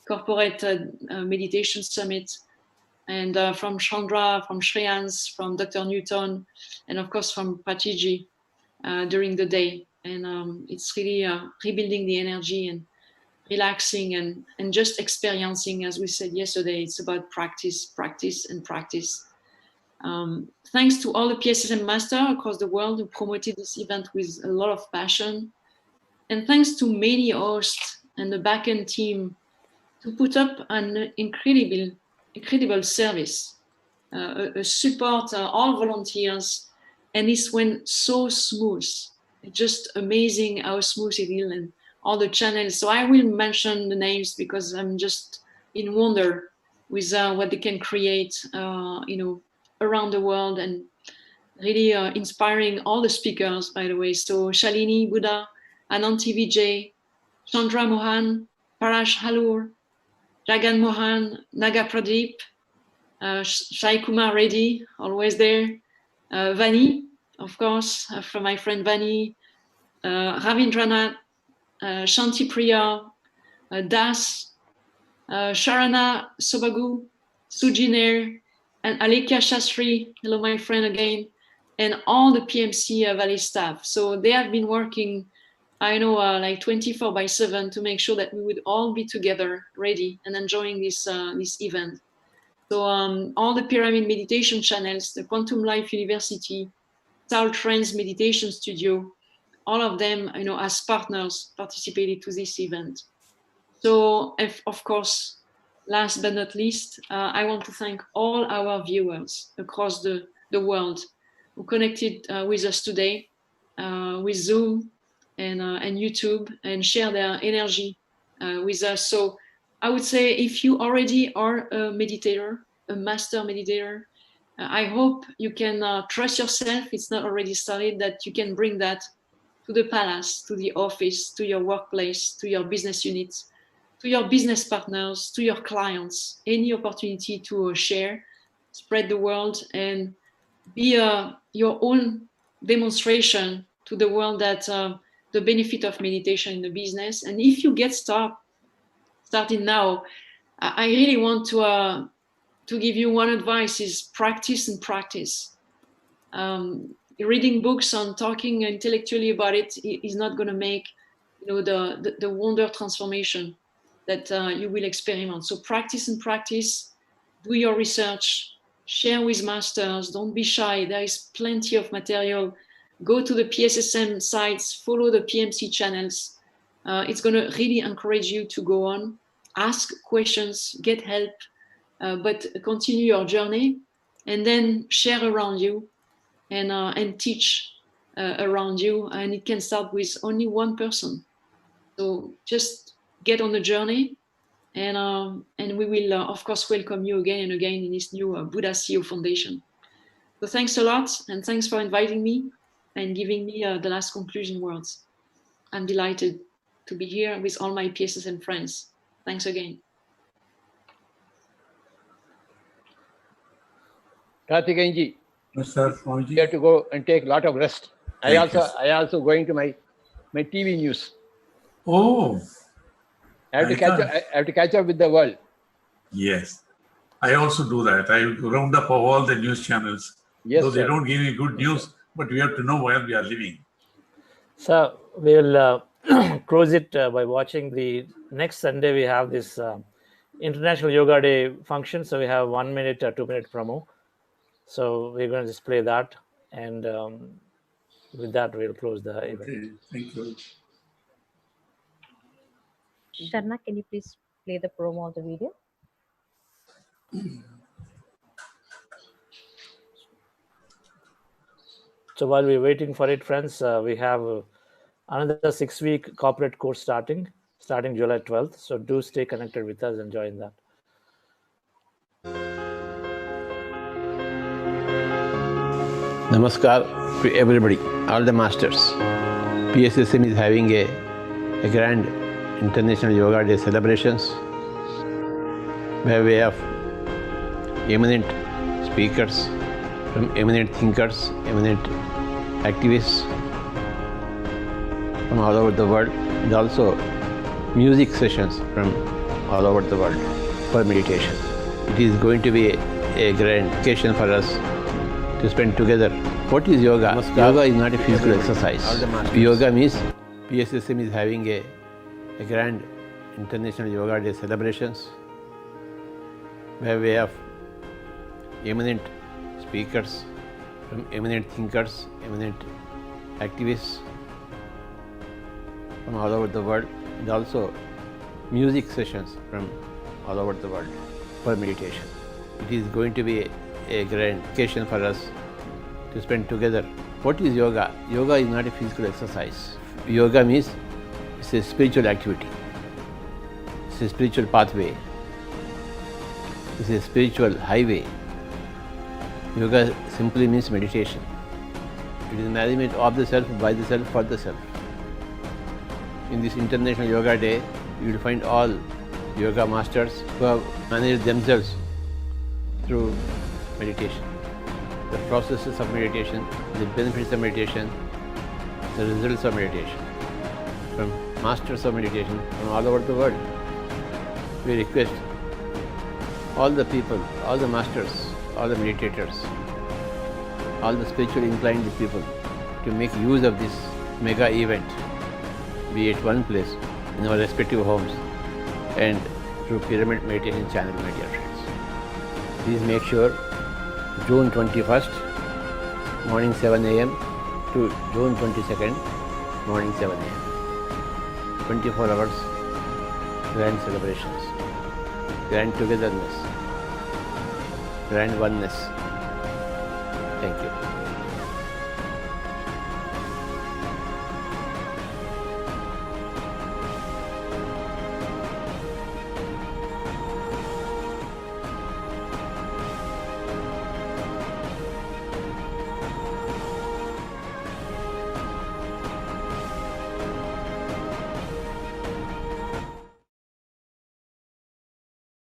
corporate meditation summit. And from Chandra, from Shreyans, from Dr. Newton, and of course from Pratiji during the day. And it's really rebuilding the energy and relaxing and just experiencing, as we said yesterday, it's about practice, practice, and practice. Thanks to all the PSSM masters across the world who promoted this event with a lot of passion. And thanks to many hosts and the backend team to put up an incredible service, a support, all volunteers, and this went so smooth. It's just amazing how smooth it is and all the channels. So I will mention the names because I'm just in wonder with what they can create, around the world, and really inspiring all the speakers, by the way. So Shalini Buddha, Ananti Vijay, Chandra Mohan, Parash Halur, Jagan Mohan, Naga Pradeep, Shai Kumar Reddy, always there, Vani, of course, from my friend Vani, Ravindranath, Shanti Priya, Das, Sharana Sobagu, Sujiner, and Alekia Shastri, hello my friend again, and all the PMC Valley staff. So they have been working, I know, like 24/7 to make sure that we would all be together, ready and enjoying this event. So all the Pyramid Meditation channels, the Quantum Life University, Tal Trends Meditation Studio, all of them, as partners participated to this event. So, of course, last but not least, I want to thank all our viewers across the world who connected with us today with Zoom and YouTube and share their energy with us. So I would say if you already are a meditator, a master meditator, I hope you can trust yourself. It's not already started, that you can bring that to the palace, to the office, to your workplace, to your business units, to your business partners, to your clients, any opportunity to share, spread the word, and be your own demonstration to the world that the benefit of meditation in the business. And if you get starting now, I really want to give you one advice: is practice and practice. reading books and talking intellectually about it is not going to make, the wonder transformation that you will experiment. So practice and practice, do your research, share with masters, don't be shy. There is plenty of material. Go to the PSSM sites, follow the PMC channels. It's going to really encourage you to go on, ask questions, get help, but continue your journey, and then share around you and teach around you. And it can start with only one person. So just get on the journey, and we will, of course, welcome you again and again in this new Buddha CEO Foundation. So thanks a lot, and thanks for inviting me and giving me the last conclusion words. I'm delighted to be here with all my PSSM friends. Thanks again. Karthikeyanji, Yes, sir. Swamiji. you have to go and take a lot of rest. I Thank you, also going to my TV news. Oh, I have to catch up with the world. yes. I also do that. I round up all the news channels. Yes, Though they sir. don't give me good news, but we have to know where we are living. So we will close it by watching the next Sunday. We have this International Yoga Day function. So we have 1 minute or 2 minute promo. So we're going to just play that. And with that, we'll close the event. Okay, thank you. Sharna, can you please play the promo of the video? So while we're waiting for it, friends, we have another 6-week corporate course starting July 12th. So do stay connected with us and join that. Namaskar to everybody, all the masters. PSSM is having a grand International Yoga Day celebrations by way of eminent speakers, from eminent thinkers, eminent activists from all over the world, and also music sessions from all over the world for meditation. It is going to be a grand occasion for us to spend together. What is yoga? Namaskar. Yoga is not a physical exercise. Yoga means PSSM is having a grand International Yoga Day celebrations by way of eminent speakers, from eminent thinkers, eminent activists from all over the world, and also music sessions from all over the world for meditation. It is going to be a grand occasion for us to spend together. What is yoga? Yoga is not a physical exercise. Yoga means it's a spiritual activity. It's a spiritual pathway. It's a spiritual highway. Yoga simply means meditation. It is management of the self, by the self, for the self. In this International Yoga Day, you will find all yoga masters who have managed themselves through meditation. The processes of meditation, the benefits of meditation, the results of meditation. From masters of meditation from all over the world. We request all the people, all the masters, all the meditators, all the spiritually inclined people to make use of this mega event, be at one place in our respective homes and through Pyramid Meditation Channel media friends. Please make sure June 21st, morning 7 a.m. to June 22nd, morning 7 a.m. 24 hours grand celebrations, grand togetherness, grand oneness. Thank you.